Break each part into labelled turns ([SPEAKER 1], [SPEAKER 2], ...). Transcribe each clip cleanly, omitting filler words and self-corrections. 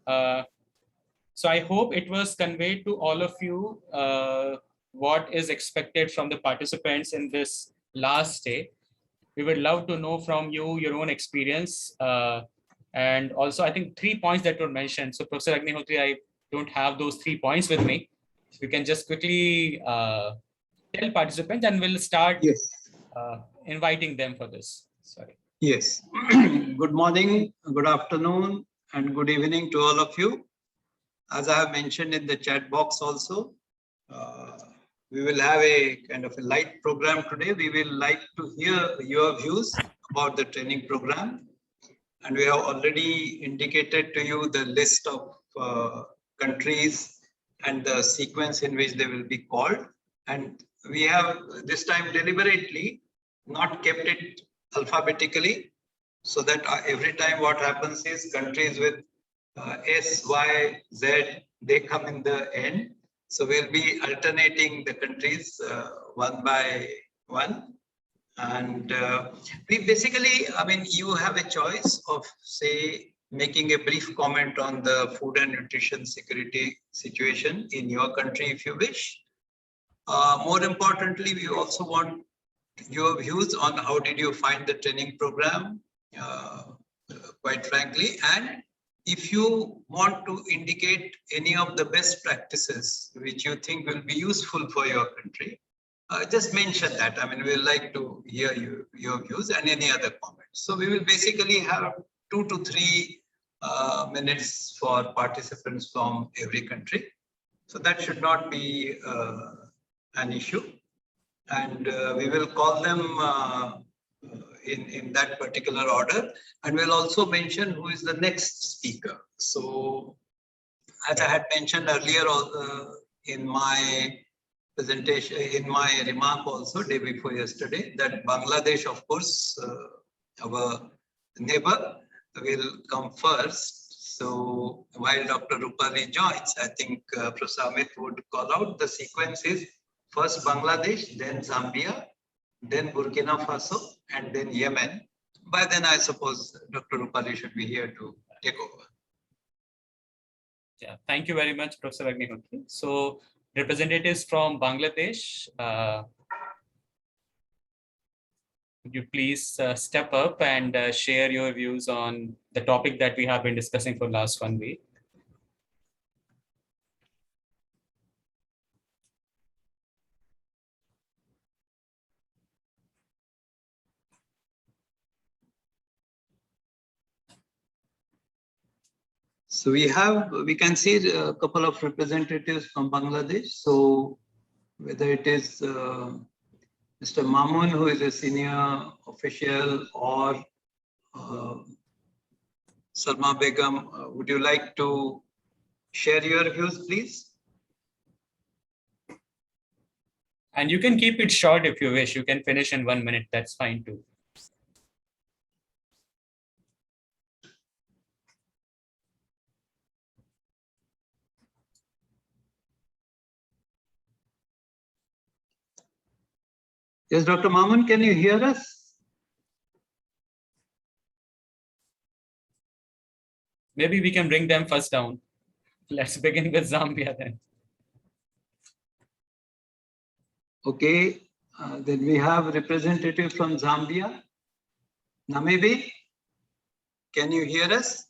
[SPEAKER 1] So I hope it was conveyed to all of you what is expected from the participants in this last day. We would love to know from you your own experience. And also, I think 3 points that were mentioned. So Professor Agnihotri, I don't have those 3 points with me. You can just quickly tell participants and we'll start inviting them for this. Sorry.
[SPEAKER 2] Yes. Good morning, good afternoon, and good evening to all of you. As I have mentioned in the chat box also, we will have a kind of a light program today. We will like to hear your views about the training program. And we have already indicated to you the list of countries and the sequence in which they will be called. And we have this time deliberately not kept it alphabetically, so that every time what happens is countries with S, Y, Z, they come in the end. So we'll be alternating the countries one by one. And we basically, I mean, you have a choice of, say, making a brief comment on the food and nutrition security situation in your country if you wish. More importantly, we also want your views on how did you find the training program, quite frankly, and if you want to indicate any of the best practices which you think will be useful for your country, just mention that. I mean, we'd like to hear your views and any other comments. So we will basically have 2 to 3 minutes for participants from every country. So that should not be an issue. And we will call them in that particular order. And we'll also mention who is the next speaker. So as I had mentioned earlier in my presentation, in my remark also day before yesterday, that Bangladesh, of course, our neighbor, will come first. So while Dr. Rupali joins, I think Professor Amit would call out the sequence is first Bangladesh, then Zambia, then Burkina Faso, and then Yemen. By then, I suppose Dr. Rupali should be here to take over.
[SPEAKER 1] Yeah, thank you very much, Professor Agnihotri. So representatives from Bangladesh, would you please step up and share your views on the topic that we have been discussing for last 1 week?
[SPEAKER 2] So we can see a couple of representatives from Bangladesh. So whether it is Mr. Mamun, who is a senior official, or Salma Begum, would you like to share your views, please?
[SPEAKER 1] And you can keep it short if you wish. You can finish in 1 minute. That's fine too.
[SPEAKER 2] Yes, Dr. Mamun, can you hear us?
[SPEAKER 1] Maybe we can bring them first down. Let's begin with Zambia then.
[SPEAKER 2] Okay, then we have representative from Zambia. Namibi, can you hear us?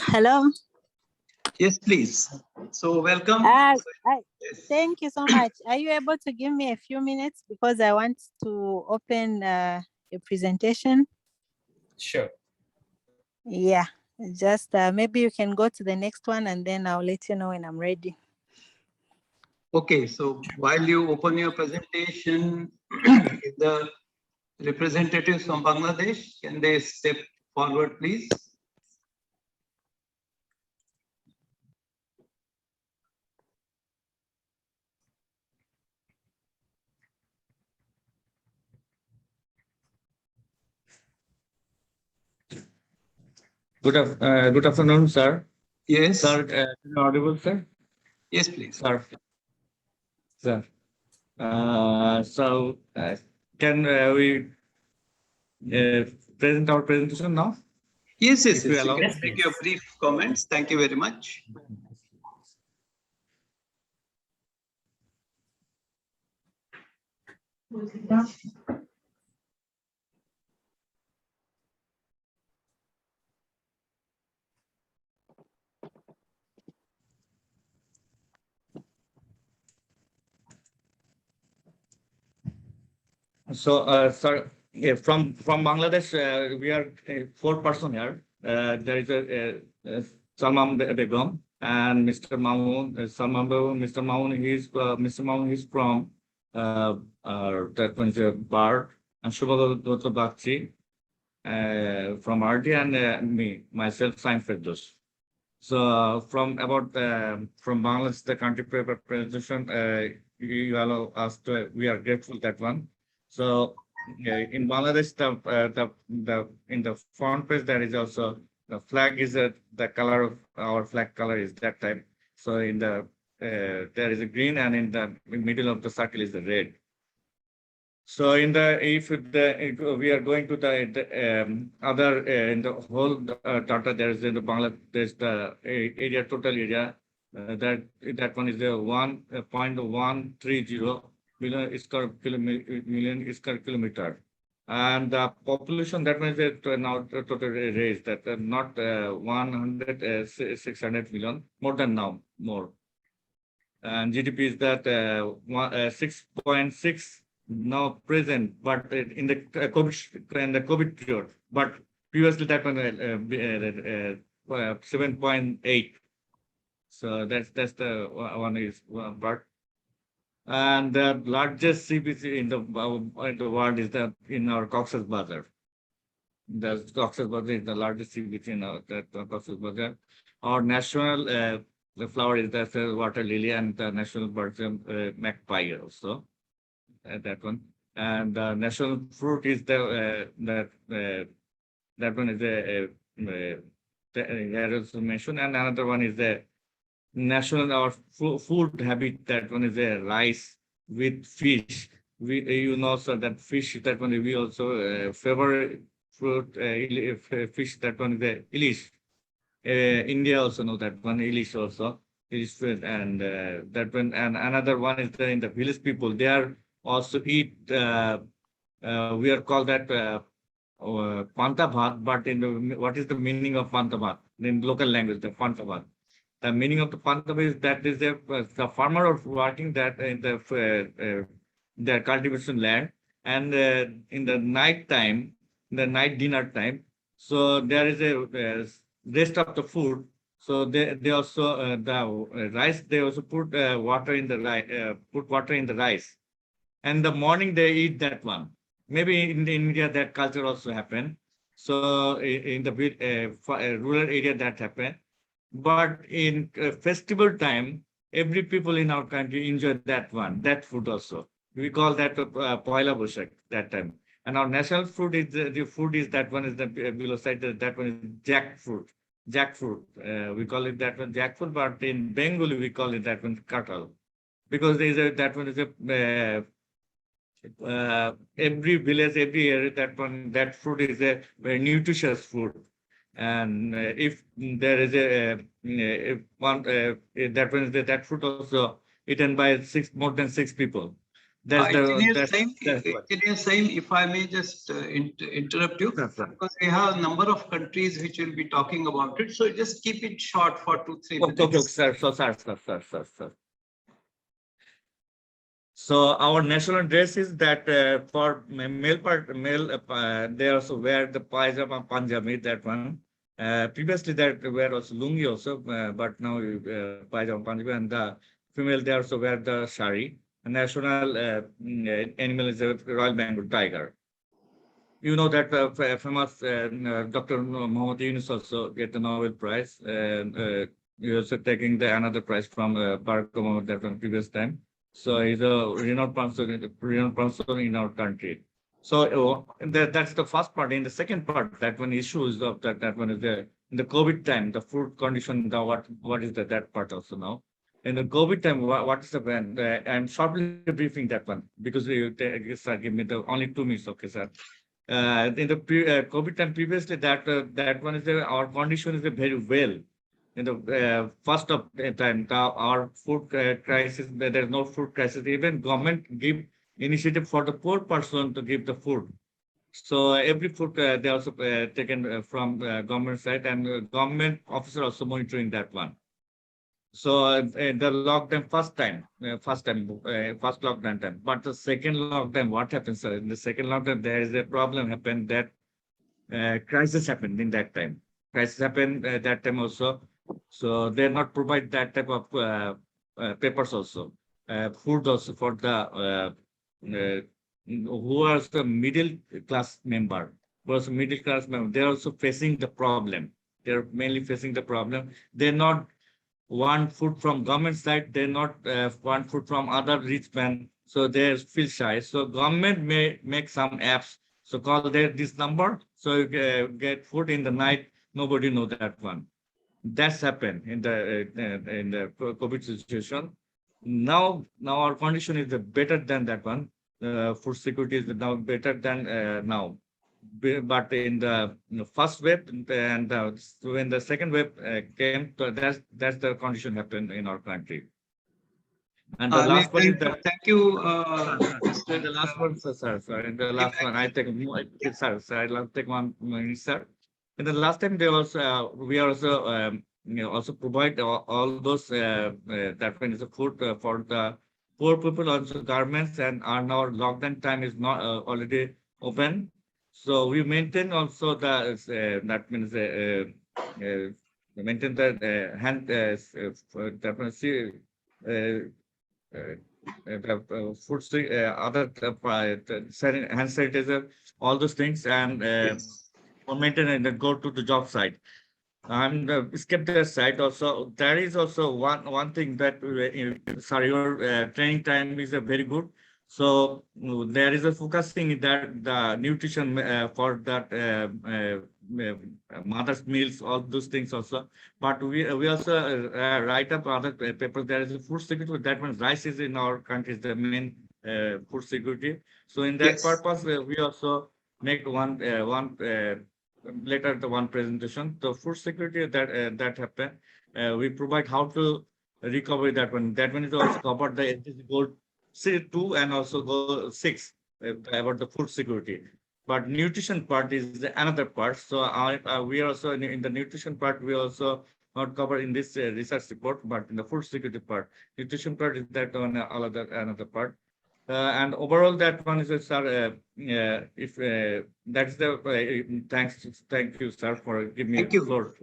[SPEAKER 3] Hello.
[SPEAKER 2] Yes, please. So welcome.
[SPEAKER 3] Thank you so much. Are you able to give me a few minutes because I want to open a presentation?
[SPEAKER 1] Sure.
[SPEAKER 3] Yeah, just maybe you can go to the next one and then I'll let you know when I'm ready.
[SPEAKER 2] Okay, so while you open your presentation, the representatives from Bangladesh, can they step forward, please?
[SPEAKER 4] Good afternoon, sir.
[SPEAKER 2] Yes.
[SPEAKER 4] Sir, audible, sir?
[SPEAKER 2] Yes, please.
[SPEAKER 4] Sir. Sir. So, can we present our presentation now?
[SPEAKER 2] Yes, yes,
[SPEAKER 4] If you
[SPEAKER 2] yes. You
[SPEAKER 4] allow.
[SPEAKER 2] can
[SPEAKER 1] Yes,
[SPEAKER 2] make
[SPEAKER 1] please.
[SPEAKER 2] your brief comments. Thank you very much.
[SPEAKER 4] So, sir, yeah, from Bangladesh, we are 4 person here. There is a Salman Begum and Mr. Mamoon. Salman Begum, Mr. Mamoon, Mr. Mamoon, he's from that one is a bar, and Shubha Bakchi from RD, and me, myself, Saim Firdaus. So from about from Bangladesh, the country paper presentation, you allow us to. We are grateful that one. So in Bangladesh, the in the front page there is also the flag is the color of our flag color is that type. So in the there is a green, and in the middle of the circle is the red. So in the if we are going to the other in the whole data, there is in the Bangladesh the area, total area, that one is the 1.130 million square kilometer, and the population, that means that now total raised that not 600 million, more than now, more. And GDP is that 6.6 now present, but in the COVID period, but previously that one 7.8. So that's the one is one part. And the largest CBC in the world is the in our Cox's Bazar. The Cox's Bazar is the largest CBC in our Cox's Bazar. Our national the flower is the water lily, and the national bird magpie also, that one. And the national fruit is that one is here also mentioned, and another one is the national our food habit. That one is a rice with fish. We so that fish, that one we also favorite fruit fish, that one is the ilish. India also know that one, ilish also is food, and that one, and another one is in the village people, they are also eat we are called that panta bhat, but in the what is the meaning of panta bhat in local language, the panta bhat? The meaning of the panta is that is the farmer of working that in the cultivation land, and in the night time, the night dinner time. So there is a rest of the food. So they also the rice, they also put water in the rice, put water in the rice, and the morning they eat that one. Maybe in India that culture also happen. So in the rural area that happen, but in festival time, every people in our country enjoy that one, that food also. We call that Poila Boshak that time. And our national food is the food is that one is the below side. That one is jackfruit. Jackfruit. We call it that one jackfruit, but in Bengali we call it that one katal, because there is that one is a every village, every area, that one, that fruit is a very nutritious food. And if there is if one that one is that fruit also eaten by more than six people.
[SPEAKER 2] Engineer Saim,
[SPEAKER 4] That's what.
[SPEAKER 2] Engineer Saim, if I may just interrupt you,
[SPEAKER 4] That's right.
[SPEAKER 2] because we have a number of countries which will be talking about it. So just keep it short for 2-3 minutes.
[SPEAKER 4] Okay, sir. So, sir. So our national dress is that for male, they also wear the pajama Punjabi, that one. Previously that wear also lungi also, but now pajama Punjabi, and the female they also wear the sari. The national animal is a Royal Bengal tiger. You know that famous Dr. Mohammed Yunus also get the Nobel Prize, and he also taking the another prize from Barack Obama that one previous time. So he's a renowned person in our country. So that's the first part. In the second part, that one issues of that one is the in the COVID time, the food condition, the what is that part also now. In the COVID time, what is the plan? I'm shortly briefing that one because sir, give me the only 2 minutes, okay, sir. In the COVID time previously, that one is our condition is very well. In the first of the time, our food crisis, there is no food crisis. Even government give initiative for the poor person to give the food. So every food they also taken from government side, and government officer also monitoring that one. So the lockdown first lockdown time, but the second lockdown, what happens? Sir? In the second lockdown, there is a problem happened that crisis happened in that time. Crisis happened that time also. So they not provide that type of papers also, food also for the who are the middle class member. Was middle class member. They are also facing the problem. They're mainly facing the problem. They're not want food from government side. They not want food from other rich men. So they feel shy. So government may make some apps. So call this number. So you get food in the night. Nobody know that one. That's happened in the COVID situation. Now our condition is better than that one. Food security is now better than now. But in the first wave and when the second wave came, so that's the condition happened in our country. And the last one is that.
[SPEAKER 2] Thank you,
[SPEAKER 4] Mr. The last one, sir. In the last one, I take sir. I'll take 1 minute, sir. In the last time, they also we also also provide all those that when is a food for the poor people, also garments, and our lockdown time is not already open. So we maintain also the that means maintain the hand definitely the food other hand sanitizer, all those things, and maintain and go to the job site. And skip the site also. There is also one thing that sorry, your training time is very good. So there is a focusing that the nutrition for that mother's meals, all those things also. But we also write up other papers. There is a food security. That means rice is in our country is the main food security. So in that purpose, we also make one later the one presentation. The food security that happened, we provide how to recover that one. That one is also covered the SDG goal 2 and also goal 6 about the food security. But nutrition part is another part. So we are also in the nutrition part. We also not cover in this research report, but in the food security part, nutrition part is that one another part. And overall, that one is sir. If that's the thank you, sir, for giving me the floor.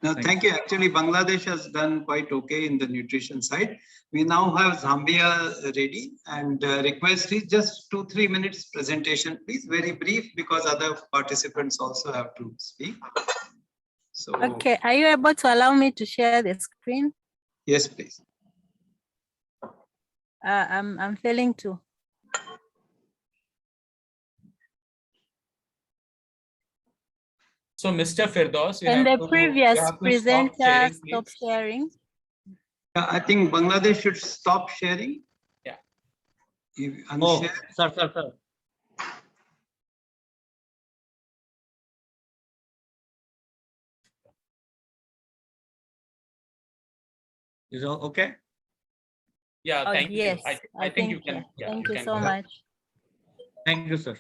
[SPEAKER 2] No, thank you. Actually, Bangladesh has done quite okay in the nutrition side. We now have Zambia ready, and request is just 2-3 minutes presentation, please. Very brief because other participants also have to speak. So
[SPEAKER 3] okay, are you able to allow me to share the screen?
[SPEAKER 2] Yes, please.
[SPEAKER 3] I'm failing to.
[SPEAKER 1] So, Mr. Firdaus, you
[SPEAKER 3] And
[SPEAKER 1] have
[SPEAKER 3] the
[SPEAKER 1] to,
[SPEAKER 3] previous
[SPEAKER 1] stop
[SPEAKER 3] presenter
[SPEAKER 1] sharing,
[SPEAKER 3] stop
[SPEAKER 1] please.
[SPEAKER 3] sharing.
[SPEAKER 2] I think Bangladesh should stop sharing.
[SPEAKER 1] Yeah.
[SPEAKER 4] Oh, sir. Is it okay?
[SPEAKER 1] Yeah,
[SPEAKER 3] Oh,
[SPEAKER 1] thank
[SPEAKER 3] yes,
[SPEAKER 1] you. I think you can. Yeah,
[SPEAKER 3] thank you
[SPEAKER 1] can
[SPEAKER 3] so
[SPEAKER 1] go ahead.
[SPEAKER 3] much.
[SPEAKER 4] Thank you, sir.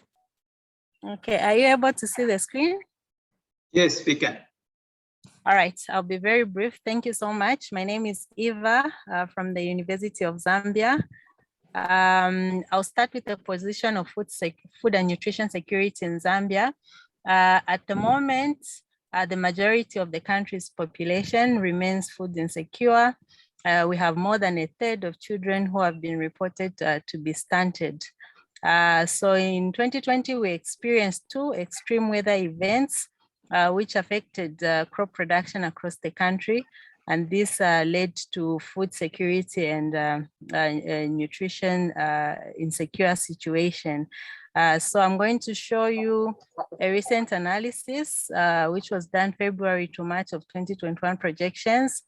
[SPEAKER 3] Okay, are you able to see the screen?
[SPEAKER 2] Yes, we can.
[SPEAKER 3] All right, I'll be very brief. Thank you so much. My name is Eva from the University of Zambia. I'll start with the position of food and nutrition security in Zambia. At the moment, the majority of the country's population remains food insecure. We have more than a third of children who have been reported to be stunted. So in 2020, we experienced 2 extreme weather events which affected crop production across the country. And this led to food security and nutrition insecure situation. So I'm going to show you a recent analysis, which was done February to March of 2021 projections,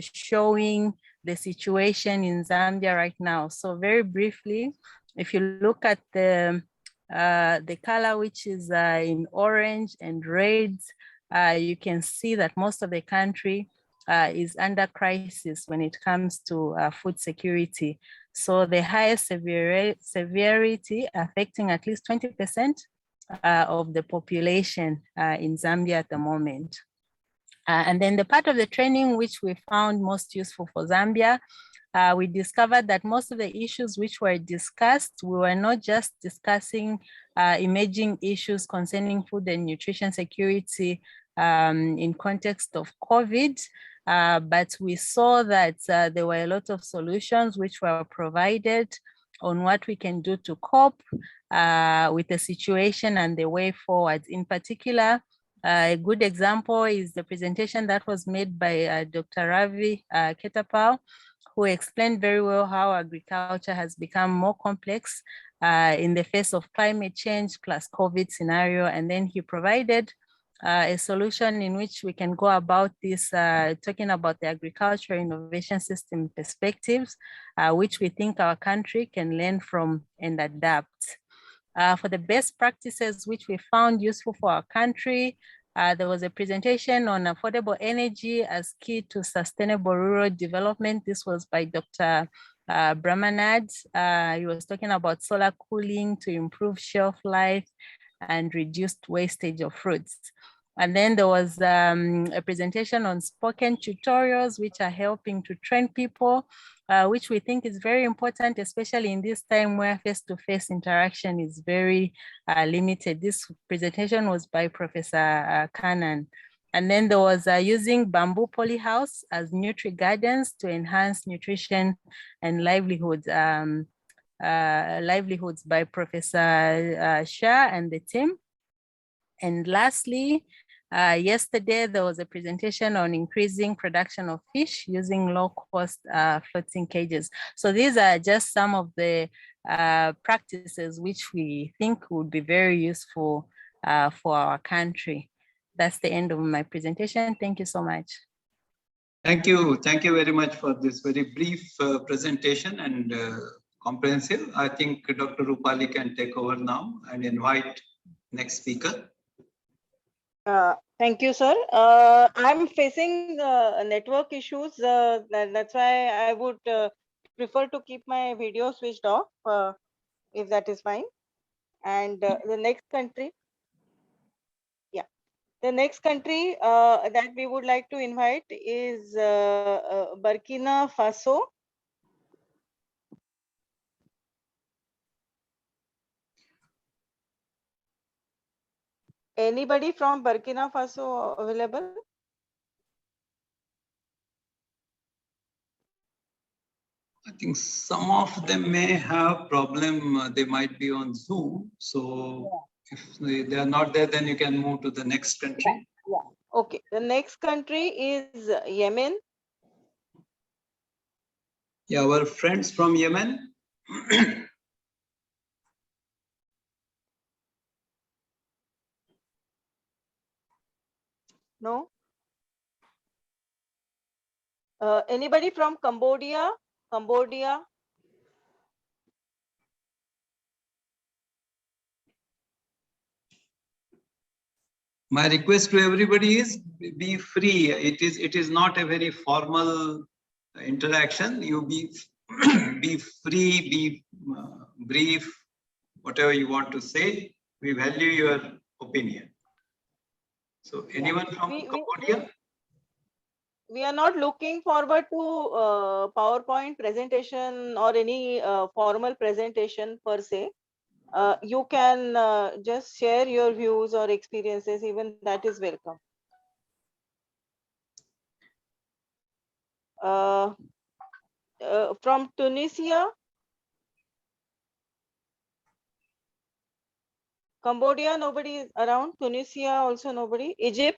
[SPEAKER 3] showing the situation in Zambia right now. So very briefly, if you look at the the color which is in orange and red, you can see that most of the country is under crisis when it comes to food security. So the highest severity affecting at least 20% of the population in Zambia at the moment. And then the part of the training which we found most useful for Zambia, we discovered that most of the issues which were discussed, we were not just discussing emerging issues concerning food and nutrition security in context of COVID, but we saw that there were a lot of solutions which were provided on what we can do to cope with the situation and the way forward. In particular, a good example is the presentation that was made by Dr. Ravi Ketapal, who explained very well how agriculture has become more complex in the face of climate change plus COVID scenario. And then he provided a solution in which we can go about this, talking about the agriculture innovation system perspectives, which we think our country can learn from and adapt. For the best practices which we found useful for our country, there was a presentation on affordable energy as key to sustainable rural development. This was by Dr. Brahmanad. He was talking about solar cooling to improve shelf life and reduced wastage of fruits. And then there was a presentation on spoken tutorials, which are helping to train people, which we think is very important, especially in this time where face-to-face interaction is very limited. This presentation was by Professor Kanan. And then there was using bamboo polyhouse as nutri gardens to enhance nutrition and livelihoods by Professor Shah and the team. And lastly, yesterday, there was a presentation on increasing production of fish using low-cost floating cages. So these are just some of the practices which we think would be very useful for our country. That's the end of my presentation. Thank you so much.
[SPEAKER 2] Thank you. Thank you very much for this very brief presentation and comprehensive. I think Dr. Rupali can take over now and invite next speaker.
[SPEAKER 5] Thank you, sir. I'm facing network issues. That's why I would prefer to keep my video switched off, if that is fine. And the next country, the next country that we would like to invite is Burkina Faso. Anybody from Burkina Faso available?
[SPEAKER 2] I think some of them may have problem. They might be on Zoom. So if they are not there, then you can move to the next country.
[SPEAKER 5] Yeah. Okay. The next country is Yemen.
[SPEAKER 2] Yeah, our friends from Yemen.
[SPEAKER 5] No. Anybody from Cambodia? Cambodia.
[SPEAKER 2] My request to everybody is be free. It is not a very formal interaction. You be be free, be brief, whatever you want to say. We value your opinion. So anyone from Cambodia?
[SPEAKER 5] We are not looking forward to PowerPoint presentation or any formal presentation per se. You can just share your views or experiences, even that is welcome. From Tunisia, Cambodia, nobody is around. Tunisia also nobody. Egypt.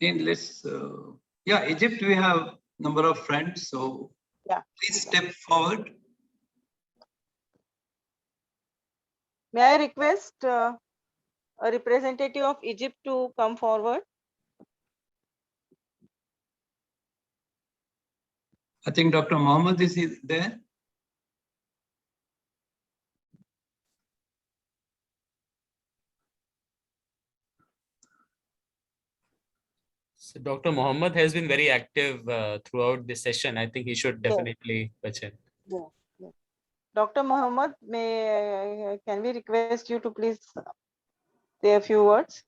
[SPEAKER 2] Yeah, Egypt, we have number of friends. So yeah, please step forward.
[SPEAKER 5] May I request a representative of Egypt to come forward?
[SPEAKER 2] I think Dr. Mohammed is there.
[SPEAKER 1] So Dr. Mohammed has been very active throughout this session. I think he should
[SPEAKER 5] Yes,
[SPEAKER 1] definitely pitch in.
[SPEAKER 5] yes, yes. Dr. Mohammed, can we request you to please say a few words?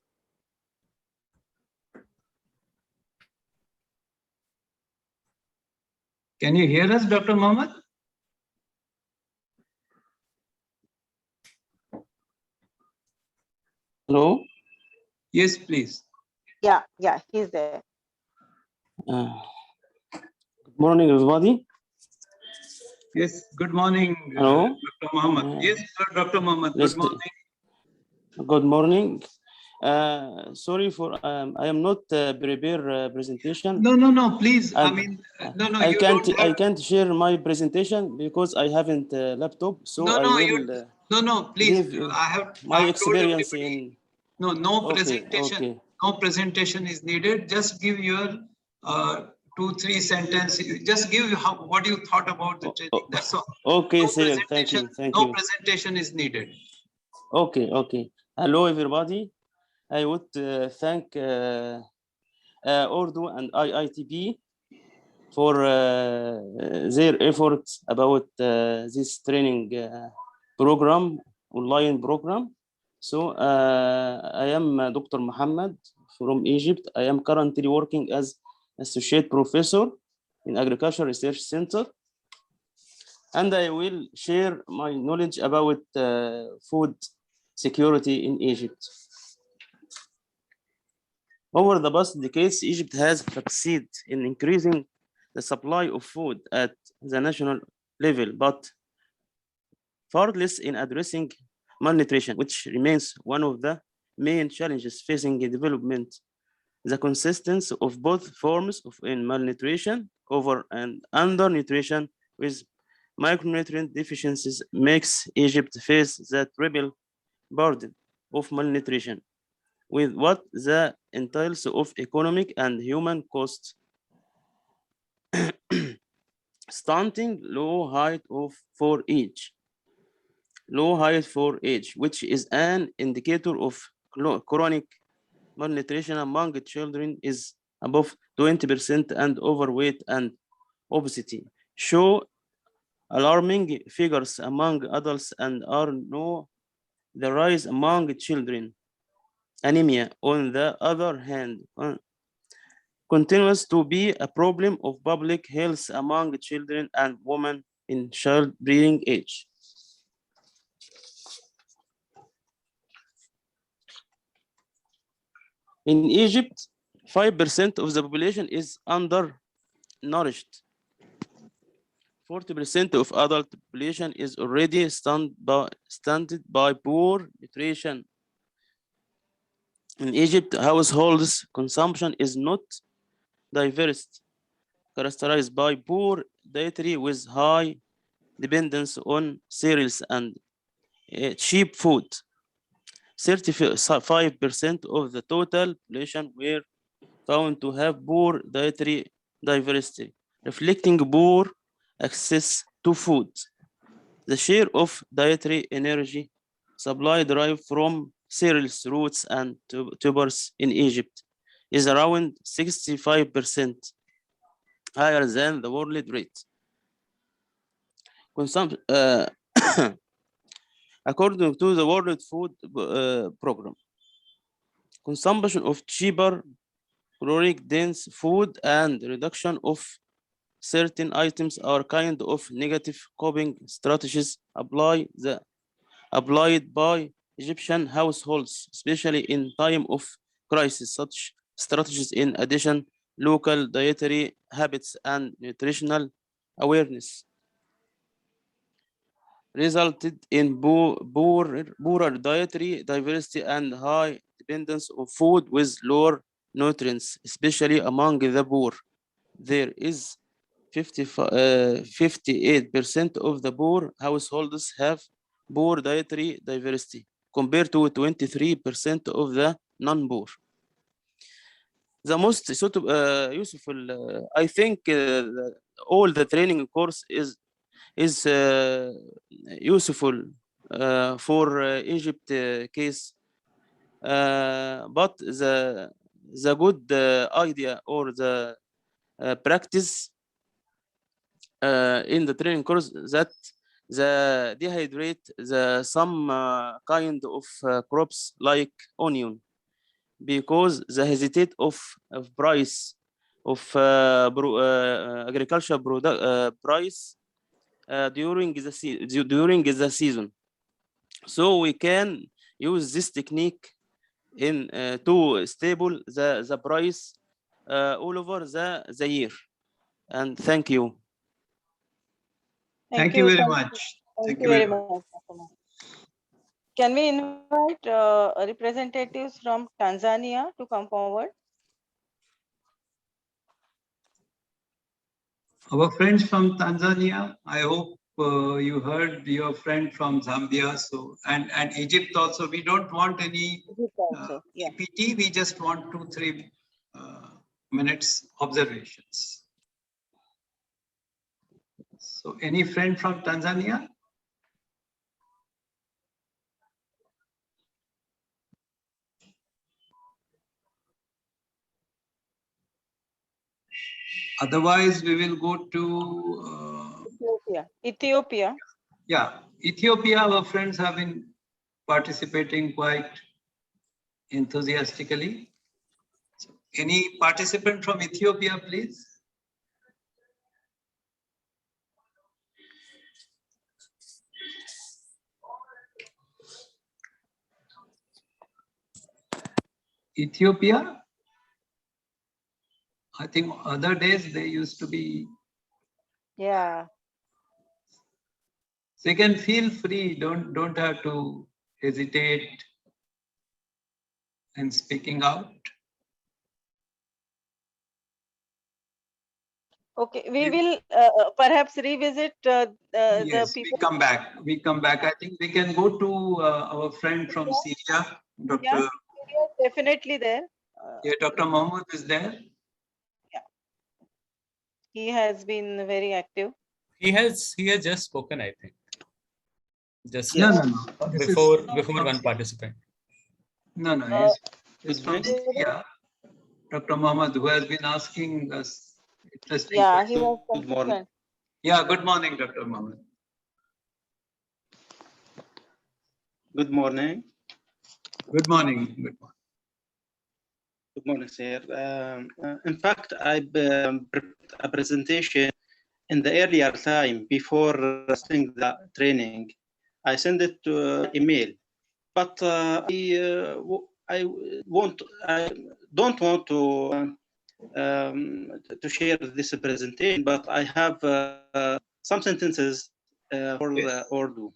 [SPEAKER 2] Can you hear us, Dr. Mohammed?
[SPEAKER 6] Hello.
[SPEAKER 2] Yes, please.
[SPEAKER 5] Yeah, yeah, he's there.
[SPEAKER 6] Good morning, everybody.
[SPEAKER 2] Yes, good morning,
[SPEAKER 6] Hello.
[SPEAKER 2] Dr. Mohammed. Yes, Dr. Mohammed, good
[SPEAKER 6] Listen.
[SPEAKER 2] morning.
[SPEAKER 6] Good morning. Sorry for I am not prepare presentation.
[SPEAKER 2] No, please. I
[SPEAKER 6] And
[SPEAKER 2] mean, no,
[SPEAKER 6] I
[SPEAKER 2] you
[SPEAKER 6] can't
[SPEAKER 2] don't
[SPEAKER 6] I
[SPEAKER 2] have.
[SPEAKER 6] can't share my presentation because I haven't a laptop. So I will
[SPEAKER 2] No, please.
[SPEAKER 6] give my
[SPEAKER 2] I've told
[SPEAKER 6] experience
[SPEAKER 2] everybody.
[SPEAKER 6] in.
[SPEAKER 2] No
[SPEAKER 6] Okay.
[SPEAKER 2] presentation.
[SPEAKER 6] Okay.
[SPEAKER 2] No presentation is needed. Just give your 2-3 sentences. Just give what you thought about the training. That's all.
[SPEAKER 6] Okay,
[SPEAKER 2] No
[SPEAKER 6] sir. Thank
[SPEAKER 2] presentation.
[SPEAKER 6] you. Thank
[SPEAKER 2] No
[SPEAKER 6] you.
[SPEAKER 2] presentation is needed.
[SPEAKER 6] Okay. Okay. Hello, everybody. I would thank AARDO and IITB for their efforts about this training program, online program. So I am Dr. Muhammad from Egypt. I am currently working as associate professor in Agriculture Research Center. And I will share my knowledge about food security in Egypt. Over the past decades, Egypt has succeeded in increasing the supply of food at the national level, but far less in addressing malnutrition, which remains one of the main challenges facing development. The consistency of both forms of malnutrition, over and undernutrition with micronutrient deficiencies makes Egypt face the triple burden of malnutrition, with what the entails of economic and human costs. Stunting low height for age, which is an indicator of chronic malnutrition among children is above 20%, and overweight and obesity show alarming figures among adults and are no the rise among children. Anemia, on the other hand, continues to be a problem of public health among children and women in childbearing age. In Egypt, 5% of the population is undernourished. 40% of adult population is already stunted by poor nutrition. In Egypt, households consumption is not diverse, characterized by poor dietary with high dependence on cereals and cheap food. 35% of the total population were found to have poor dietary diversity, reflecting poor access to food. The share of dietary energy supply derived from cereals, roots, and tubers in Egypt is around 65% higher than the world rate. According to the World Food Program, consumption of cheaper caloric dense food and reduction of certain items are kind of negative coping strategies applied by Egyptian households, especially in time of crisis. Such strategies, in addition, local dietary habits and nutritional awareness resulted in poorer dietary diversity and high dependence on food with lower nutrients, especially among the poor. There is 58% of the poor households have poor dietary diversity compared to 23% of the non-poor. The most useful, I think, all the training course is useful for Egypt case, but the good idea or the practice in the training course that the dehydrate some kind of crops like onion, because the hesitate of price of agriculture product price during the season. So we can use this technique in to stable the price all over the year. And thank you.
[SPEAKER 2] Thank you very much.
[SPEAKER 5] Thank you very much. Can we invite representatives from Tanzania to come forward?
[SPEAKER 2] Our friends from Tanzania, I hope you heard your friend from Zambia, so and Egypt also. We don't want any
[SPEAKER 5] Yeah.
[SPEAKER 2] PPT. We just want 2-3 minutes observations. So, any friend from Tanzania? Otherwise, we will go to
[SPEAKER 5] Ethiopia.
[SPEAKER 2] yeah, Ethiopia. Our friends have been participating quite enthusiastically. So, any participant from Ethiopia, please? Ethiopia? I think other days they used to be.
[SPEAKER 5] Yeah.
[SPEAKER 2] So you can feel free. Don't have to hesitate in speaking out.
[SPEAKER 5] Okay, we will perhaps revisit the
[SPEAKER 2] Yes,
[SPEAKER 5] people.
[SPEAKER 2] we come back. We come back. I think we can go to our friend from Syria, Dr.
[SPEAKER 5] Yeah, definitely there.
[SPEAKER 2] Yeah, Dr. Mohammed is there.
[SPEAKER 5] Yeah, he has been very active.
[SPEAKER 1] He has just spoken, I think. Just
[SPEAKER 2] No. This
[SPEAKER 1] before
[SPEAKER 2] is
[SPEAKER 1] one participant.
[SPEAKER 2] No. He's from Syria. Dr. Mohammed, who has been asking us interesting questions.
[SPEAKER 5] He was
[SPEAKER 7] Good morning.
[SPEAKER 2] Yeah, good morning, Dr. Mohammed.
[SPEAKER 7] Good morning.
[SPEAKER 2] Good morning. Good morning.
[SPEAKER 7] Good morning, sir. In fact, I prepared a presentation in the earlier time before starting the training. I sent it to email, but I don't want to share this presentation, but I have some sentences for AARDO,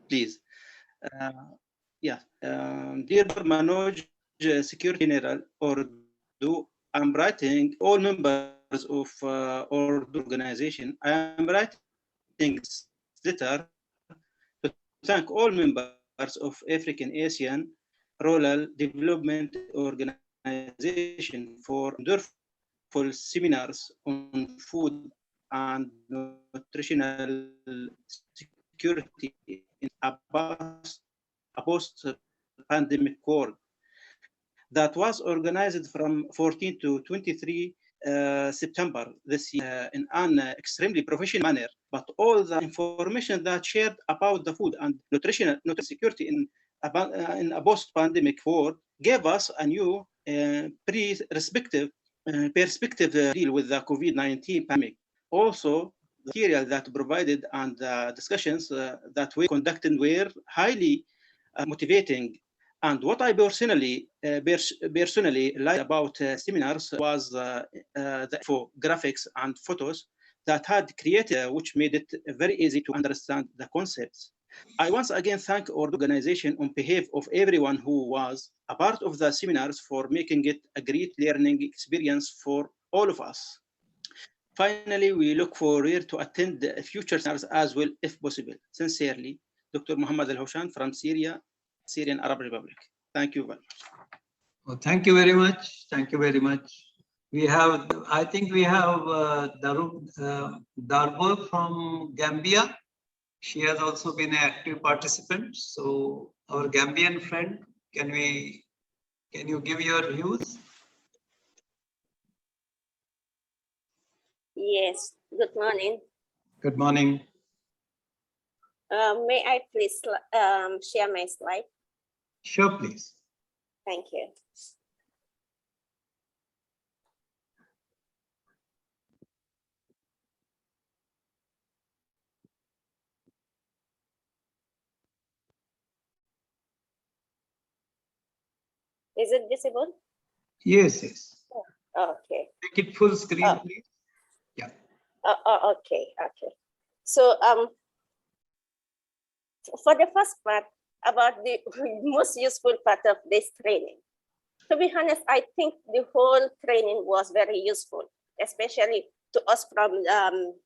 [SPEAKER 7] please. Dear Manoj, Security General, AARDO, I'm writing all members of AARDO organization. I am writing this letter to thank all members of African Asian Rural Development Organization for wonderful seminars on food and nutritional security in a post-pandemic world that was organized from 14 to 23 September this year in an extremely professional manner. But all the information that shared about the food and nutritional security in a post-pandemic world gave us a new perspective to deal with the COVID-19 pandemic. Also, the material that provided and the discussions that we conducted were highly motivating. And what I personally liked about seminars was the graphics and photos that had created, which made it very easy to understand the concepts. I once again thank our organization on behalf of everyone who was a part of the seminars for making it a great learning experience for all of us. Finally, we look forward to attend the future seminars as well if possible. Sincerely, Dr. Muhammad Al-Hushan from Syrian Arab Republic. Thank you very much.
[SPEAKER 2] Well, thank you very much. Thank you very much. We have, I think we have Darbo from Gambia. She has also been an active participant. So our Gambian friend, can you give your views?
[SPEAKER 8] Yes, good morning.
[SPEAKER 2] Good morning.
[SPEAKER 8] May I please share my slide?
[SPEAKER 2] Sure, please.
[SPEAKER 8] Thank you. Is it visible?
[SPEAKER 2] Yes, yes.
[SPEAKER 8] Okay.
[SPEAKER 2] Make it full screen,
[SPEAKER 8] Oh.
[SPEAKER 2] please. Yeah.
[SPEAKER 8] Okay. So for the first part about the most useful part of this training, to be honest, I think the whole training was very useful, especially to us from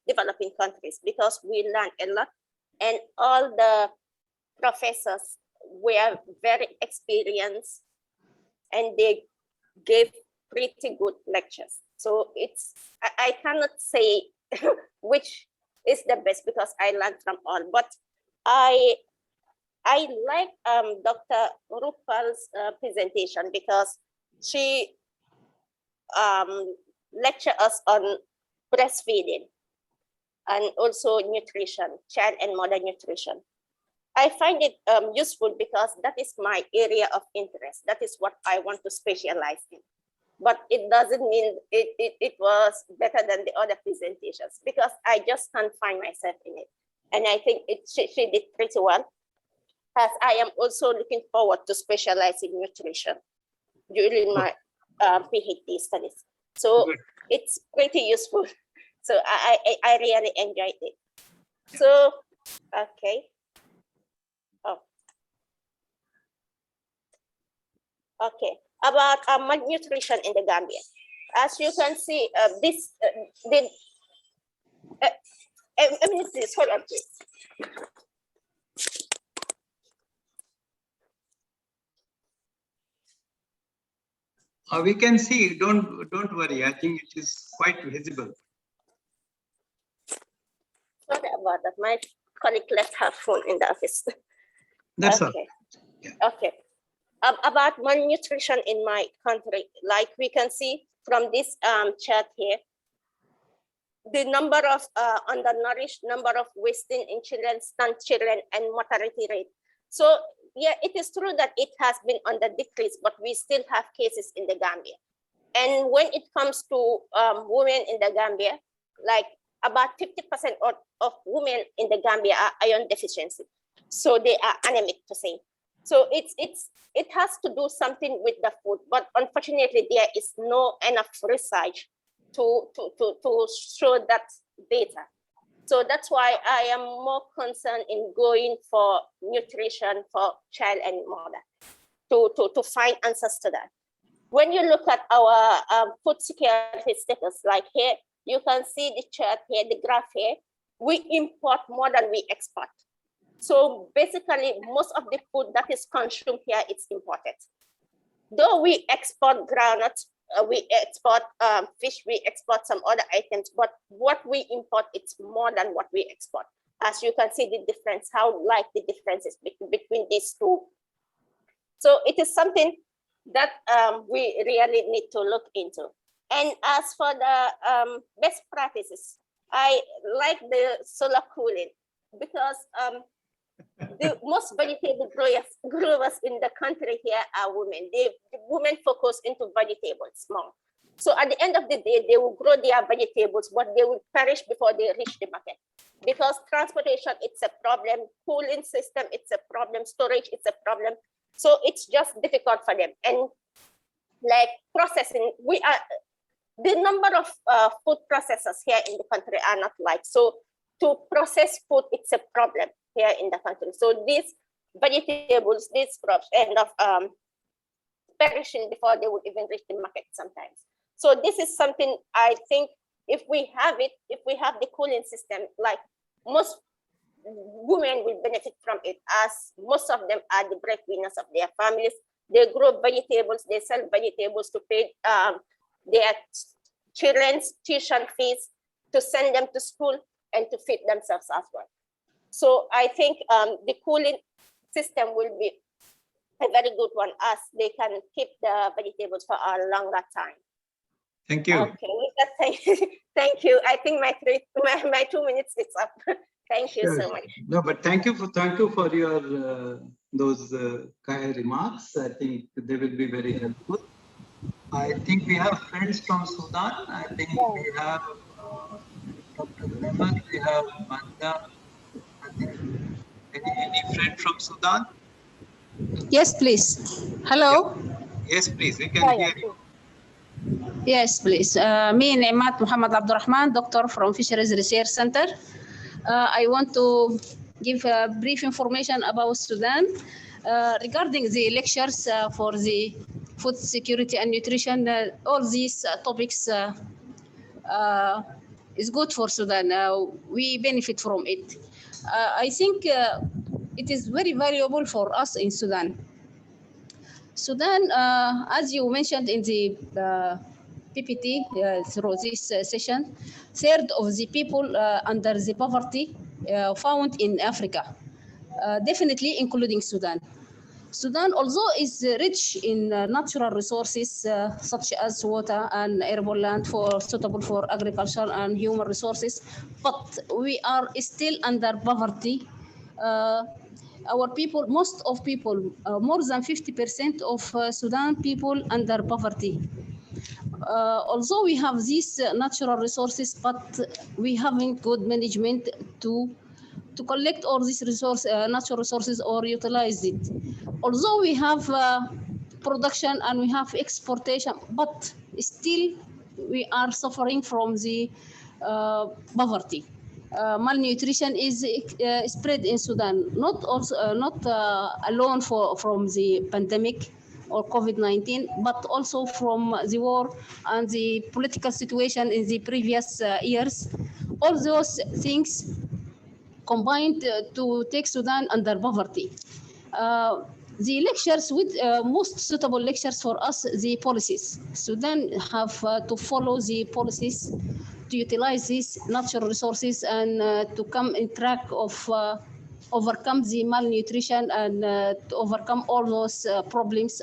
[SPEAKER 8] developing countries, because we learned a lot, and all the professors were very experienced and they gave pretty good lectures. So I cannot say which is the best because I learned from all, but I like Dr. Rupal's presentation because she lectured us on breastfeeding and also nutrition, child and mother nutrition. I find it useful because that is my area of interest. That is what I want to specialize in. But it doesn't mean it was better than the other presentations because I just can't find myself in it. And I think she did pretty well, as I am also looking forward to specialize in nutrition during my PhD studies. So
[SPEAKER 2] Good.
[SPEAKER 8] it's pretty useful. So I really enjoyed it. So, okay. Oh. Okay, about malnutrition in the Gambia. As you can see, this, a minute please, hold on please.
[SPEAKER 2] We can see, don't worry. I think it is quite visible.
[SPEAKER 8] Sorry about that. My colleague left her phone in the office.
[SPEAKER 2] That's all.
[SPEAKER 8] Okay.
[SPEAKER 2] Yeah.
[SPEAKER 8] Okay. About malnutrition in my country, like we can see from this chart here, the number of undernourished, number of wasting in children, stunned children, and mortality rate. So yeah, it is true that it has been on the decrease, but we still have cases in the Gambia. And when it comes to women in the Gambia, like about 50% of women in the Gambia are iron deficiency. So they are anemic to say. So it has to do something with the food, but unfortunately there is no enough research to show that data. So that's why I am more concerned in going for nutrition for child and mother to find answers to that. When you look at our food security status, like here, you can see the chart here, the graph here, we import more than we export. So basically, most of the food that is consumed here is imported. Though we export groundnuts, we export fish, we export some other items, but what we import, it's more than what we export. As you can see the difference, how like the difference is between these two. So it is something that we really need to look into. And as for the best practices, I like the solar cooling because the most vegetable growers in the country here are women. The women focus into vegetables more. So at the end of the day, they will grow their vegetables, but they will perish before they reach the market. Because transportation, it's a problem. Cooling system, it's a problem. Storage, it's a problem. So it's just difficult for them. And like processing, the number of food processors here in the country are not like, so to process food, it's a problem here in the country. So these vegetables, these crops end up perishing before they would even reach the market sometimes. So this is something I think if we have it, if we have the cooling system, like most women will benefit from it, as most of them are the breadwinners of their families. They grow vegetables, they sell vegetables to pay their children's tuition fees, to send them to school, and to feed themselves as well. So I think the cooling system will be a very good one, as they can keep the vegetables for a longer time.
[SPEAKER 2] Thank you.
[SPEAKER 8] Okay, thank you. I think my 2 minutes is up. Thank you
[SPEAKER 2] Sure.
[SPEAKER 8] so much.
[SPEAKER 2] No, but thank you for your those kind remarks. I think they will be very helpful. I think we have friends from Sudan. I think we have Dr. Nehmat, we have Manda. I think any friend from Sudan?
[SPEAKER 9] Yes, please. Hello.
[SPEAKER 2] Yes, please. We can hear you.
[SPEAKER 9] Yes, please. Me, Nemat Muhammad Abdurrahman, doctor from Fisheries Research Center. I want to give brief information about Sudan regarding the lectures for the food security and nutrition. All these topics is good for Sudan. We benefit from it. I think it is very valuable for us in Sudan. Sudan, as you mentioned in the PPT through this session, third of the people under the poverty found in Africa, definitely including Sudan. Sudan also is rich in natural resources such as water and arable land suitable for agriculture and human resources, but we are still under poverty. Our people, most of people, more than 50% of Sudan people under poverty. Although we have these natural resources, but we haven't good management to collect all these natural resources or utilize it. Although we have production and we have exportation, but still we are suffering from the poverty. Malnutrition is spread in Sudan, not alone from the pandemic or COVID-19, but also from the war and the political situation in the previous years. All those things combined to take Sudan under poverty. The lectures with most suitable lectures for us, the policies. Sudan have to follow the policies to utilize these natural resources and to come in track of overcome the malnutrition and to overcome all those problems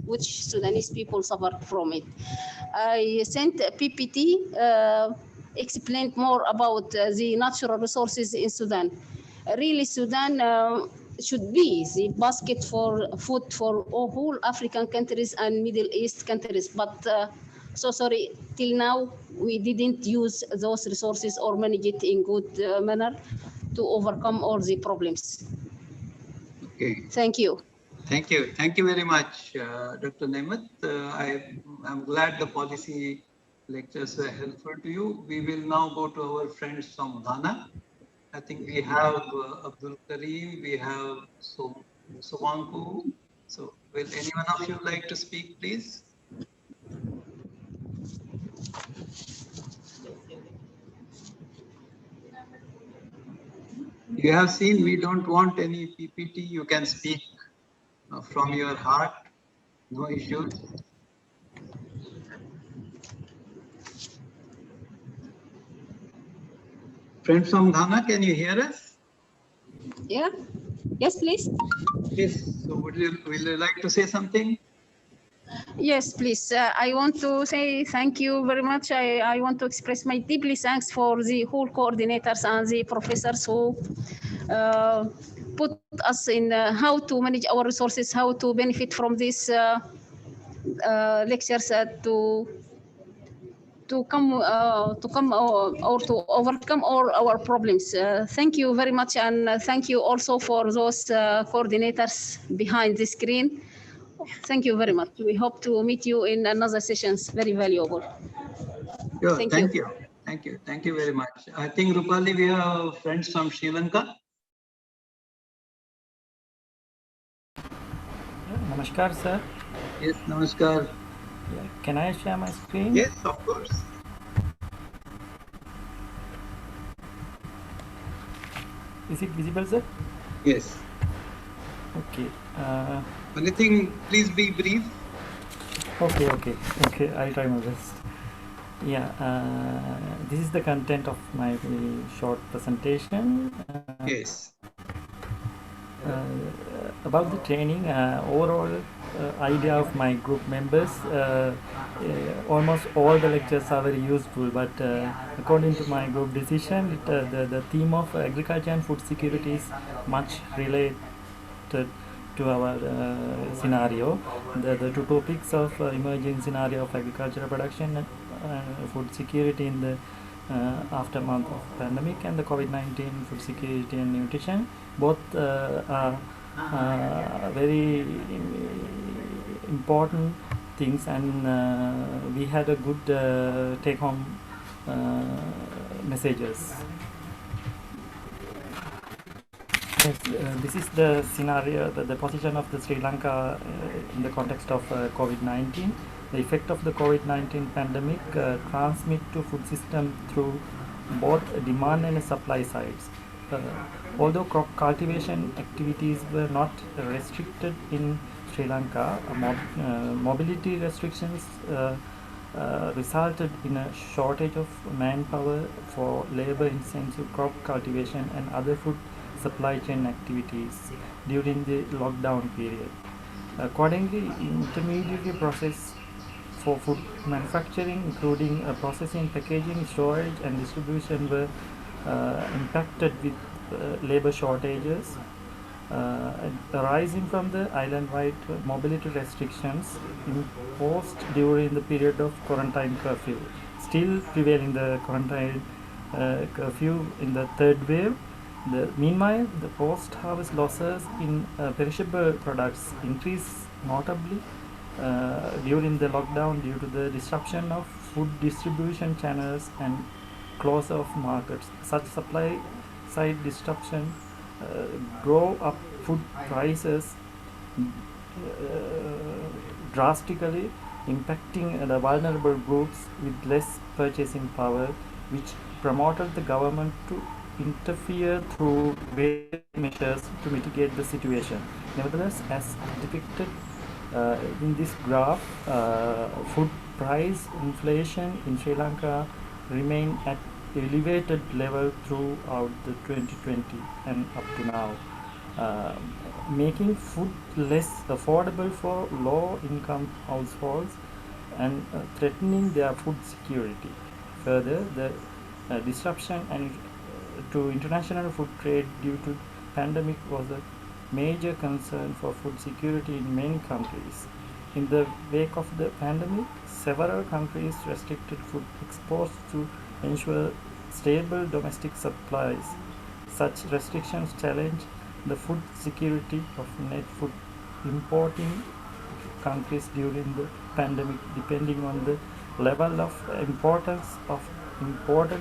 [SPEAKER 9] which Sudanese people suffer from it. I sent a PPT explained more about the natural resources in Sudan. Really, Sudan should be the basket for food for whole African countries and Middle East countries. But so sorry, till now, we didn't use those resources or manage it in good manner to overcome all the problems.
[SPEAKER 2] Okay.
[SPEAKER 9] Thank you.
[SPEAKER 2] Thank you. Thank you very much, Dr. Nehmat. I'm glad the policy lectures were helpful to you. We will now go to our friends from Ghana. I think we have Abdul Karim, we have Sowanku. So will any one of you like to speak, please? You have seen we don't want any PPT. You can speak from your heart, no issues. Friends from Ghana, can you hear us?
[SPEAKER 9] Yeah. Yes, please.
[SPEAKER 2] Yes. So will you like to say something?
[SPEAKER 9] Yes, please. I want to say thank you very much. I want to express my deeply thanks for the whole coordinators and the professors who put us in how to manage our resources, how to benefit from these lectures to come or to overcome all our problems. Thank you very much, and thank you also for those coordinators behind the screen. Thank you very much. We hope to meet you in another sessions. Very valuable.
[SPEAKER 2] Sure.
[SPEAKER 9] Thank
[SPEAKER 2] Thank
[SPEAKER 9] you.
[SPEAKER 2] you. Thank you. Thank you very much. I think, Rupali, we have friends from Sri Lanka.
[SPEAKER 10] Namaskar, sir.
[SPEAKER 2] Yes, namaskar.
[SPEAKER 10] Yeah. Can I share my screen?
[SPEAKER 2] Yes, of course.
[SPEAKER 10] Is it visible, sir?
[SPEAKER 2] Yes.
[SPEAKER 10] Okay.
[SPEAKER 2] Anything, please be brief.
[SPEAKER 10] Okay. I'll try my best. Yeah. This is the content of my very short presentation.
[SPEAKER 2] Yes.
[SPEAKER 10] About the training, overall, idea of my group members, almost all the lectures are very useful, but according to my group decision, the theme of agriculture and food security is much related to our scenario. The two topics of emerging scenario of agricultural production and food security in the aftermath of pandemic and the COVID-19 food security and nutrition, both are very important things, and we had a good take-home messages. Yes, this is the scenario, the position of the Sri Lanka in the context of COVID-19. The effect of the COVID-19 pandemic transmit to food system through both demand and supply sides. Although crop cultivation activities were not restricted in Sri Lanka, mobility restrictions resulted in a shortage of manpower for labor-intensive crop cultivation and other food supply chain activities during the lockdown period. Accordingly, intermediary process for food manufacturing, including processing, packaging, storage, and distribution, were impacted with labor shortages arising from the island-wide mobility restrictions imposed during the period of quarantine curfew. Still prevailing the quarantine curfew in the third wave. Meanwhile, the post-harvest losses in perishable products increased notably during the lockdown due to the disruption of food distribution channels and closure of markets. Such supply side disruption drove up food prices drastically, impacting the vulnerable groups with less purchasing power, which promoted the government to interfere through various measures to mitigate the situation. Nevertheless, as depicted in this graph, food price inflation in Sri Lanka remained at elevated level throughout the 2020 and up to now, making food less affordable for low-income households and threatening their food security. Further, the disruption to international food trade due to pandemic was a major concern for food security in many countries. In the wake of the pandemic, several countries restricted food exports to ensure stable domestic supplies. Such restrictions challenge the food security of net food importing countries during the pandemic, depending on the level of importance of imported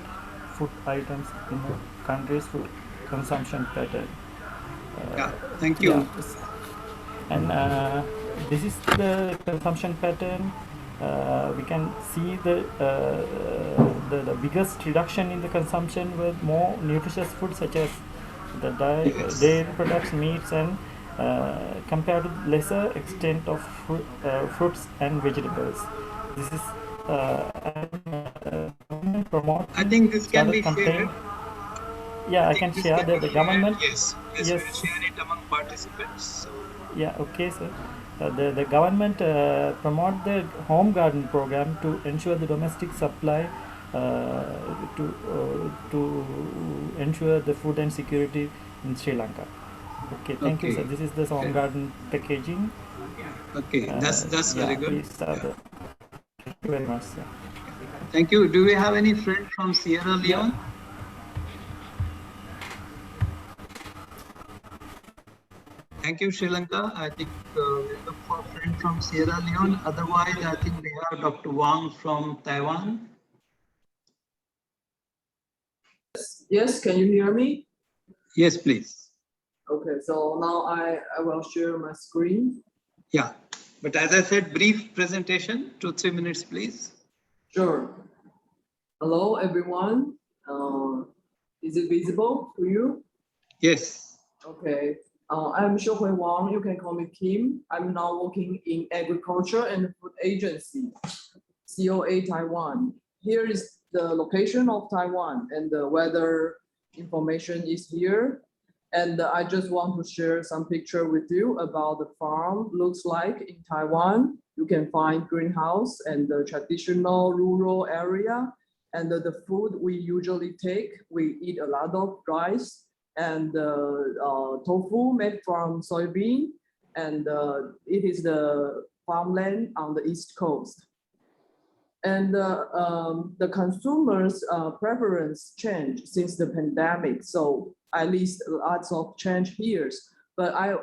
[SPEAKER 10] food items in a country's food consumption pattern.
[SPEAKER 2] Yeah, thank you.
[SPEAKER 10] Yeah. And this is the consumption pattern. We can see the biggest reduction in the consumption with more nutritious food such as the dairy products, meats, and compared to lesser extent of fruits and vegetables. This is promote.
[SPEAKER 2] I think this can be shared.
[SPEAKER 10] Yeah, I can share the government.
[SPEAKER 2] Yes,
[SPEAKER 10] Yes.
[SPEAKER 2] we'll share it among participants. So.
[SPEAKER 10] Yeah, okay, sir. The government promote the home garden program to ensure the domestic supply to ensure the food and security in Sri Lanka. Okay, thank you, sir. This is the home garden packaging.
[SPEAKER 2] Okay, that's very good.
[SPEAKER 10] These are the, thank you very much, sir.
[SPEAKER 2] Thank you. Do we have any friend from Sierra Leone?
[SPEAKER 10] Yeah.
[SPEAKER 2] Thank you, Sri Lanka. I think we look for a friend from Sierra Leone. Otherwise, I think we have Dr. Wang from Taiwan.
[SPEAKER 11] Yes, can you hear me?
[SPEAKER 2] Yes, please.
[SPEAKER 11] Okay, so now I will share my screen.
[SPEAKER 2] Yeah, but as I said, brief presentation, 2-3 minutes, please.
[SPEAKER 11] Sure. Hello, everyone. Is it visible to you?
[SPEAKER 2] Yes.
[SPEAKER 11] Okay. I'm Xiuhui Wang. You can call me Kim. I'm now working in Agriculture and Food Agency, COA Taiwan. Here is the location of Taiwan, and the weather information is here. And I just want to share some picture with you about the farm looks like in Taiwan. You can find greenhouse and the traditional rural area. And the food we usually take, we eat a lot of rice and tofu made from soybean. And it is the farmland on the East Coast. And the consumers' preference changed since the pandemic. So at least lots of change here. But I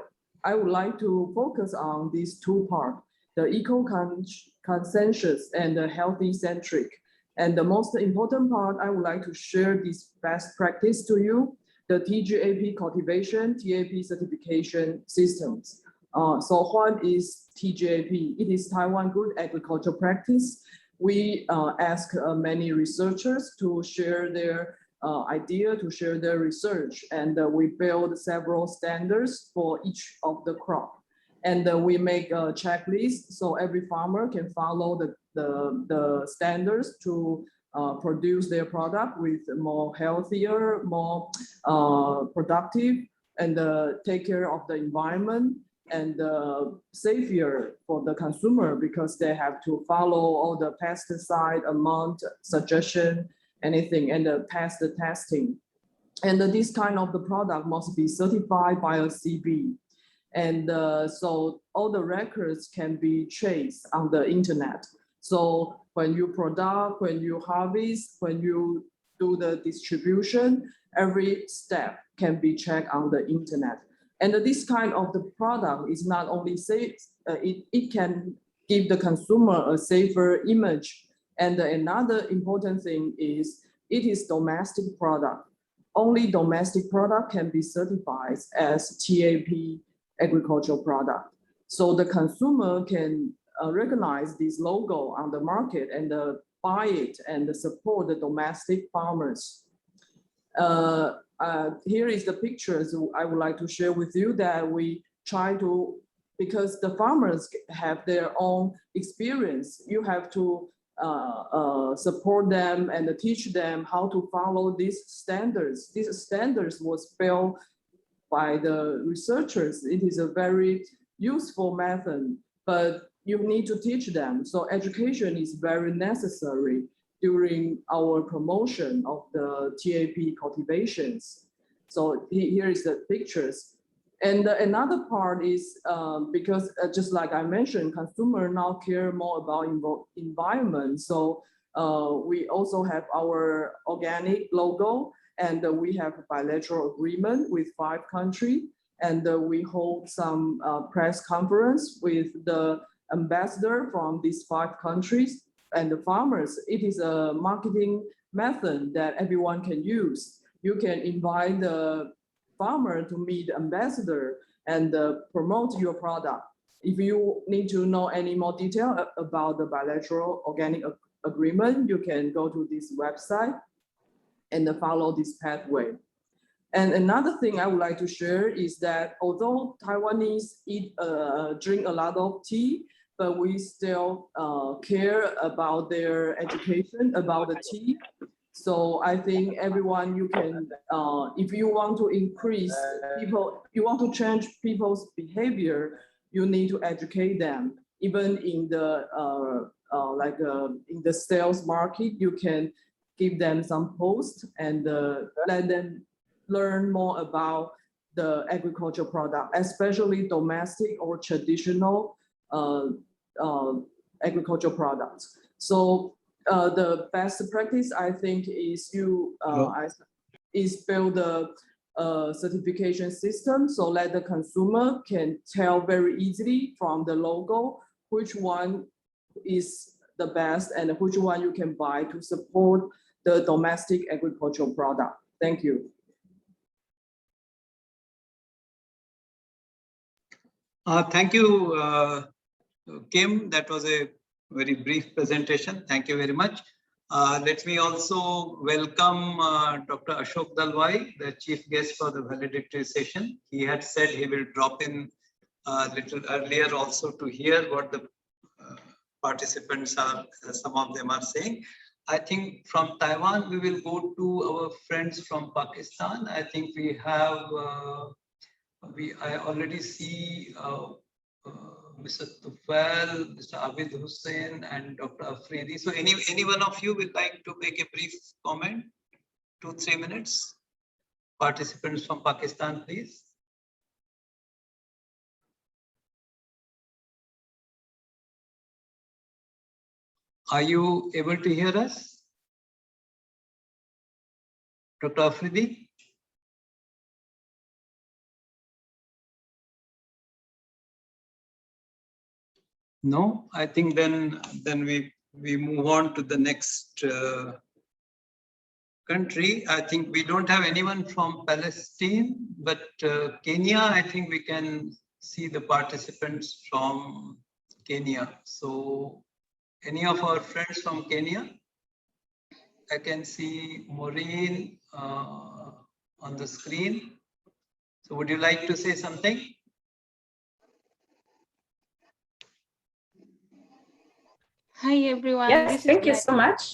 [SPEAKER 11] would like to focus on these two parts, the eco-conscious and the healthy-centric. And the most important part, I would like to share this best practice to you, the TGAP cultivation, TAP certification systems. So what is TGAP? It is Taiwan Good Agriculture Practice. We ask many researchers to share their idea, to share their research, and we build several standards for each of the crop. And we make a checklist so every farmer can follow the standards to produce their product with more healthier, more productive, and take care of the environment and safer for the consumer because they have to follow all the pesticide amount, suggestion, anything, and pass the testing. And this kind of the product must be certified by a CB. And so all the records can be traced on the internet. So when you product, when you harvest, when you do the distribution, every step can be checked on the internet. And this kind of the product is not only safe, it can give the consumer a safer image. And another important thing is it is domestic product. Only domestic product can be certified as TAP agricultural product. So the consumer can recognize this logo on the market and buy it and support the domestic farmers. Here is the pictures I would like to share with you that we try to, because the farmers have their own experience, you have to support them and teach them how to follow these standards. These standards was built by the researchers. It is a very useful method, but you need to teach them. So education is very necessary during our promotion of the TAP cultivations. So here is the pictures. And another part is because just like I mentioned, consumer now care more about environment. So we also have our organic logo, and we have a bilateral agreement with 5 countries. And we hold some press conference with the ambassador from these 5 countries and the farmers. It is a marketing method that everyone can use. You can invite the farmer to meet the ambassador and promote your product. If you need to know any more detail about the bilateral organic agreement, you can go to this website and follow this pathway. And another thing I would like to share is that although Taiwanese drink a lot of tea, but we still care about their education, about the tea. So I think everyone, you can, if you want to increase people, you want to change people's behavior, you need to educate them. Even in the in the sales market, you can give them some posts and let them learn more about the agricultural product, especially domestic or traditional agricultural products. So the best practice, I think, is build a certification system so that the consumer can tell very easily from the logo which one is the best and which one you can buy to support the domestic agricultural product. Thank you.
[SPEAKER 2] Thank you, Kim. That was a very brief presentation. Thank you very much. Let me also welcome Dr. Ashok Dalwai, the chief guest for the valedictory session. He had said he will drop in a little earlier also to hear what the participants are, some of them are saying. I think from Taiwan, we will go to our friends from Pakistan. I think we have, I already see Mr. Tufail, Mr. Abid Hussain, and Dr. Afridi. So any one of you would like to make a brief comment? 2-3 minutes. Participants from Pakistan, please. Are you able to hear us? Dr. Afridi? No, I think then we move on to the next country. I think we don't have anyone from Palestine, but Kenya, I think we can see the participants from Kenya. So any of our friends from Kenya? I can see Maureen on the screen. So would you like to say something?
[SPEAKER 12] Hi everyone.
[SPEAKER 13] Yes, thank you so much,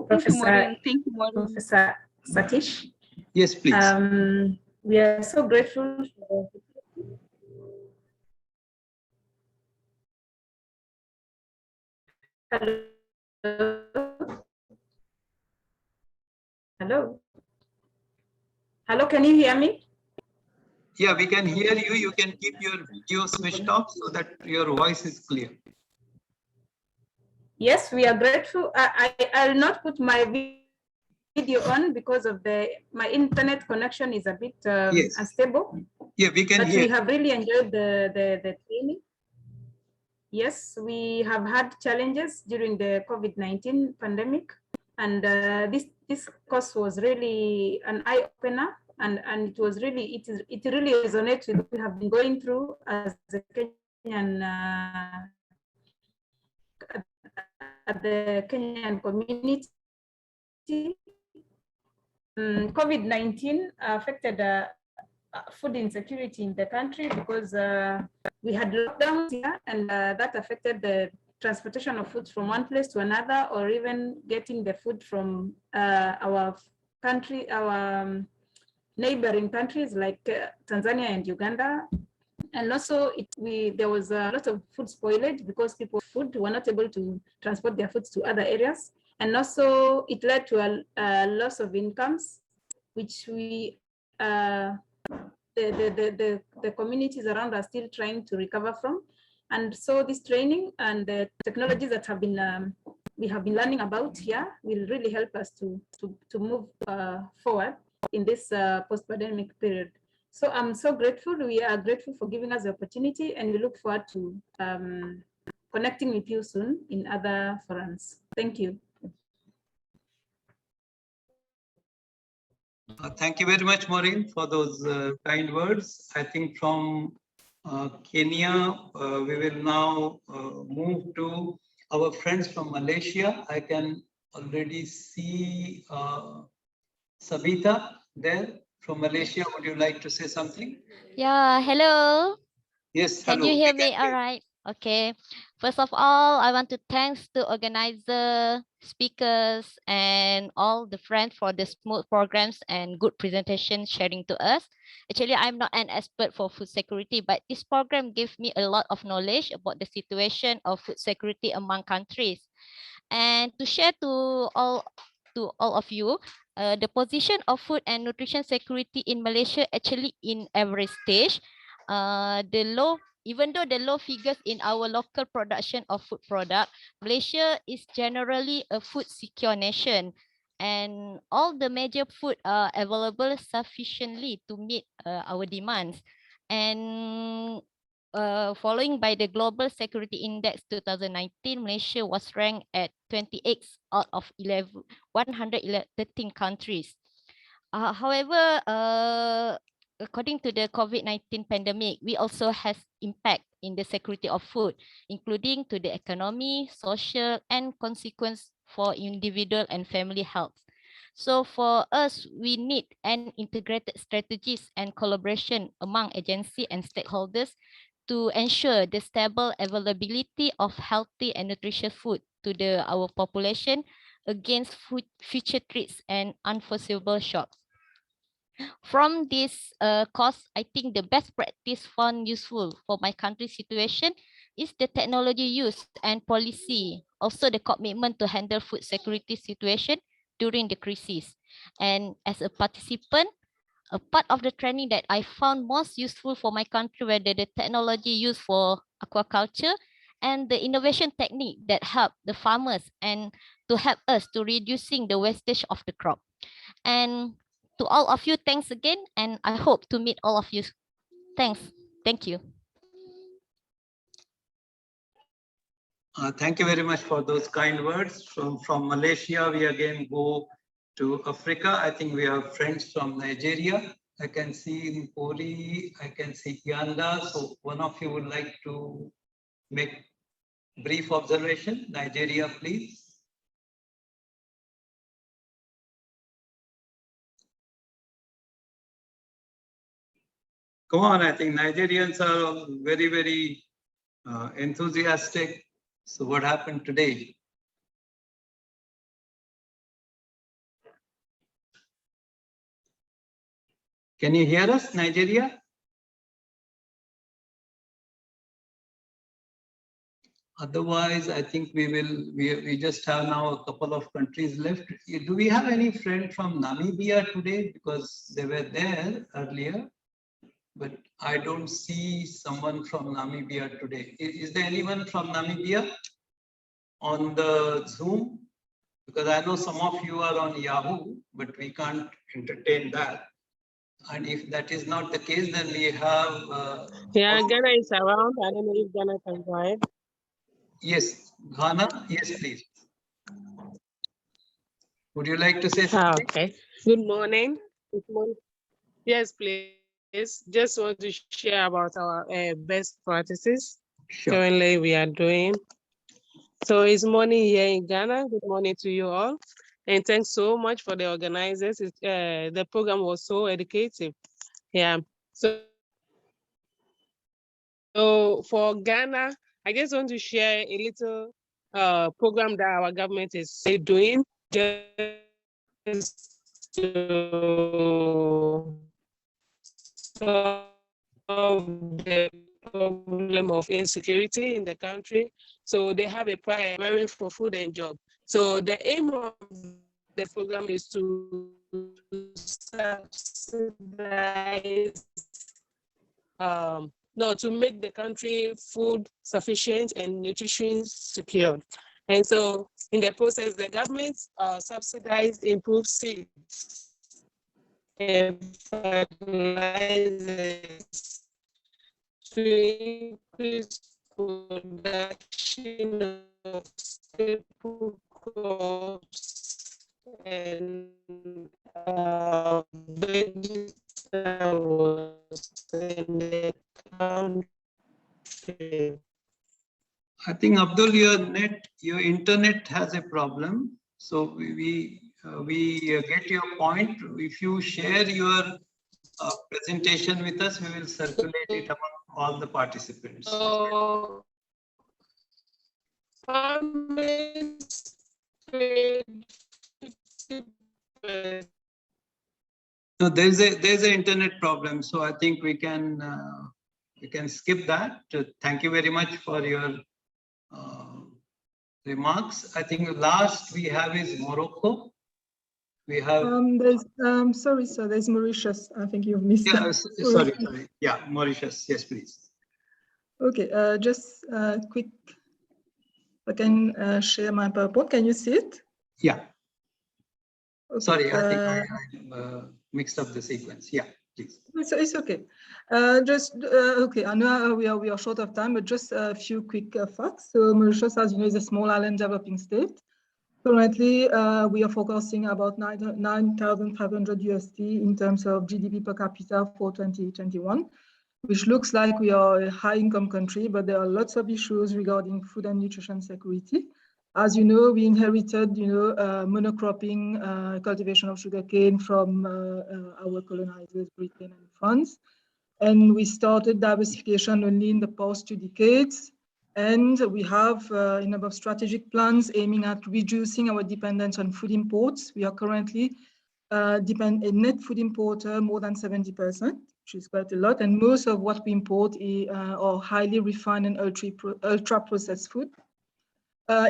[SPEAKER 13] Professor Satish.
[SPEAKER 2] Yes, please.
[SPEAKER 13] We are so grateful. Hello. Hello. Hello, can you hear me?
[SPEAKER 2] Yeah, we can hear you. You can keep your video switched off so that your voice is clear.
[SPEAKER 13] Yes, we are grateful. I'll not put my video on because of my internet connection is a bit
[SPEAKER 2] Yes.
[SPEAKER 13] unstable.
[SPEAKER 2] Yeah, we can hear.
[SPEAKER 13] We have really enjoyed the training. Yes, we have had challenges during the COVID-19 pandemic, and this course was really an eye-opener, and it was really it really resonates with what we have been going through as a Kenyan at the Kenyan community. COVID-19 affected food insecurity in the country because we had lockdowns here, and that affected the transportation of food from one place to another, or even getting the food from our country, our neighboring countries like Tanzania and Uganda. And also there was a lot of food spoilage because food were not able to transport their foods to other areas. And also it led to a loss of incomes, which we the communities around are still trying to recover from. And so this training and the technologies that have been we have been learning about here will really help us to move forward in this post-pandemic period. So I'm so grateful. We are grateful for giving us the opportunity, and we look forward to connecting with you soon in other forums. Thank you.
[SPEAKER 2] Thank you very much, Maureen, for those kind words. I think from Kenya, we will now move to our friends from Malaysia. I can already see Sabita there from Malaysia. Would you like to say something?
[SPEAKER 14] Yeah, hello.
[SPEAKER 2] Yes,
[SPEAKER 14] Can
[SPEAKER 2] hello.
[SPEAKER 14] you hear me? All right. Okay. First of all, I want to thanks to organizer, speakers, and all the friends for the smooth programs and good presentation sharing to us. Actually, I'm not an expert for food security, but this program gives me a lot of knowledge about the situation of food security among countries. And to share to all of you, the position of food and nutrition security in Malaysia actually in every stage. Even though the low figures in our local production of food product, Malaysia is generally a food secure nation, and all the major food are available sufficiently to meet our demands. And following by the Global Security Index 2019, Malaysia was ranked at 28 out of 113 countries. However, according to the COVID-19 pandemic, we also has impact in the security of food, including to the economy, social, and consequence for individual and family health. So for us, we need an integrated strategies and collaboration among agency and stakeholders to ensure the stable availability of healthy and nutritious food to our population against future threats and unforeseeable shocks. From this course, I think the best practice found useful for my country's situation is the technology use and policy, also the commitment to handle food security situation during the crisis. And as a participant, a part of the training that I found most useful for my country were the technology used for aquaculture and the innovation technique that help the farmers and to help us to reducing the wastage of the crop. And to all of you, thanks again, and I hope to meet all of you. Thanks. Thank you.
[SPEAKER 2] Thank you very much for those kind words. From Malaysia, we again go to Africa. I think we have friends from Nigeria. I can see Mpori, I can see Yanda. So one of you would like to make brief observation. Nigeria, please. Come on, I think Nigerians are very, very enthusiastic. So what happened today? Can you hear us, Nigeria? Otherwise, I think we just have now a couple of countries left. Do we have any friend from Namibia today? Because they were there earlier, but I don't see someone from Namibia today. Is there anyone from Namibia on the Zoom? Because I know some of you are on Yahoo, but we can't entertain that. And if that is not the case, then we have...
[SPEAKER 15] Yeah, Ghana is around. I don't know if Ghana can go ahead.
[SPEAKER 2] Yes, Ghana, yes, please. Would you like to say something?
[SPEAKER 15] Okay. Good morning. Good morning. Yes, please. Just want to share about our best practices.
[SPEAKER 2] Sure.
[SPEAKER 15] Currently we are doing. So it's morning here in Ghana. Good morning to you all. And thanks so much for the organizers. The program was so educative. Yeah. So for Ghana, I just want to share a little program that our government is doing just to solve the problem of insecurity in the country. So they have a priority for food and job. So the aim of the program is to subsidize to make the country food sufficient and nutrition secure. And so in the process, the government subsidized improved seeds and fertilizers to increase production of staple crops and vegetables in the country.
[SPEAKER 2] I think Abdul, your internet has a problem. So we get your point. If you share your presentation with us, we will circulate it among all the participants. No, there's an internet problem, so I think we can skip that. Thank you very much for your remarks. I think last we have is Morocco. We have.
[SPEAKER 16] Sorry, sir. There's Mauritius. I think you've missed.
[SPEAKER 2] Yeah, sorry. Yeah, Mauritius. Yes, please.
[SPEAKER 16] Okay. Just quick. I can share my PowerPoint. Can you see it?
[SPEAKER 2] Yeah.
[SPEAKER 16] Okay.
[SPEAKER 2] Sorry, I think I mixed up the sequence. Yeah, please.
[SPEAKER 16] It's okay. Okay. I know we are short of time, but just a few quick facts. So Mauritius, as you know, is a small island developing state. Currently, we are focusing about 9,500 USD in terms of GDP per capita for 2021, which looks like we are a high-income country, but there are lots of issues regarding food and nutrition security. As you know, we inherited, monocropping, cultivation of sugarcane from our colonizers, Britain and France. And we started diversification only in the past 2 decades. And we have a number of strategic plans aiming at reducing our dependence on food imports. We are currently a net food importer more than 70%, which is quite a lot. And most of what we import are highly refined and ultra processed food.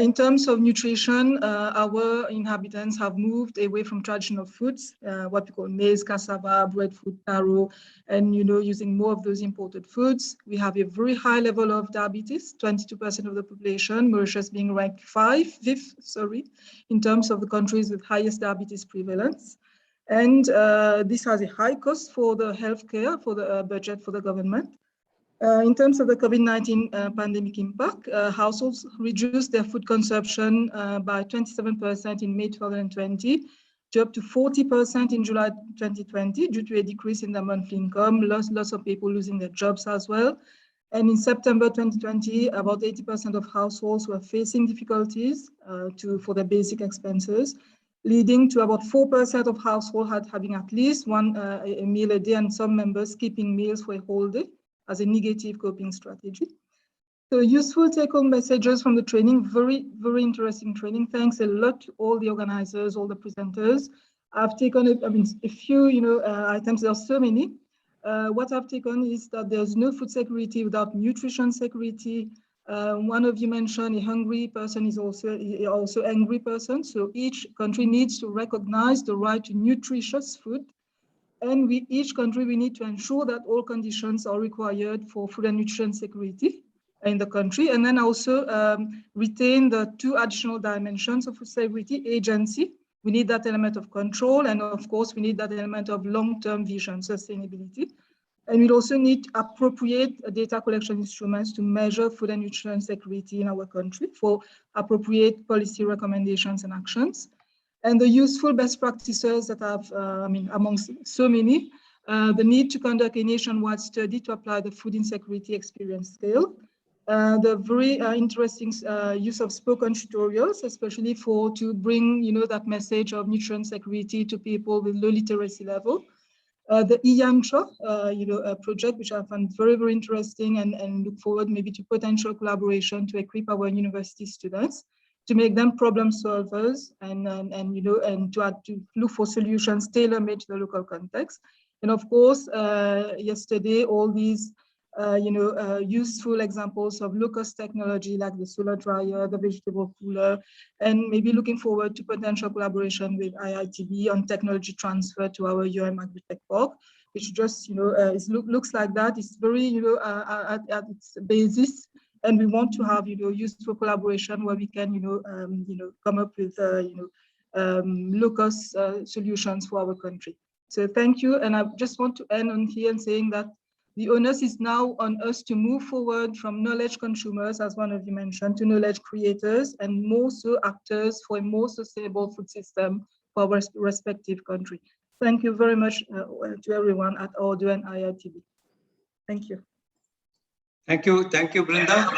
[SPEAKER 16] In terms of nutrition, our inhabitants have moved away from traditional foods, what we call maize, cassava, breadfruit, taro, and using more of those imported foods. We have a very high level of diabetes, 22% of the population, Mauritius being ranked fifth, in terms of the countries with highest diabetes prevalence. And this has a high cost for the healthcare, for the budget for the government. In terms of the COVID-19 pandemic impact, households reduced their food consumption by 27% in May 2020 to up to 40% in July 2020 due to a decrease in their monthly income, lots of people losing their jobs as well. And in September 2020, about 80% of households were facing difficulties for their basic expenses, leading to about 4% of households having at least a meal a day, and some members skipping meals for a whole day as a negative coping strategy. So useful take-home messages from the training, very, very interesting training. Thanks a lot to all the organizers, all the presenters. I've taken a few items, there are so many. What I've taken is that there's no food security without nutrition security. One of you mentioned a hungry person is also an angry person. So each country needs to recognize the right to nutritious food. And each country, we need to ensure that all conditions are required for food and nutrition security in the country. And then also retain the 2 additional dimensions of food security: agency. We need that element of control. And of course, we need that element of long-term vision, sustainability. And we also need appropriate data collection instruments to measure food and nutrition security in our country for appropriate policy recommendations and actions. And the useful best practices that I've, amongst so many, the need to conduct a nationwide study to apply the food insecurity experience scale, the very interesting use of spoken tutorials, especially to bring, that message of nutrient security to people with low literacy level. The IITB project, which I found very, very interesting, and look forward maybe to potential collaboration to equip our university students, to make them problem solvers and to look for solutions tailor-made to the local context. And of course, yesterday, all these useful examples of low-cost technology like the solar dryer, the vegetable cooler, and maybe looking forward to potential collaboration with IITB on technology transfer to our Agri-Tech Park, which just looks like that. It's very at its basis. And we want to have useful collaboration where we can come up with low-cost solutions for our country. So thank you, and I just want to end on here and saying that the onus is now on us to move forward from knowledge consumers, as one of you mentioned, to knowledge creators, and more so actors for a more sustainable food system for our respective country. Thank you very much to everyone at AARDO and IITB. Thank you.
[SPEAKER 2] Thank you, Brenda.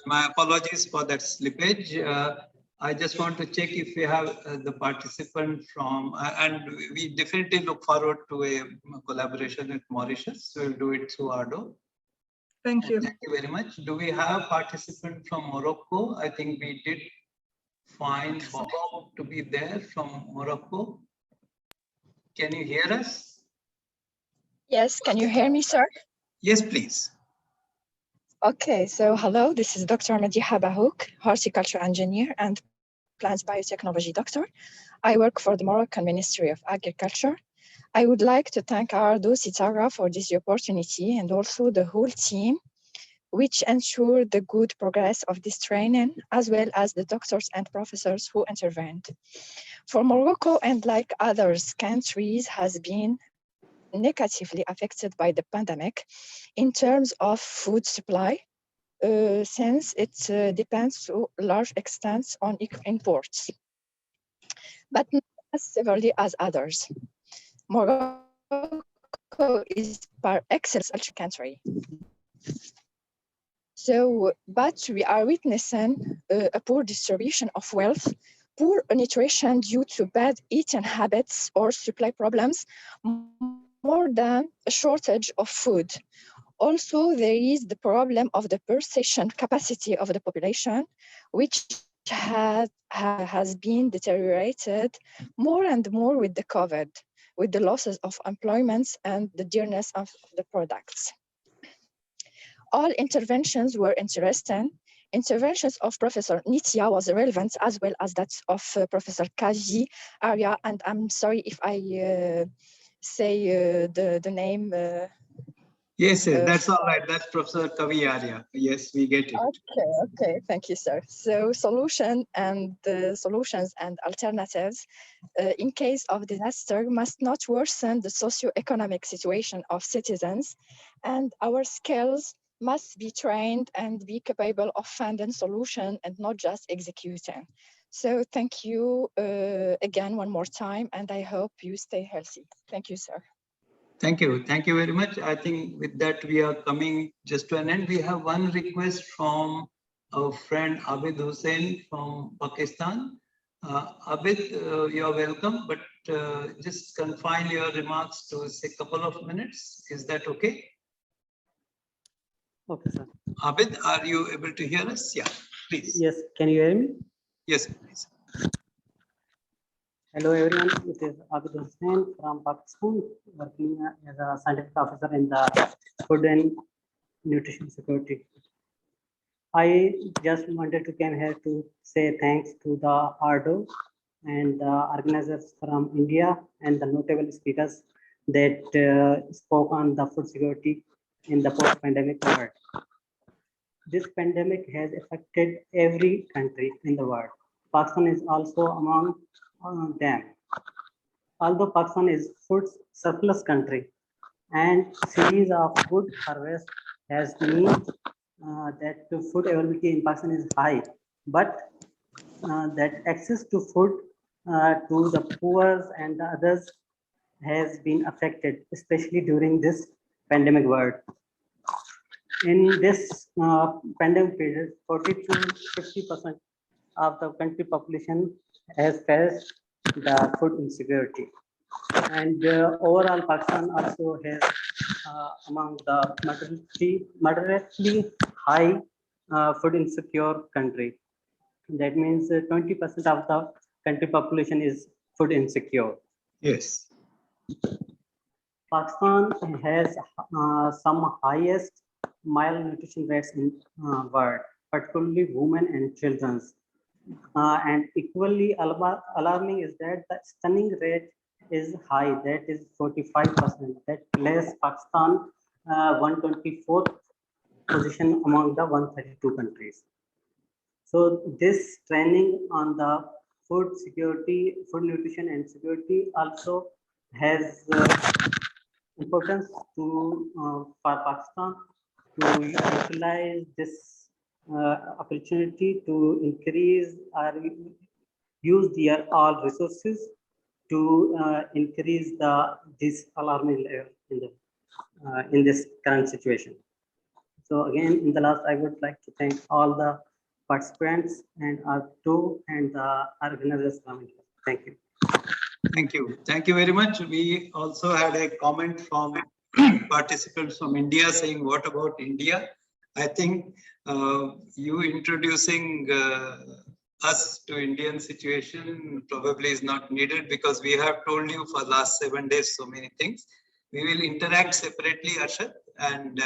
[SPEAKER 2] My apologies for that slippage. I just want to check if we have the participant from, and we definitely look forward to a collaboration with Mauritius. We'll do it through AARDO.
[SPEAKER 16] Thank you.
[SPEAKER 2] Thank you very much. Do we have participant from Morocco? I think we did find Bob to be there from Morocco. Can you hear us?
[SPEAKER 17] Yes, can you hear me, sir?
[SPEAKER 2] Yes, please.
[SPEAKER 17] Okay, so hello, this is Dr. Madiha Bahouk, horticulture engineer and plant biotechnology doctor. I work for the Moroccan Ministry of Agriculture. I would like to thank AARDO Sitara for this opportunity and also the whole team, which ensured the good progress of this training, as well as the doctors and professors who intervened. For Morocco, and like other countries, has been negatively affected by the pandemic in terms of food supply, since it depends to a large extent on imports, but not as severely as others. Morocco is par excellence a country. So, but we are witnessing a poor distribution of wealth, poor nutrition due to bad eating habits or supply problems, more than a shortage of food. Also, there is the problem of the purchasing capacity of the population, which has been deteriorated more and more with the COVID, with the losses of employments and the dearness of the products. All interventions were interesting. Interventions of Professor Nitya was relevant as well as that of Professor Kaji Arya, and I'm sorry if I say the name.
[SPEAKER 2] Yes, that's all right. That's Professor Kavi Arya. Yes, we get it.
[SPEAKER 17] Okay, thank you, sir. So solutions and alternatives in case of disaster must not worsen the socio-economic situation of citizens, and our skills must be trained and be capable of finding solution and not just executing. So thank you again one more time, and I hope you stay healthy. Thank you, sir.
[SPEAKER 2] Thank you. Thank you very much. I think with that, we are coming just to an end. We have one request from our friend Abid Hussain from Pakistan. Abid, you're welcome, but just confine your remarks to say a couple of minutes. Is that okay?
[SPEAKER 18] Okay, sir.
[SPEAKER 2] Abid, are you able to hear us? Yeah, please.
[SPEAKER 18] Yes, can you hear me?
[SPEAKER 2] Yes, please.
[SPEAKER 18] Hello everyone, it is Abid Hussain from Pakistan, working as a scientific officer in the food and nutrition security. I just wanted to come here to say thanks to the AARDO and the organizers from India and the notable speakers that spoke on the food security in the post-pandemic world. This pandemic has affected every country in the world. Pakistan is also among them. Although Pakistan is food surplus country and series of good harvest has meant that the food availability in Pakistan is high, but that access to food to the poor and the others has been affected, especially during this pandemic world. In this pandemic period, 40 to 50% of the country population has faced the food insecurity. And overall, Pakistan also has among the moderately high food insecure country. That means 20% of the country population is food insecure.
[SPEAKER 2] Yes.
[SPEAKER 18] Pakistan has some highest malnutrition rates in world, particularly women and children. And equally alarming is that the stunning rate is high, that is 45%. That places Pakistan 124th position among the 132 countries. So this training on the food security, food nutrition and security also has importance to for Pakistan to utilize this opportunity to increase or use their all resources to increase this alarming level in this current situation. So again, in the last, I would like to thank all the participants and AARDO and the organizers coming here. Thank you.
[SPEAKER 2] Thank you. Thank you very much. We also had a comment from participants from India saying, what about India? I think you introducing us to Indian situation probably is not needed because we have told you for last 7 days so many things. We will interact separately, Arshad. And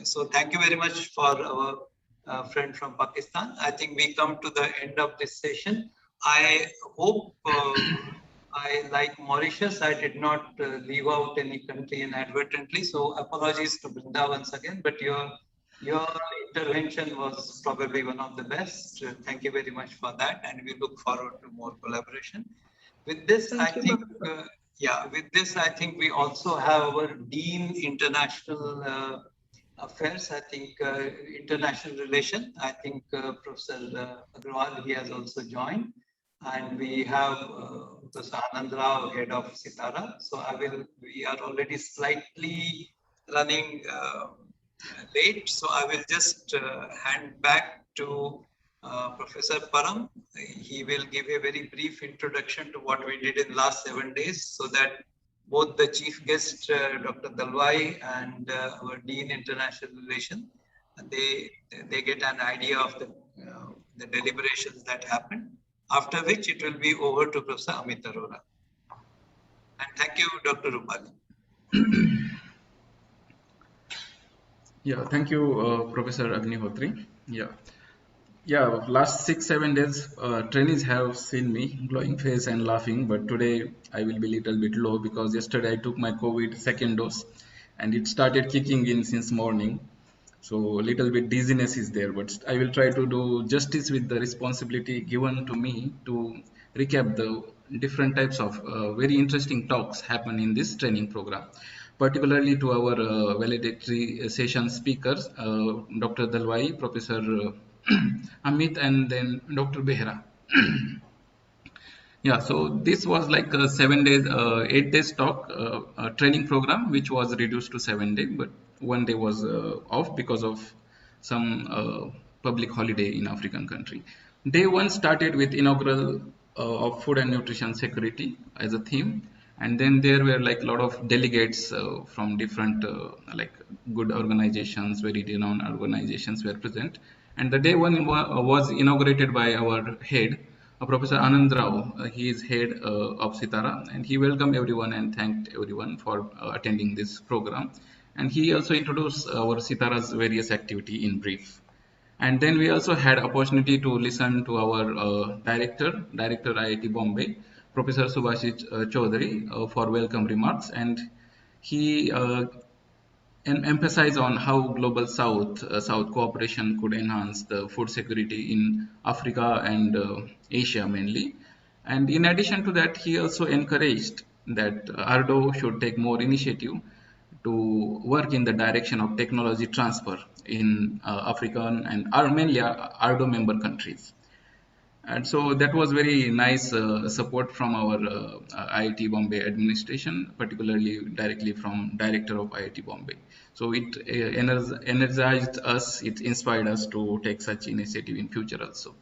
[SPEAKER 2] so thank you very much for our friend from Pakistan. I think we come to the end of this session. I hope like Mauritius, I did not leave out any country inadvertently. So apologies to Brinda once again, but your intervention was probably one of the best. Thank you very much for that. And we look forward to more collaboration. With this, I think we also have our Dean International Affairs, I think International Relation. I think Professor Agrawal, he has also joined. And we have Professor Anand Rao, head of Sitara. So we are already slightly running late. So I will just hand back to Professor Param. He will give a very brief introduction to what we did in last 7 days so that both the chief guest, Dr. Dalwai, and our Dean International Relations. They get an idea of the deliberations that happened, after which it will be over to Professor Amit Arora. And thank you, Dr. Rupali.
[SPEAKER 19] Yeah, thank you, Professor Agnihotri. Yeah, last 6-7 days, trainees have seen me glowing face and laughing, but today I will be little bit low because yesterday I took my COVID second dose and it started kicking in since morning. So little bit dizziness is there, but I will try to do justice with the responsibility given to me to recap the different types of very interesting talks happen in this training program, particularly to our valedictory session speakers, Dr. Dalwai, Professor Amit, and then Dr. Behra. Yeah, so this was like a 7 days, 8 days talk training program, which was reduced to 7 days, but one day was off because of some public holiday in African country. Day one started with inaugural of food and nutrition security as a theme, and then there were like a lot of delegates from different like good organizations, very renowned organizations were present, and the day one was inaugurated by our head, Professor Anand Rao. He is head of Sitara, and he welcomed everyone and thanked everyone for attending this program. And he also introduced our Sitara's various activity in brief. And then we also had opportunity to listen to our director IIT Bombay, Professor Subhashit Chaudhary, for welcome remarks, and he emphasize on how global South cooperation could enhance the food security in Africa and Asia mainly. And in addition to that, he also encouraged that AARDO should take more initiative to work in the direction of technology transfer in African and mainly AARDO member countries. And so that was very nice support from our IIT Bombay administration, particularly directly from director of IIT Bombay. So it energized us, it inspired us to take such initiative in future also.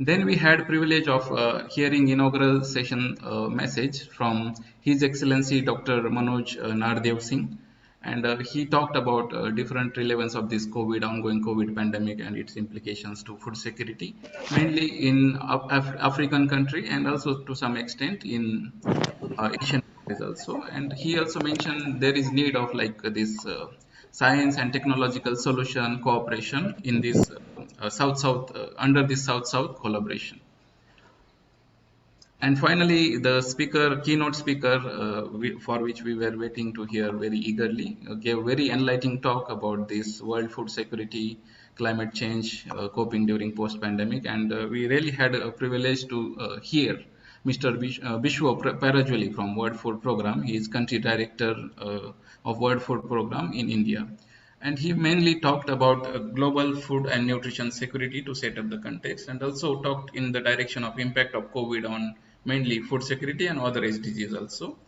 [SPEAKER 19] Then we had privilege of hearing inaugural session message from His Excellency Dr. Manoj Nardev Singh, and he talked about different relevance of this ongoing COVID pandemic and its implications to food security, mainly in African country and also to some extent in Asian countries also. And he also mentioned there is need of like this science and technological solution cooperation in this South-South under this South-South collaboration. And finally, the keynote speaker, for which we were waiting to hear very eagerly, gave very enlightening talk about this world food security, climate change, coping during post-pandemic. And we really had a privilege to hear Mr. Bishwa Parajwali from World Food Program. He is country director of World Food Program in India. And he mainly talked about global food and nutrition security to set up the context, and also talked in the direction of impact of COVID on mainly food security and other SDGs also.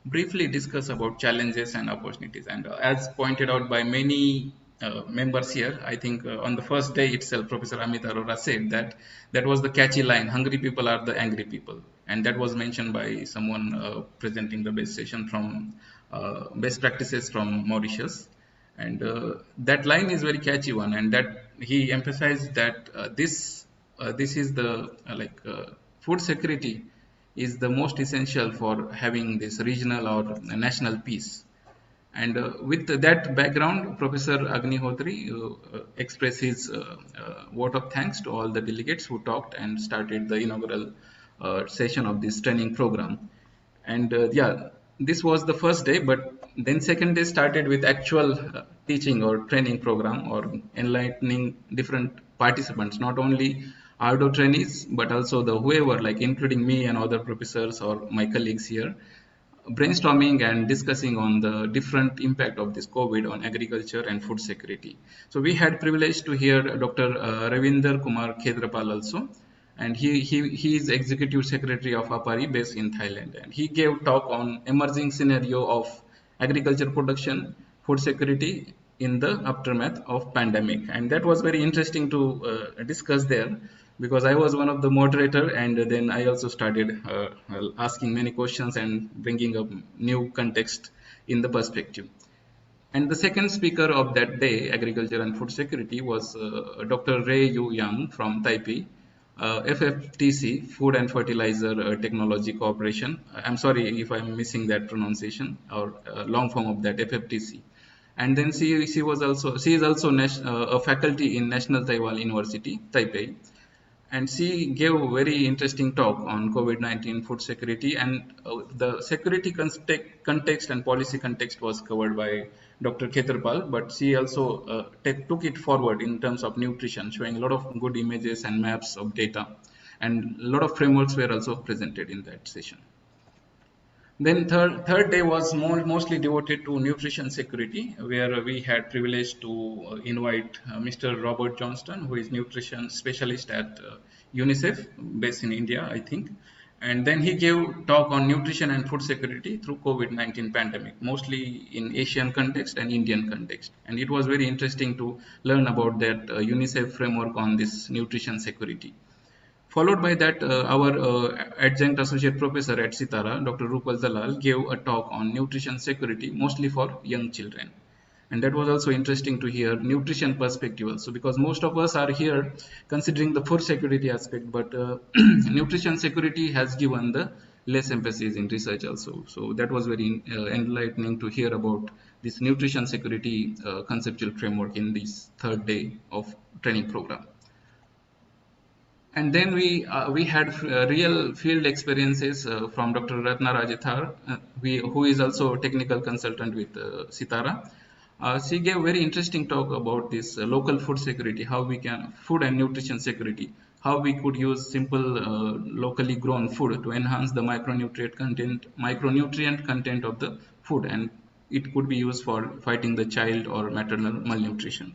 [SPEAKER 19] Briefly discuss about challenges and opportunities. And as pointed out by many members here, I think on the first day itself, Professor Amit Arora said that that was the catchy line, hungry people are the angry people. And that was mentioned by someone presenting the best session from best practices from Mauritius. And that line is very catchy one, and that he emphasized that this is the food security is the most essential for having this regional or national peace. And with that background, Professor Agnihotri expressed his vote of thanks to all the delegates who talked and started the inaugural session of this training program. And yeah, this was the first day, but then second day started with actual teaching or training program or enlightening different participants, not only AARDO trainees, but also the whoever, like including me and other professors or my colleagues here, brainstorming and discussing on the different impact of this COVID on agriculture and food security. So we had privilege to hear Dr. Ravinder Kumar Khedrapal also, and he is executive secretary of APARI based in Thailand, and he gave talk on emerging scenario of agriculture production, food security in the aftermath of pandemic, and that was very interesting to discuss there, because I was one of the moderator, and then I also started asking many questions and bringing up new context in the perspective. And the second speaker of that day, Agriculture and Food Security, was Dr. Ray Yu Yang from Taipei, FFTC, Food and Fertilizer Technology Corporation. I'm sorry if I'm missing that pronunciation, or long form of that, FFTC. And then she is also a faculty in National Taiwan University, Taipei. And she gave a very interesting talk on COVID-19 food security, and the security context and policy context was covered by Dr. Khetarpal, but she also took it forward in terms of nutrition, showing a lot of good images and maps of data, and a lot of frameworks were also presented in that session. Then third day was mostly devoted to nutrition security, where we had privilege to invite Mr. Robert Johnston, who is nutrition specialist at UNICEF, based in India, I think. And then he gave talk on nutrition and food security through COVID-19 pandemic, mostly in Asian context and Indian context. And it was very interesting to learn about that UNICEF framework on this nutrition security. Followed by that, our adjunct associate professor at Sitara, Dr. Rupal Dalal, gave a talk on nutrition security, mostly for young children. And that was also interesting to hear nutrition perspective also, because most of us are here considering the food security aspect, but nutrition security has given the less emphasis in research also. So that was very enlightening to hear about this nutrition security conceptual framework in this third day of training program. And then we had real field experiences from Dr. Ratna Rajathar, who is also a technical consultant with Sitara. She gave very interesting talk about this local food security, how we can, food and nutrition security, how we could use simple locally grown food to enhance the micronutrient content of the food, and it could be used for fighting the child or maternal malnutrition.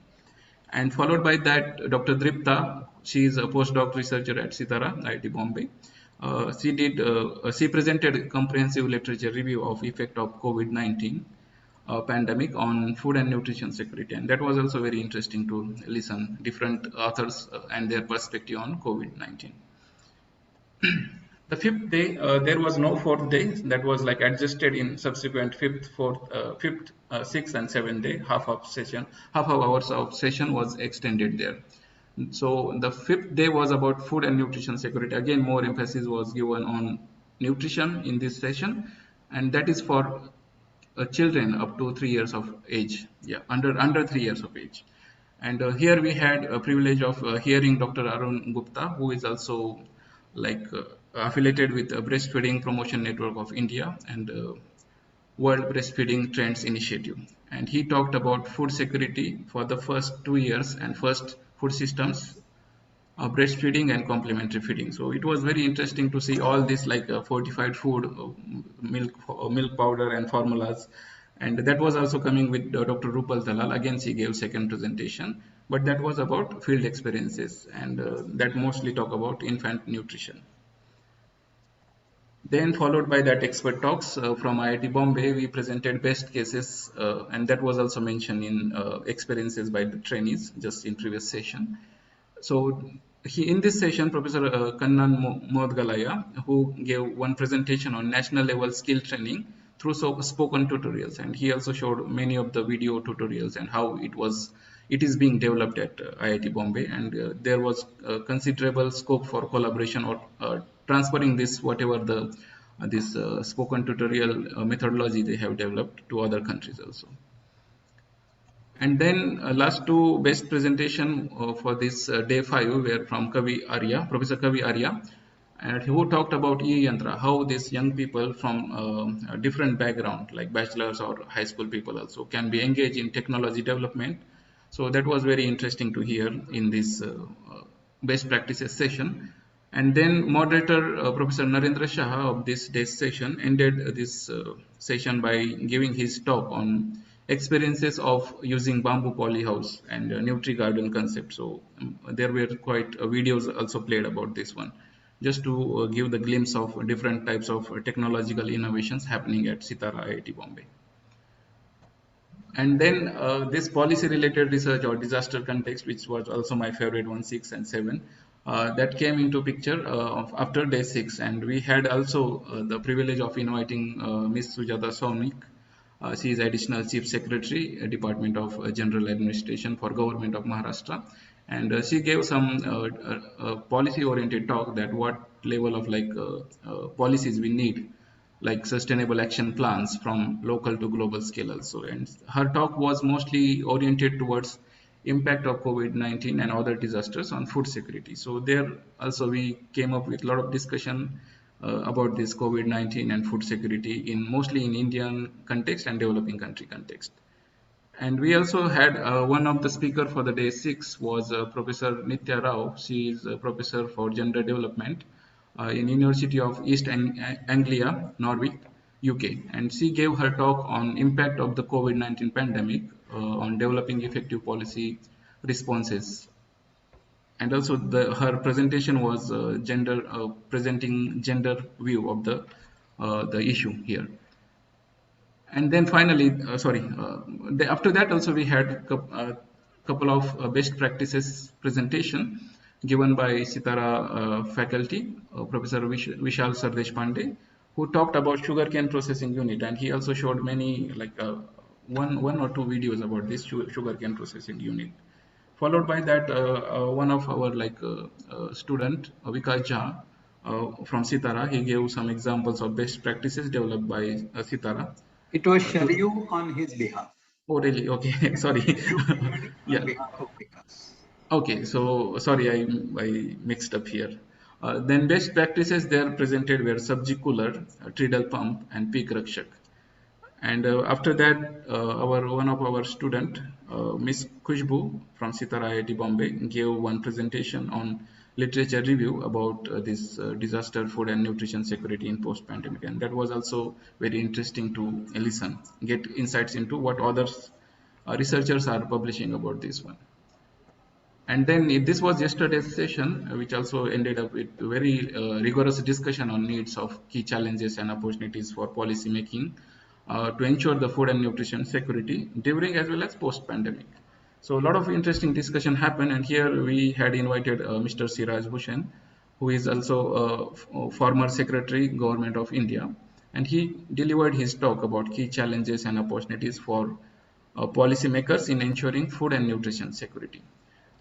[SPEAKER 19] And followed by that, Dr. Dripta, she is a postdoc researcher at Sitara, IIT Bombay. She presented a comprehensive literature review of effect of COVID-19 pandemic on food and nutrition security. And that was also very interesting to listen different authors and their perspective on COVID-19. The fifth day, there was no fourth day. That was like adjusted in subsequent fifth, sixth, and seventh day. Half of hours of session was extended there. So the fifth day was about food and nutrition security. Again, more emphasis was given on nutrition in this session, and that is for children up to 3 years of age. Yeah, under 3 years of age. And here we had a privilege of hearing Dr. Arun Gupta, who is also affiliated with the Breastfeeding Promotion Network of India and World Breastfeeding Trends Initiative. And he talked about food security for the first 2 years and first food systems, breastfeeding and complementary feeding. So it was very interesting to see all this fortified food, milk powder and formulas. And that was also coming with Dr. Rupal Dalal. Again, she gave second presentation, but that was about field experiences, and that mostly talk about infant nutrition. Then followed by that expert talks from IIT Bombay, we presented best cases, and that was also mentioned in experiences by the trainees just in previous session. So in this session, Professor Kannan Modgalaya, who gave one presentation on national level skill training through spoken tutorials, and he also showed many of the video tutorials and how it is being developed at IIT Bombay, and there was considerable scope for collaboration or transferring this whatever this spoken tutorial methodology they have developed to other countries also. And then last two best presentation for this day 5 were from Professor Kavi Arya, and who talked about e-yantra, how these young people from different background, like bachelors or high school people also, can be engaged in technology development. So that was very interesting to hear in this best practices session. And then moderator Professor Narendra Shah of this day's session ended this session by giving his talk on experiences of using bamboo polyhouse and Nutri Garden concept. So there were quite videos also played about this one, just to give the glimpse of different types of technological innovations happening at Sitara IIT Bombay. And then this policy related research or disaster context, which was also my favorite one, 6 and 7. that came into picture after day 6, and we had also the privilege of inviting Ms. Sujata Sonik. She is Additional Chief Secretary, Department of General Administration for Government of Maharashtra, and she gave some policy-oriented talk that what level of policies we need, like sustainable action plans from local to global scale also. And her talk was mostly oriented towards impact of COVID-19 and other disasters on food security. So there also we came up with a lot of discussion about this COVID-19 and food security in mostly in Indian context and developing country context. And we also had one of the speaker for the day 6 was Professor Nitya Rao. She is a professor for gender development in University of East Anglia, Norwich, UK. And she gave her talk on impact of the COVID-19 pandemic on developing effective policy responses. And also her presentation was presenting gender view of the issue here. And then finally, after that also we had a couple of best practices presentation given by Sitara faculty, Professor Vishal Sardesh Pandey, who talked about sugarcane processing unit, and he also showed many one or two videos about this sugarcane processing unit. Followed by that, one of our student, Vikas Jha, from Sitara, he gave some examples of best practices developed by Sitara.
[SPEAKER 2] It was Sharyu on his behalf.
[SPEAKER 19] Oh, really? Okay, sorry. Yeah. Okay, so sorry, I mixed up here. Then best practices there presented were subji cooler, treadle pump, and peak rakshak. And after that, one of our student, Miss Khushbu from Sitara IIT Bombay, gave one presentation on literature review about this disaster food and nutrition security in post-pandemic, and that was also very interesting to listen, get insights into what others researchers are publishing about this one. And then this was yesterday's session, which also ended up with very rigorous discussion on needs of key challenges and opportunities for policy making to ensure the food and nutrition security during as well as post-pandemic. So a lot of interesting discussion happened, and here we had invited Mr. Siraj Bhushan, who is also a former Secretary, Government of India, and he delivered his talk about key challenges and opportunities for policymakers in ensuring food and nutrition security.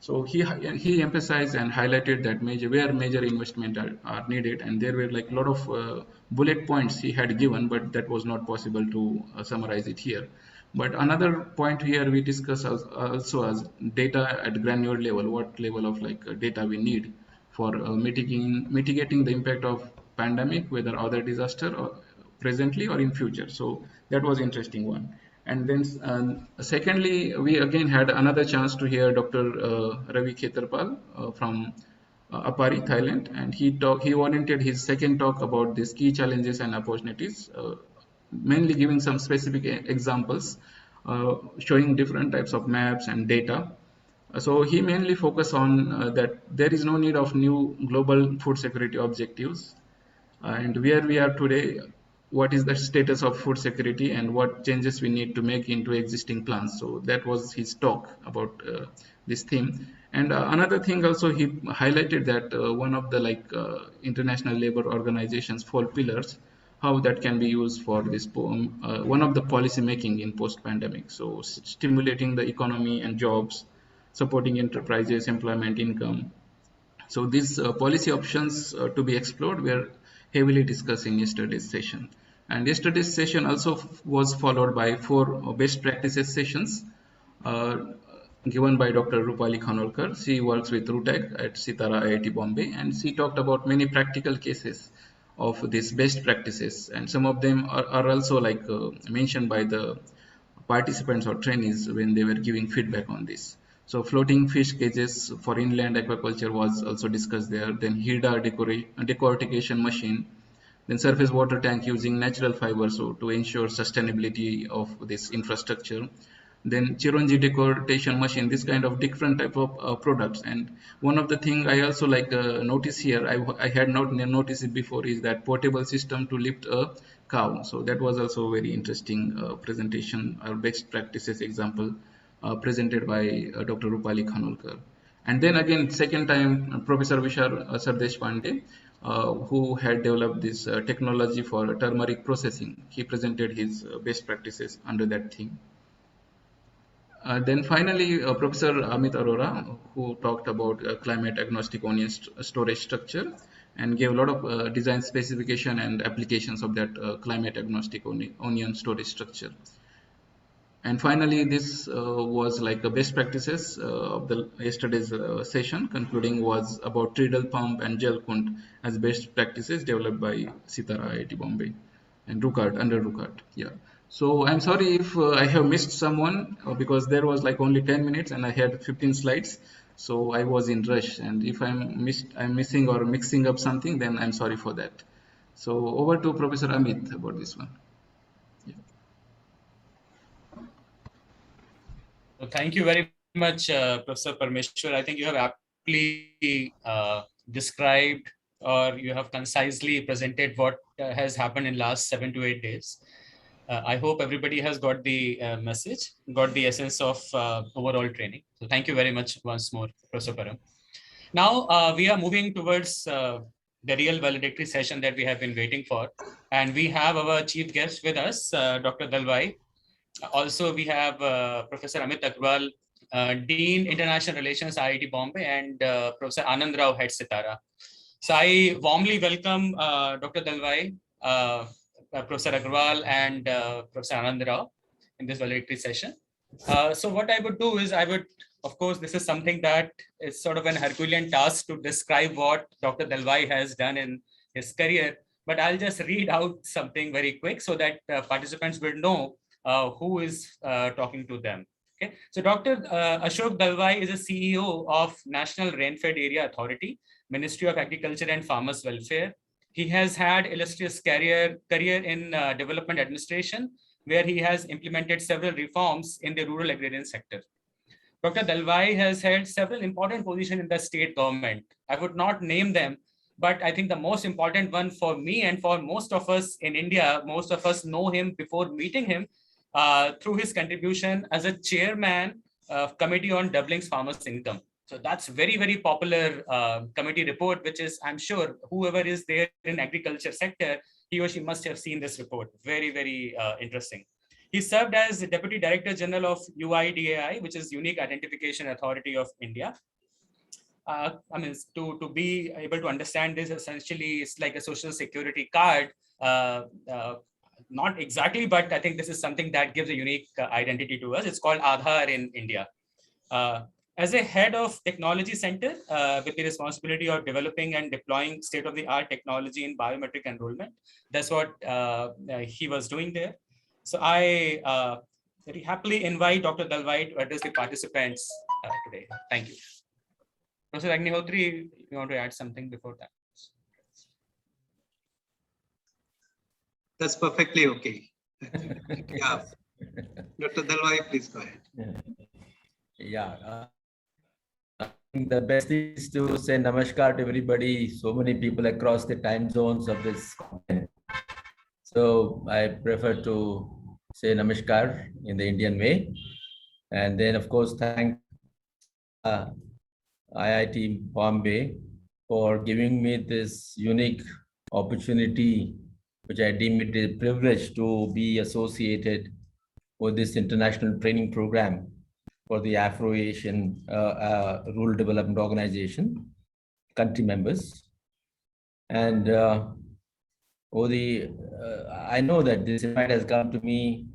[SPEAKER 19] So he emphasized and highlighted that where major investment are needed, and there were like a lot of bullet points he had given, but that was not possible to summarize it here. But another point here we discuss also as data at granular level, what level of data we need for mitigating the impact of pandemic, whether other disaster or presently or in future. So that was interesting one. And then secondly, we again had another chance to hear Dr. Ravi Khetarpal from Apari, Thailand, and he oriented his second talk about these key challenges and opportunities, mainly giving some specific examples, showing different types of maps and data. So he mainly focused on that there is no need of new global food security objectives, and where we are today, what is the status of food security and what changes we need to make into existing plans. So that was his talk about this theme. And another thing also, he highlighted that one of the international labor organizations 4 pillars, how that can be used for this one of the policy making in post pandemic. So stimulating the economy and jobs, supporting enterprises, employment, income. So these policy options to be explored were heavily discussed in yesterday's session. And yesterday's session also was followed by 4 best practices sessions given by Dr. Rupali Khanolkar. She works with RUTAG at Sitara IIT Bombay, and she talked about many practical cases of these best practices, and some of them are also mentioned by the participants or trainees when they were giving feedback on this. So floating fish cages for inland aquaculture was also discussed there. Then HIDA decortication machine, then surface water tank using natural fiber so to ensure sustainability of this infrastructure. Then Chironji decortation machine, this kind of different type of products. And one of the thing I also notice here, I had not noticed it before, is that portable system to lift a cow. So that was also a very interesting presentation or best practices example presented by Dr. Rupali Khanolkar. And then again, second time, Professor Vishar Sardesh Pandey, who had developed this technology for turmeric processing. He presented his best practices under that theme. Then finally, Professor Amit Arora, who talked about climate agnostic onion storage structure and gave a lot of design specification and applications of that climate agnostic onion storage structure. And finally, this was like a best practices of the yesterday's session. Concluding was about treadle pump and gel kund as best practices developed by Sitara IIT Bombay and Rukart under Rukart. Yeah. So I'm sorry if I have missed someone because there was like only 10 minutes and I had 15 slides. So I was in rush, and if I'm missing or mixing up something, then I'm sorry for that. So over to Professor Amit about this one.
[SPEAKER 1] So thank you very much, Professor Parmeshwar. I think you have aptly described, or you have concisely presented what has happened in last 7 to 8 days. I hope everybody has got the message, got the essence of overall training. So thank you very much once more, Professor Param. Now we are moving towards the real valedictory session that we have been waiting for. And we have our chief guest with us, Dr. Dalwai. Also, we have Professor Amit Agarwal, Dean International Relations, IIT Bombay, and Professor Anand Rao, Head Sitara. So I warmly welcome Dr. Dalwai, Professor Agarwal, and Professor Anand Rao in this valedictory session. So what I would do is of course, this is something that is sort of an Herculean task to describe what Dr. Dalwai has done in his career, but I'll just read out something very quick so that participants will know who is talking to them. Okay, so Dr. Ashok Dalwai is a CEO of National Rainfed Area Authority, Ministry of Agriculture and Farmers Welfare. He has had illustrious career in development administration, where he has implemented several reforms in the rural agrarian sector. Dr. Dalwai has held several important positions in the state government. I would not name them, but I think the most important one for me and for most of us in India, most of us know him before meeting him through his contribution as a chairman of Committee on Doubling Farmers' Income. So that's very, very popular committee report, which is, I'm sure, whoever is there in agriculture sector, he or she must have seen this report. Very, very interesting. He served as the Deputy Director General of UIDAI, which is Unique Identification Authority of India. I mean, to be able to understand this, essentially, it's like a social security card. Not exactly, but I think this is something that gives a unique identity to us. It's called Aadhaar in India. As a head of technology center with the responsibility of developing and deploying state-of-the-art technology in biometric enrollment, that's what he was doing there. So I very happily invite Dr. Dalwai to address the participants today. Thank you. Professor Agnihotri, you want to add something before that?
[SPEAKER 2] That's perfectly okay. Yeah. Dr. Dalwai, please go ahead.
[SPEAKER 20] Yeah. I think the best is to say namaskar to everybody, so many people across the time zones of this continent. So I prefer to say namaskar in the Indian way. And then, of course, thank IIT Bombay for giving me this unique opportunity, which I deem it a privilege to be associated with this international training program for the Afro-Asian Rural Development Organization, country members. And I know that this invite has come to me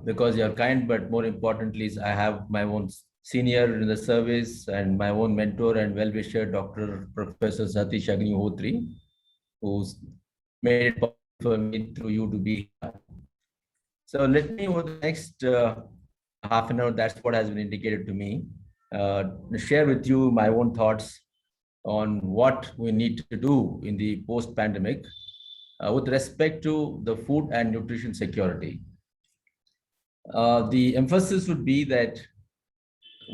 [SPEAKER 20] because you're kind, but more importantly, is I have my own senior in the service and my own mentor and well-wisher, Dr. Professor Satish Agnihotri, who's made it possible for me through you to be here. So let me, over the next half an hour, that's what has been indicated to me, share with you my own thoughts on what we need to do in the post-pandemic with respect to the food and nutrition security. The emphasis would be that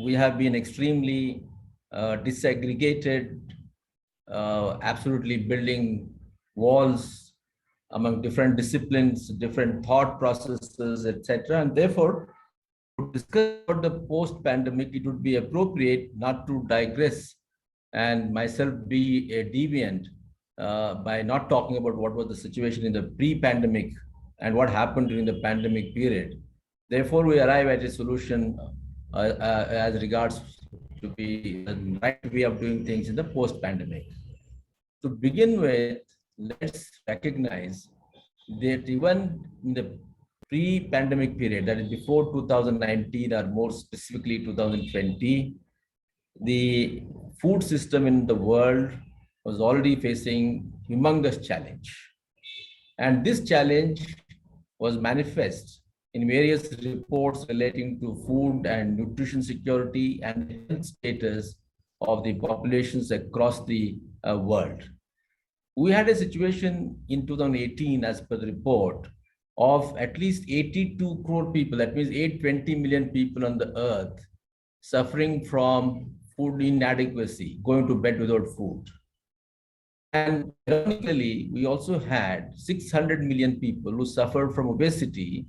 [SPEAKER 20] we have been extremely disaggregated, absolutely building walls among different disciplines, different thought processes, etc. And therefore, to discuss about the post-pandemic, it would be appropriate not to digress and myself be a deviant by not talking about what was the situation in the pre-pandemic and what happened during the pandemic period. Therefore, we arrive at a solution as regards to be the right way of doing things in the post-pandemic. To begin with, let's recognize that even in the pre-pandemic period, that is before 2019 or more specifically 2020, the food system in the world was already facing humongous challenge. And this challenge was manifest in various reports relating to food and nutrition security and health status of the populations across the world. We had a situation in 2018, as per the report, of at least 82 crore people, that means 820 million people on the earth, suffering from food inadequacy, going to bed without food. And ironically, we also had 600 million people who suffered from obesity,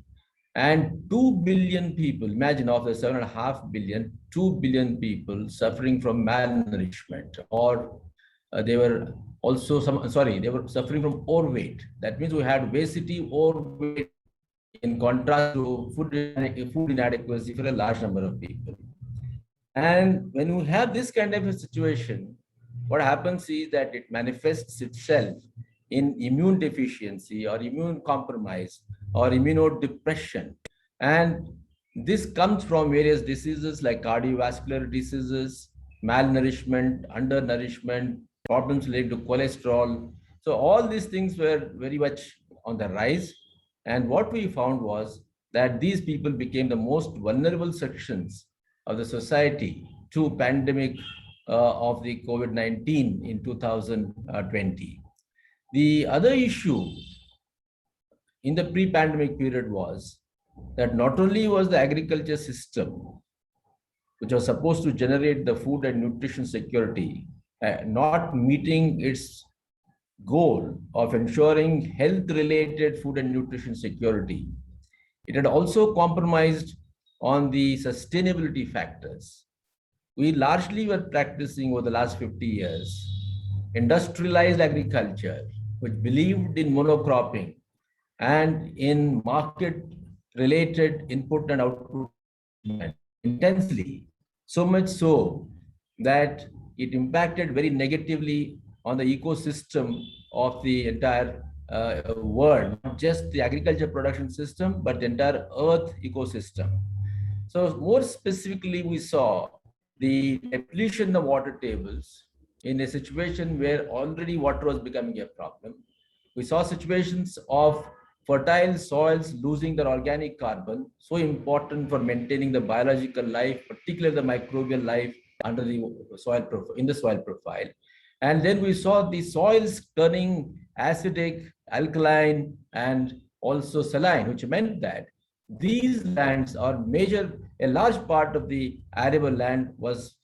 [SPEAKER 20] and 2 billion people, imagine of the 7.5 billion, 2 billion people suffering from malnourishment, or they were also they were suffering from overweight. That means we had obesity, overweight, in contrast to food inadequacy for a large number of people. And when we have this kind of a situation, what happens is that it manifests itself in immune deficiency or immune compromise or immunodepression. And this comes from various diseases like cardiovascular diseases, malnourishment, undernourishment, problems related to cholesterol. So all these things were very much on the rise. And what we found was that these people became the most vulnerable sections of the society to pandemic of the COVID-19 in 2020. The other issue in the pre-pandemic period was that not only was the agriculture system, which was supposed to generate the food and nutrition security, not meeting its goal of ensuring health-related food and nutrition security, it had also compromised on the sustainability factors. We largely were practicing over the last 50 years industrialized agriculture, which believed in monocropping and in market-related input and output intensely, so much so that it impacted very negatively on the ecosystem of the entire world, not just the agriculture production system, but the entire earth ecosystem. So more specifically, we saw the depletion of water tables in a situation where already water was becoming a problem. We saw situations of fertile soils losing their organic carbon, so important for maintaining the biological life, particularly the microbial life under the soil in the soil profile. And then we saw the soils turning acidic, alkaline, and also saline, which meant that these lands are a large part of the arable land was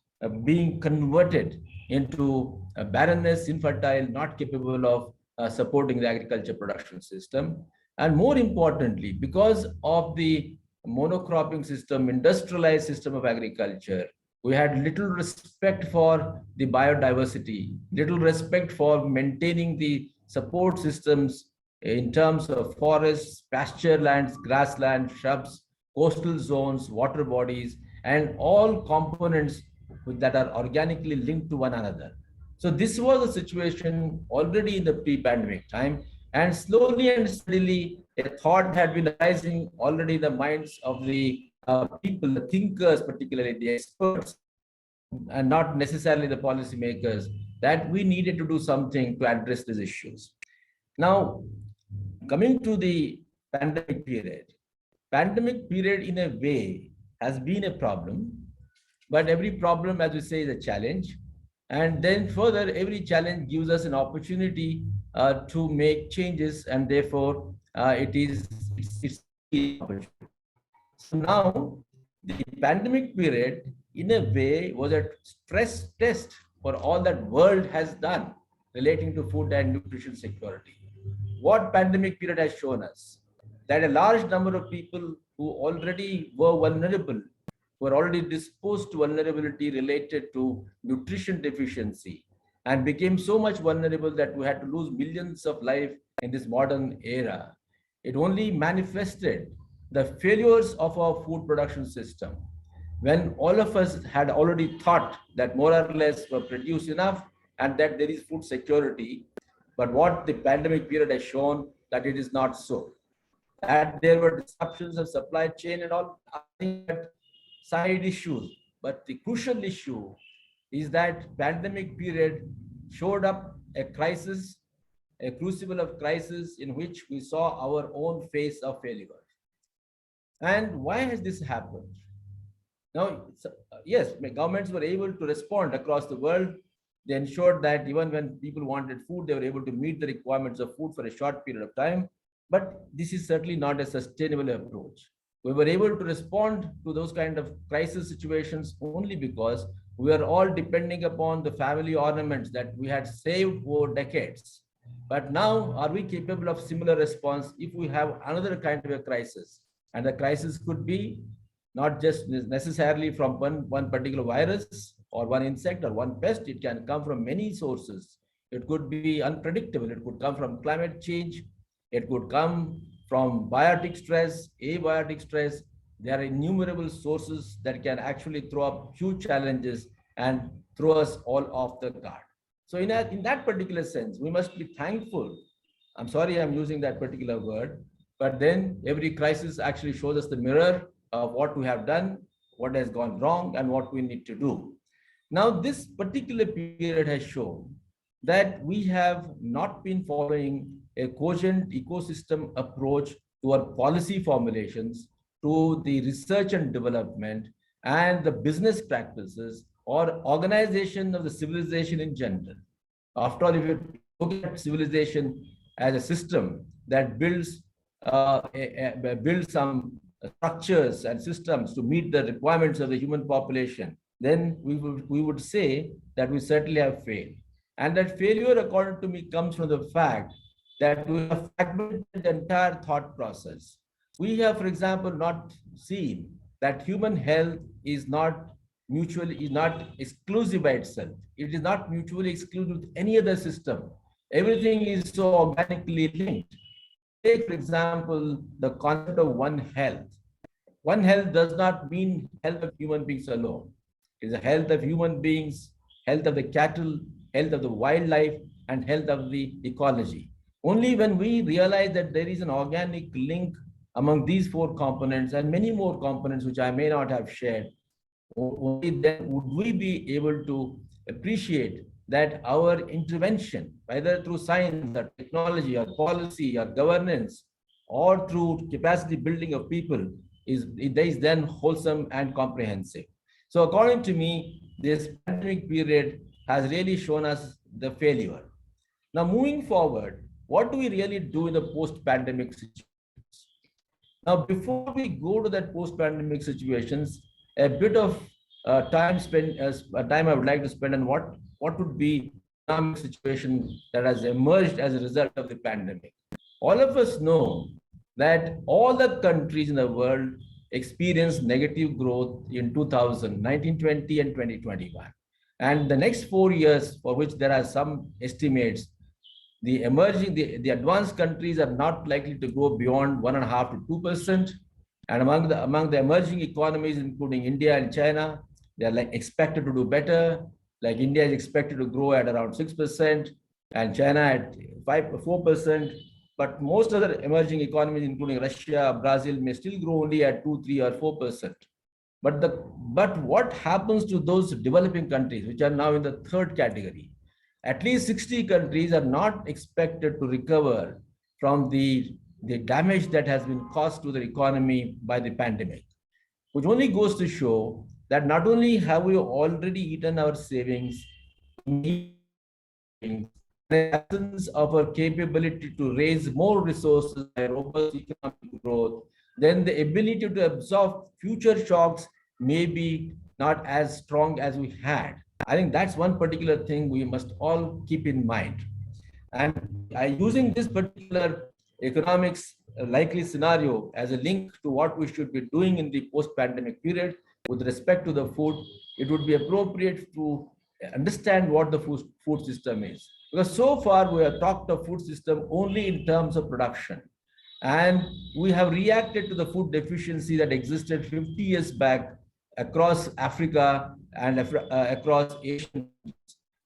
[SPEAKER 20] being converted into barrenness, infertile, not capable of supporting the agriculture production system. And more importantly, because of the monocropping system, industrialized system of agriculture, we had little respect for the biodiversity, little respect for maintaining the support systems in terms of forests, pasture lands, grasslands, shrubs, coastal zones, water bodies, and all components that are organically linked to one another. So this was a situation already in the pre-pandemic time, and slowly and steadily a thought had been rising already in the minds of the people, the thinkers, particularly the experts, and not necessarily the policymakers, that we needed to do something to address these issues. Now, coming to the pandemic period in a way has been a problem, but every problem, as we say, is a challenge. And then further, every challenge gives us an opportunity to make changes, and therefore it's so now the pandemic period in a way was a stress test for all that world has done relating to food and nutrition security. What pandemic period has shown us? That a large number of people who already were vulnerable, were already disposed to vulnerability related to nutrition deficiency, and became so much vulnerable that we had to lose millions of lives in this modern era. It only manifested the failures of our food production system. When all of us had already thought that more or less were produced enough and that there is food security, but what the pandemic period has shown that it is not so. That there were disruptions of supply chain and all side issues. But the crucial issue is that pandemic period showed up a crisis, a crucible of crisis in which we saw our own face of failure. And why has this happened? Now, yes, governments were able to respond across the world. They ensured that even when people wanted food, they were able to meet the requirements of food for a short period of time. But this is certainly not a sustainable approach. We were able to respond to those kind of crisis situations only because we are all depending upon the family ornaments that we had saved for decades. But now, are we capable of similar response if we have another kind of a crisis? And the crisis could be not just necessarily from one particular virus or one insect or one pest. It can come from many sources. It could be unpredictable. It could come from climate change. It could come from biotic stress, abiotic stress. There are innumerable sources that can actually throw up huge challenges and throw us all off the guard. So in that particular sense, we must be thankful. I'm sorry I'm using that particular word, but then every crisis actually shows us the mirror of what we have done, what has gone wrong, and what we need to do. Now, this particular period has shown that we have not been following a cogent ecosystem approach to our policy formulations, to the research and development, and the business practices or organization of the civilization in general. After all, if you look at civilization as a system that builds some structures and systems to meet the requirements of the human population, then we would say that we certainly have failed. And that failure, according to me, comes from the fact that we have fragmented the entire thought process. We have, for example, not seen that human health is not exclusive by itself. It is not mutually exclusive with any other system. Everything is so organically linked. Take, for example, the concept of One Health. One Health does not mean health of human beings alone. It is the health of human beings, health of the cattle, health of the wildlife, and health of the ecology. Only when we realize that there is an organic link among these four components and many more components which I may not have shared, only then would we be able to appreciate that our intervention, whether through science or technology or policy or governance or through capacity building of people, is then wholesome and comprehensive. So according to me, this pandemic period has really shown us the failure. Now moving forward, what do we really do in the post-pandemic situations? Now, before we go to that post-pandemic situations, a bit of time I would like to spend on what would be the economic situation that has emerged as a result of the pandemic. All of us know that all the countries in the world experienced negative growth in 2000, 1920, and 2021. And the next 4 years, for which there are some estimates, the advanced countries are not likely to grow beyond 1.5 to 2%. And among the emerging economies, including India and China, they are expected to do better. Like India is expected to grow at around 6%, and China at 4%. But most other emerging economies, including Russia, Brazil, may still grow only at 2, 3, or 4%. But what happens to those developing countries, which are now in the third category? At least 60 countries are not expected to recover from the damage that has been caused to their economy by the pandemic, which only goes to show that not only have we already eaten our savings, in the absence of our capability to raise more resources by robust economic growth, then the ability to absorb future shocks may be not as strong as we had. I think that's one particular thing we must all keep in mind. And using this particular economics likely scenario as a link to what we should be doing in the post-pandemic period with respect to the food, it would be appropriate to understand what the food system is. Because so far we have talked of food system only in terms of production. And we have reacted to the food deficiency that existed 50 years back across Africa and across Asian.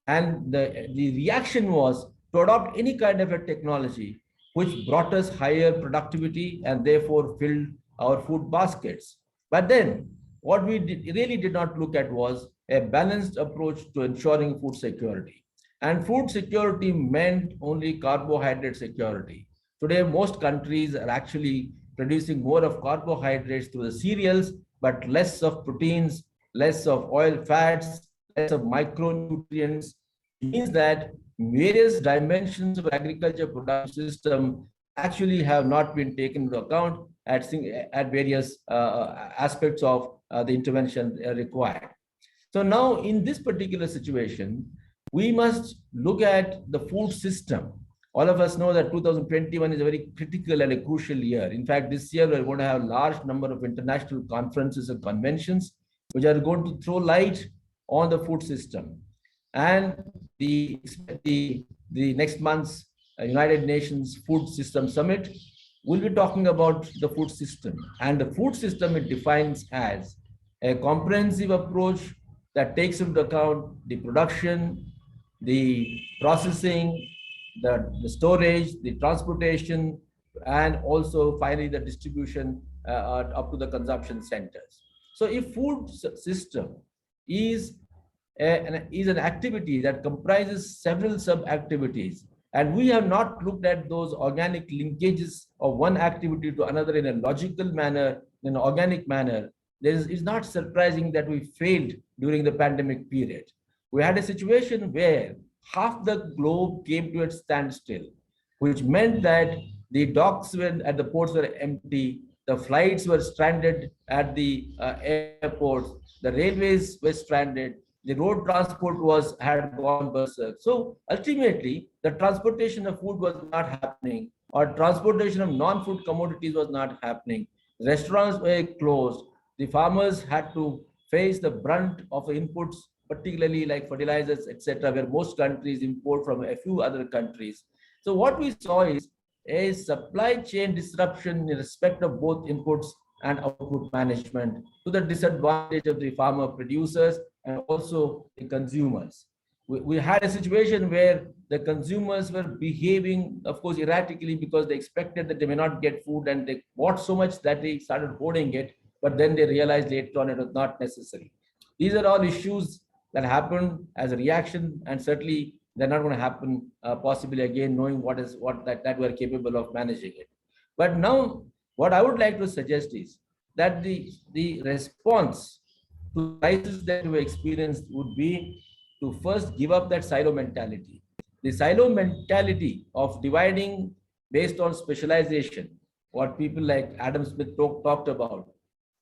[SPEAKER 20] And the reaction was to adopt any kind of a technology which brought us higher productivity and therefore filled our food baskets. But then what we really did not look at was a balanced approach to ensuring food security. And food security meant only carbohydrate security. Today, most countries are actually producing more of carbohydrates through the cereals, but less of proteins, less of oil fats, less of micronutrients. It means that various dimensions of agriculture production system actually have not been taken into account at various aspects of the intervention required. So now in this particular situation, we must look at the food system. All of us know that 2021 is a very critical and a crucial year. In fact, this year we're going to have a large number of international conferences and conventions which are going to throw light on the food system. And the next month's United Nations Food System Summit will be talking about the food system. And the food system it defines as a comprehensive approach that takes into account the production, the processing, the storage, the transportation, and also finally the distribution up to the consumption centers. So if food system is an activity that comprises several sub-activities, and we have not looked at those organic linkages of one activity to another in a logical manner, in an organic manner, it's not surprising that we failed during the pandemic period. We had a situation where half the globe came to a standstill, which meant that the docks at the ports were empty, the flights were stranded at the airports, the railways were stranded, the road transport had gone berserk. So ultimately, the transportation of food was not happening, or transportation of non-food commodities was not happening. Restaurants were closed. The farmers had to face the brunt of the inputs, particularly like fertilizers, etc., where most countries import from a few other countries. So what we saw is a supply chain disruption in respect of both inputs and output management to the disadvantage of the farmer producers and also the consumers. We had a situation where the consumers were behaving, of course, erratically because they expected that they may not get food and they bought so much that they started hoarding it, but then they realized later on it was not necessary. These are all issues that happened as a reaction, and certainly they're not going to happen possibly again, knowing that we're capable of managing it. But now, what I would like to suggest is that the response to the crisis that we experienced would be to first give up that silo mentality. The silo mentality of dividing based on specialization, what people like Adam Smith talked about,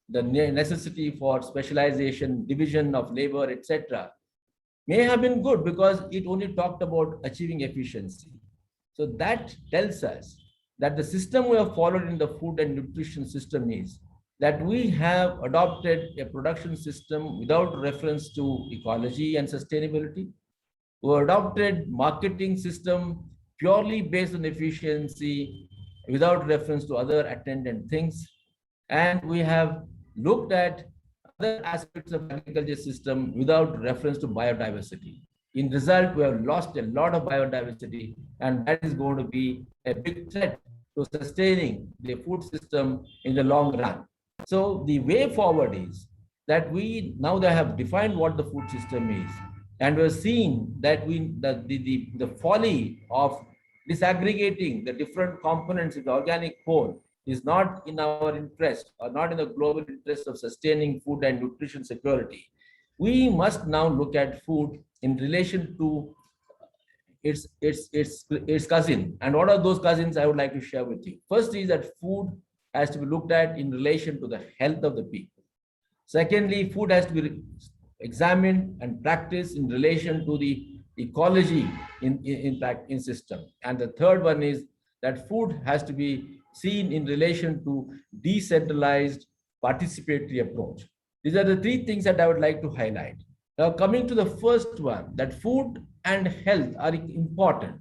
[SPEAKER 20] the necessity for specialization, division of labor, etc., may have been good because it only talked about achieving efficiency. So that tells us that the system we have followed in the food and nutrition system is that we have adopted a production system without reference to ecology and sustainability. We adopted marketing system purely based on efficiency without reference to other attendant things. And we have looked at other aspects of agriculture system without reference to biodiversity. In result, we have lost a lot of biodiversity, and that is going to be a big threat to sustaining the food system in the long run. So the way forward is that we now they have defined what the food system is, and we're seeing that the folly of disaggregating the different components of the organic whole is not in our interest or not in the global interest of sustaining food and nutrition security. We must now look at food in relation to its cousin. And what are those cousins I would like to share with you? First is that food has to be looked at in relation to the health of the people. Secondly, food has to be examined and practiced in relation to the ecology in system. And the third one is that food has to be seen in relation to decentralized participatory approach. These are the three things that I would like to highlight. Now, coming to the first one, that food and health are important,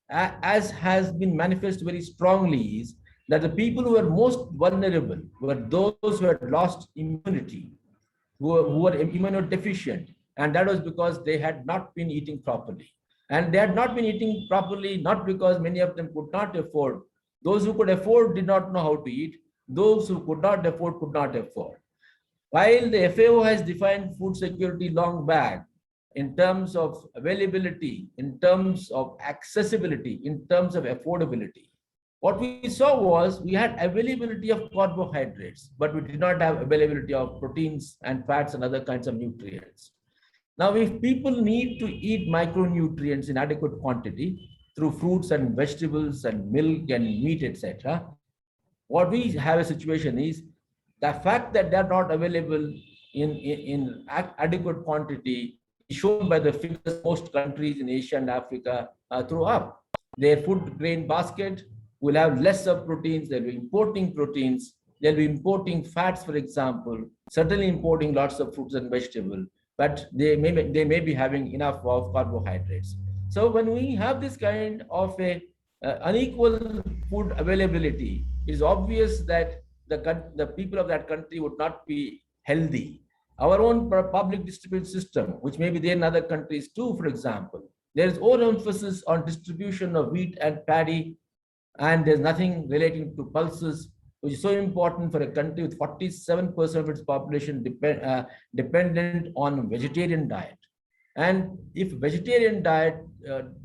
[SPEAKER 20] as has been manifest very strongly, is that the people who were most vulnerable were those who had lost immunity, who were immunodeficient, and that was because they had not been eating properly. And they had not been eating properly, not because many of them could not afford. Those who could afford did not know how to eat. Those who could not afford could not afford. While the FAO has defined food security long back in terms of availability, in terms of accessibility, in terms of affordability, what we saw was we had availability of carbohydrates, but we did not have availability of proteins and fats and other kinds of nutrients. Now, if people need to eat micronutrients in adequate quantity through fruits and vegetables and milk and meat, etc., what we have a situation is the fact that they are not available in adequate quantity is shown by the figures most countries in Asia and Africa throw up. Their food grain basket will have less of proteins, they'll be importing proteins, they'll be importing fats, for example, certainly importing lots of fruits and vegetables, but they may be having enough of carbohydrates. So when we have this kind of a unequal food availability, it is obvious that the people of that country would not be healthy. Our own public distribution system, which may be there in other countries too, for example, there is overemphasis on distribution of wheat and paddy, and there's nothing relating to pulses, which is so important for a country with 47% of its population dependent on vegetarian diet. And if vegetarian diet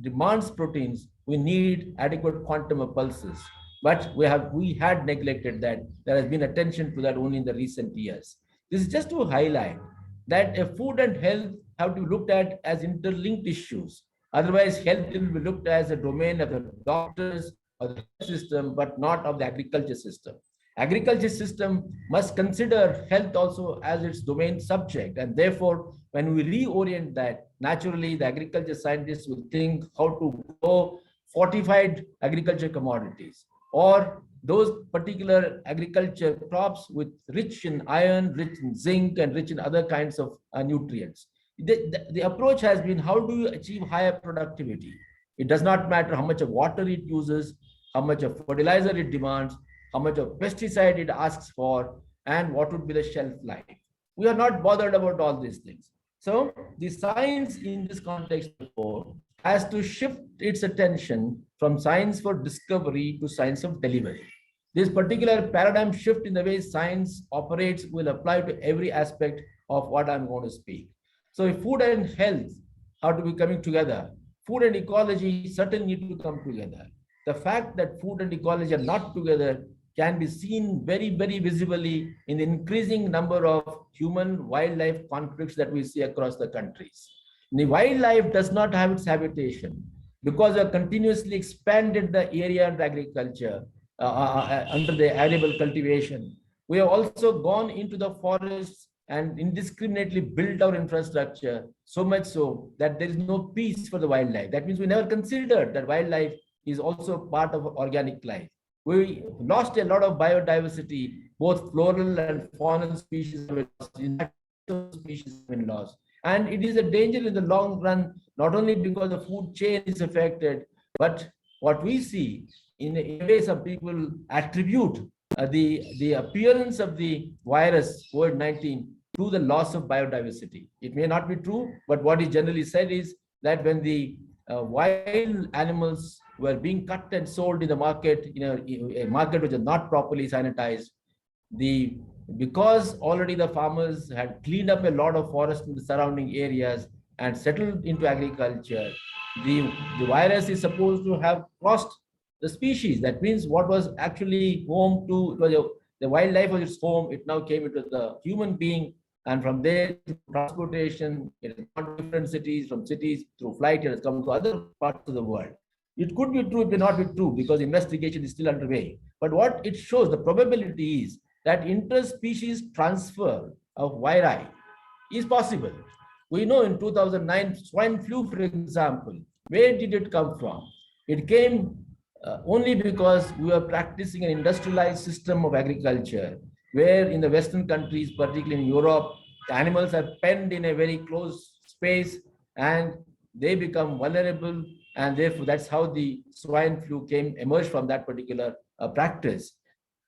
[SPEAKER 20] demands proteins, we need adequate quantum of pulses. But we had neglected that. There has been attention to that only in the recent years. This is just to highlight that food and health have to be looked at as interlinked issues. Otherwise, health will be looked as a domain of the doctors or the health system, but not of the agriculture system. Agriculture system must consider health also as its domain subject, and therefore, when we reorient that, naturally the agriculture scientists will think how to grow fortified agriculture commodities, or those particular agriculture crops with rich in iron, rich in zinc, and rich in other kinds of nutrients. The approach has been, how do you achieve higher productivity? It does not matter how much of water it uses, how much of fertilizer it demands, how much of pesticide it asks for, and what would be the shelf life. We are not bothered about all these things. So the science in this context, therefore, has to shift its attention from science for discovery to science of delivery. This particular paradigm shift in the way science operates will apply to every aspect of what I'm going to speak. So if food and health have to be coming together, food and ecology certainly need to come together. The fact that food and ecology are not together can be seen very, very visibly in the increasing number of human-wildlife conflicts that we see across the countries. The wildlife does not have its habitation because we have continuously expanded the area under agriculture, under the arable cultivation. We have also gone into the forests and indiscriminately built our infrastructure, so much so that there is no peace for the wildlife. That means we never considered that wildlife is also part of organic life. We lost a lot of biodiversity, both floral and faunal species have been lost. And it is a danger in the long run, not only because the food chain is affected, but what we see in a way some people attribute the appearance of the virus COVID-19 to the loss of biodiversity. It may not be true, but what is generally said is that when the wild animals were being cut and sold in the market, a market which is not properly sanitized, because already the farmers had cleaned up a lot of forest in the surrounding areas and settled into agriculture, the virus is supposed to have crossed the species. That means what was actually home to the wildlife was its home, it now came into the human being, and from there, transportation, it has gone to different cities, from cities through flight, it has come to other parts of the world. It could be true, it may not be true, because investigation is still underway. But what it shows, the probability is that interspecies transfer of viri is possible. We know in 2009, swine flu, for example, where did it come from? It came only because we are practicing an industrialized system of agriculture, where in the Western countries, particularly in Europe, the animals are penned in a very closed space and they become vulnerable, and therefore that's how the swine flu emerged from that particular practice.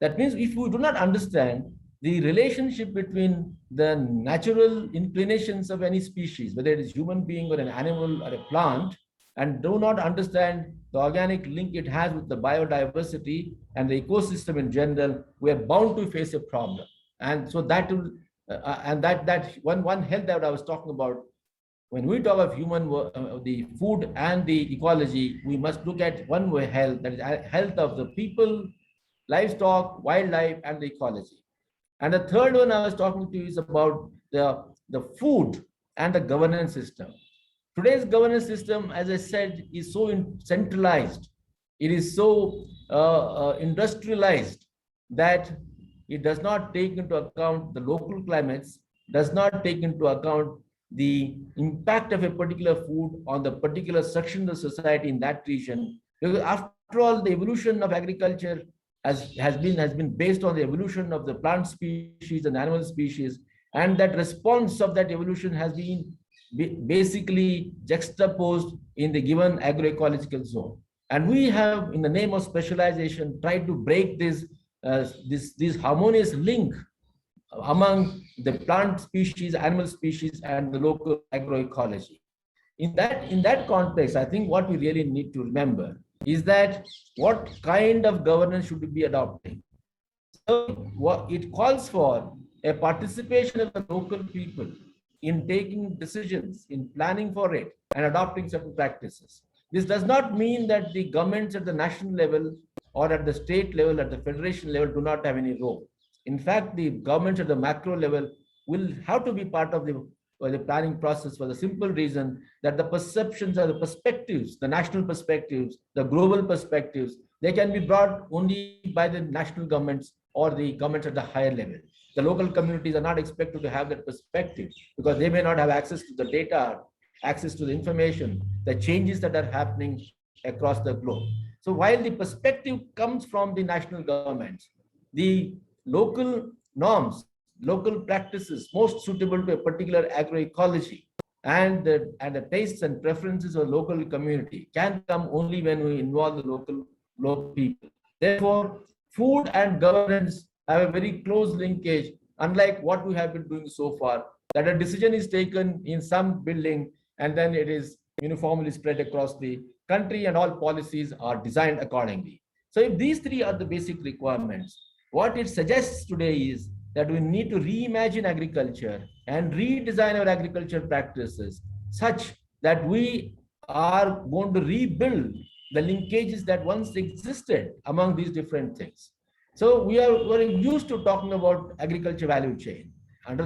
[SPEAKER 20] That means if we do not understand the relationship between the natural inclinations of any species, whether it is human being or an animal or a plant, and do not understand the organic link it has with the biodiversity and the ecosystem in general, we are bound to face a problem. And so that will, and that one health that I was talking about, when we talk of the food and the ecology, we must look at one way health, that is health of the people, livestock, wildlife, and the ecology. And the third one I was talking to you is about the food and the governance system. Today's governance system, as I said, is so centralized. It is so industrialized that it does not take into account the local climates, does not take into account the impact of a particular food on the particular section of the society in that region. Because after all, the evolution of agriculture has been based on the evolution of the plant species and animal species, and that response of that evolution has been basically juxtaposed in the given agroecological zone. And we have, in the name of specialization, tried to break this harmonious link among the plant species, animal species, and the local agroecology. In that context, I think what we really need to remember is that what kind of governance should we be adopting? So what it calls for a participation of the local people in taking decisions, in planning for it, and adopting certain practices. This does not mean that the governments at the national level or at the state level, at the federation level, do not have any role. In fact, the governments at the macro level will have to be part of the planning process, for the simple reason that the perceptions or the perspectives, the national perspectives, the global perspectives, they can be brought only by the national governments or the governments at the higher level. The local communities are not expected to have that perspective because they may not have access to the data, access to the information, the changes that are happening across the globe. So while the perspective comes from the national governments, the local norms, local practices most suitable to a particular agroecology and the tastes and preferences of local community can come only when we involve the local people. Therefore, food and governance have a very close linkage, unlike what we have been doing so far, that a decision is taken in some building and then it is uniformly spread across the country and all policies are designed accordingly. So if these three are the basic requirements, what it suggests today is that we need to reimagine agriculture and redesign our agriculture practices such that we are going to rebuild the linkages that once existed among these different things. So we're used to talking about agriculture value chain. On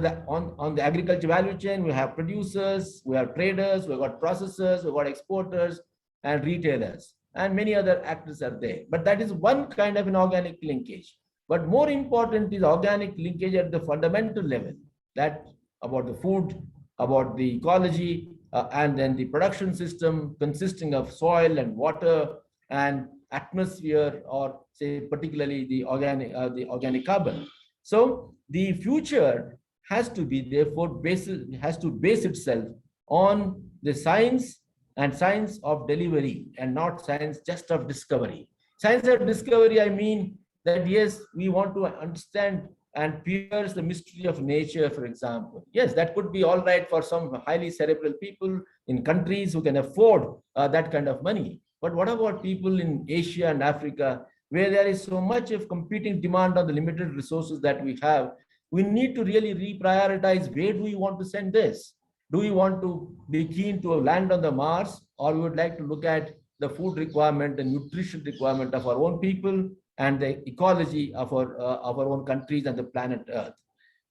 [SPEAKER 20] the agriculture value chain, we have producers, we have traders, we've got processors, we've got exporters and retailers, and many other actors are there. But that is one kind of an organic linkage. But more important is organic linkage at the fundamental level, that about the food, about the ecology, and then the production system consisting of soil and water and atmosphere, or say particularly the organic carbon. So the future has to be therefore base itself on the science and science of delivery and not science just of discovery. Science of discovery, I mean that yes, we want to understand and pierce the mystery of nature, for example. Yes, that could be all right for some highly cerebral people in countries who can afford that kind of money. But what about people in Asia and Africa, where there is so much of competing demand on the limited resources that we have? We need to really reprioritize, where do we want to send this? Do we want to be keen to land on the Mars, or we would like to look at the food requirement and nutrition requirement of our own people and the ecology of our own countries and the planet Earth?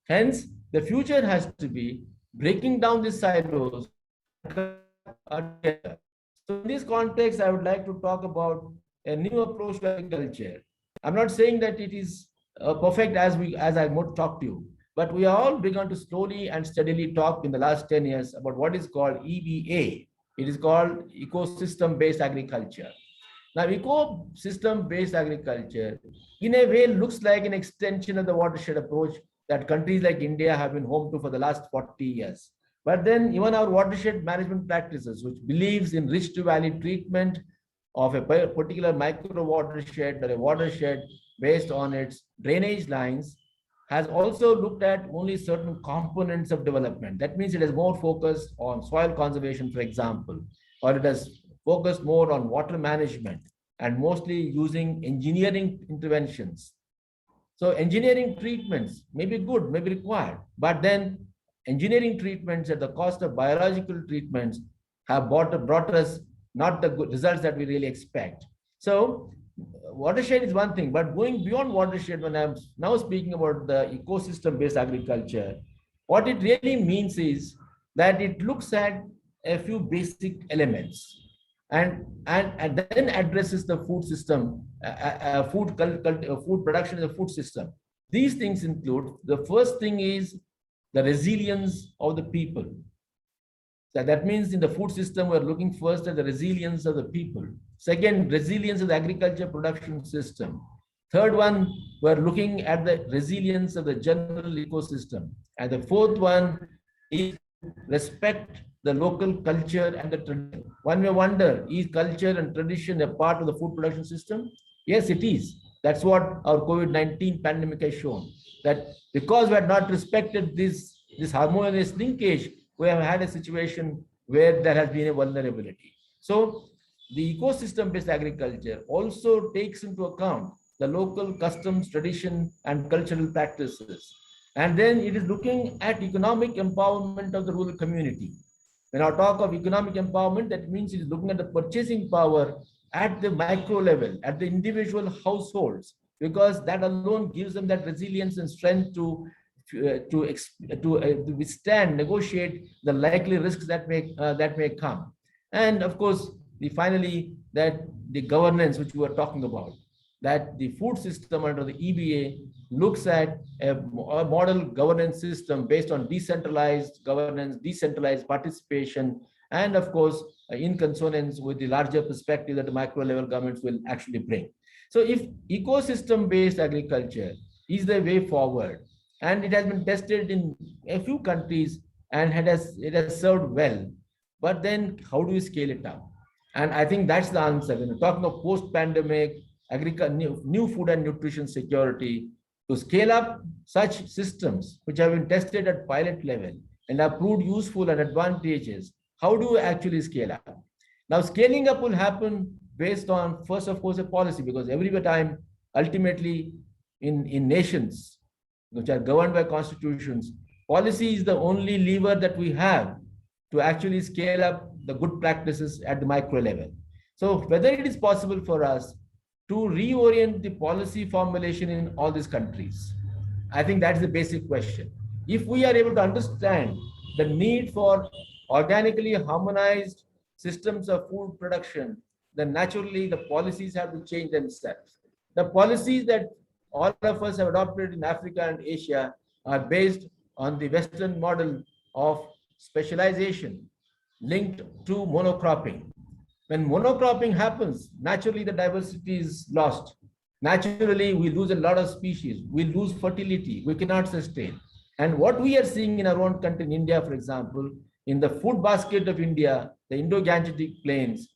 [SPEAKER 20] Hence, the future has to be breaking down these silos. So in this context, I would like to talk about a new approach to agriculture. I'm not saying that it is perfect as I would talk to you, but we are all begun to slowly and steadily talk in the last 10 years about what is called EBA. It is called ecosystem-based agriculture. Now, ecosystem-based agriculture, in a way, looks like an extension of the watershed approach that countries like India have been home to for the last 40 years. But then even our watershed management practices, which believes in rich to valley treatment of a particular micro watershed or a watershed based on its drainage lines, has also looked at only certain components of development. That means it is more focused on soil conservation, for example, or it has focused more on water management and mostly using engineering interventions. So engineering treatments may be good, may be required, but then engineering treatments at the cost of biological treatments have brought us not the good results that we really expect. So watershed is one thing, but going beyond watershed, when I'm now speaking about the ecosystem-based agriculture, what it really means is that it looks at a few basic elements and then addresses the food system, food production in the food system. These things include, the first thing is the resilience of the people. So that means in the food system, we're looking first at the resilience of the people. Second, resilience of the agriculture production system. Third one, we're looking at the resilience of the general ecosystem. And the fourth one is respect the local culture and the tradition. One may wonder, is culture and tradition a part of the food production system? Yes, it is. That's what our COVID-19 pandemic has shown. That because we had not respected this harmonious linkage, we have had a situation where there has been a vulnerability. So the ecosystem-based agriculture also takes into account the local customs, tradition, and cultural practices. And then it is looking at economic empowerment of the rural community. When I talk of economic empowerment, that means it is looking at the purchasing power at the micro level, at the individual households, because that alone gives them that resilience and strength to withstand, negotiate the likely risks that may come. And of course, finally, that the governance which we were talking about, that the food system under the EBA looks at a model governance system based on decentralized governance, decentralized participation, and of course, in consonance with the larger perspective that the micro level governments will actually bring. So if ecosystem-based agriculture is the way forward, and it has been tested in a few countries and it has served well, but then how do we scale it up? And I think that's the answer. When we're talking of post-pandemic new food and nutrition security, to scale up such systems which have been tested at pilot level and have proved useful and advantageous, how do we actually scale up? Now, scaling up will happen based on, first, of course, a policy, because every time, ultimately, in nations which are governed by constitutions, policy is the only lever that we have to actually scale up the good practices at the micro level. So whether it is possible for us to reorient the policy formulation in all these countries, I think that's the basic question. If we are able to understand the need for organically harmonized systems of food production, then naturally the policies have to change themselves. The policies that all of us have adopted in Africa and Asia are based on the Western model of specialization linked to monocropping. When monocropping happens, naturally the diversity is lost. Naturally, we lose a lot of species. We lose fertility. We cannot sustain. And what we are seeing in our own country, in India, for example, in the food basket of India, the Indo-Gangetic plains,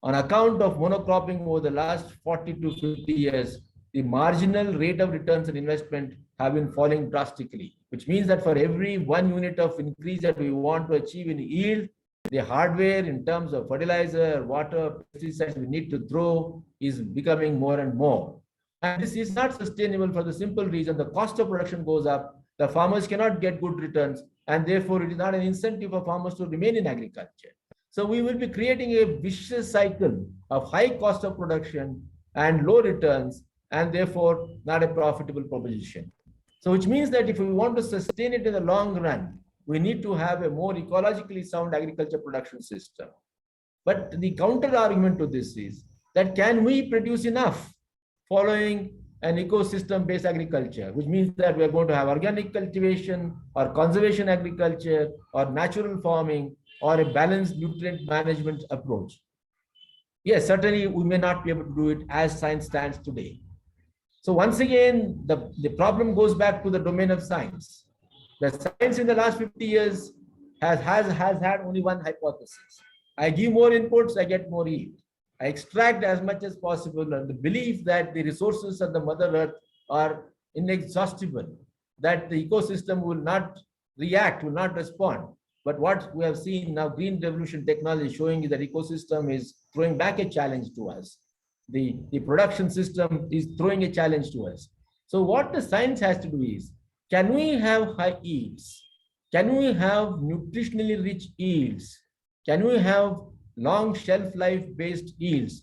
[SPEAKER 20] on account of monocropping over the last 40 to 50 years, the marginal rate of returns on investment have been falling drastically, which means that for every 1 unit of increase that we want to achieve in yield, the hardware in terms of fertilizer, water, pesticides we need to throw is becoming more and more. And this is not sustainable for the simple reason the cost of production goes up, the farmers cannot get good returns, and therefore it is not an incentive for farmers to remain in agriculture. So we will be creating a vicious cycle of high cost of production and low returns, and therefore not a profitable proposition. So which means that if we want to sustain it in the long run, we need to have a more ecologically sound agriculture production system. But the counter argument to this is that can we produce enough following an ecosystem-based agriculture, which means that we are going to have organic cultivation or conservation agriculture or natural farming or a balanced nutrient management approach. Yes, certainly we may not be able to do it as science stands today. So once again, the problem goes back to the domain of science. The science in the last 50 years has had only one hypothesis. I give more inputs, I get more yield. I extract as much as possible, and the belief that the resources of the Mother Earth are inexhaustible, that the ecosystem will not react, will not respond. But what we have seen now, green revolution technology showing that ecosystem is throwing back a challenge to us. The production system is throwing a challenge to us. So what the science has to do is, can we have high yields? Can we have nutritionally rich yields? Can we have long shelf life based yields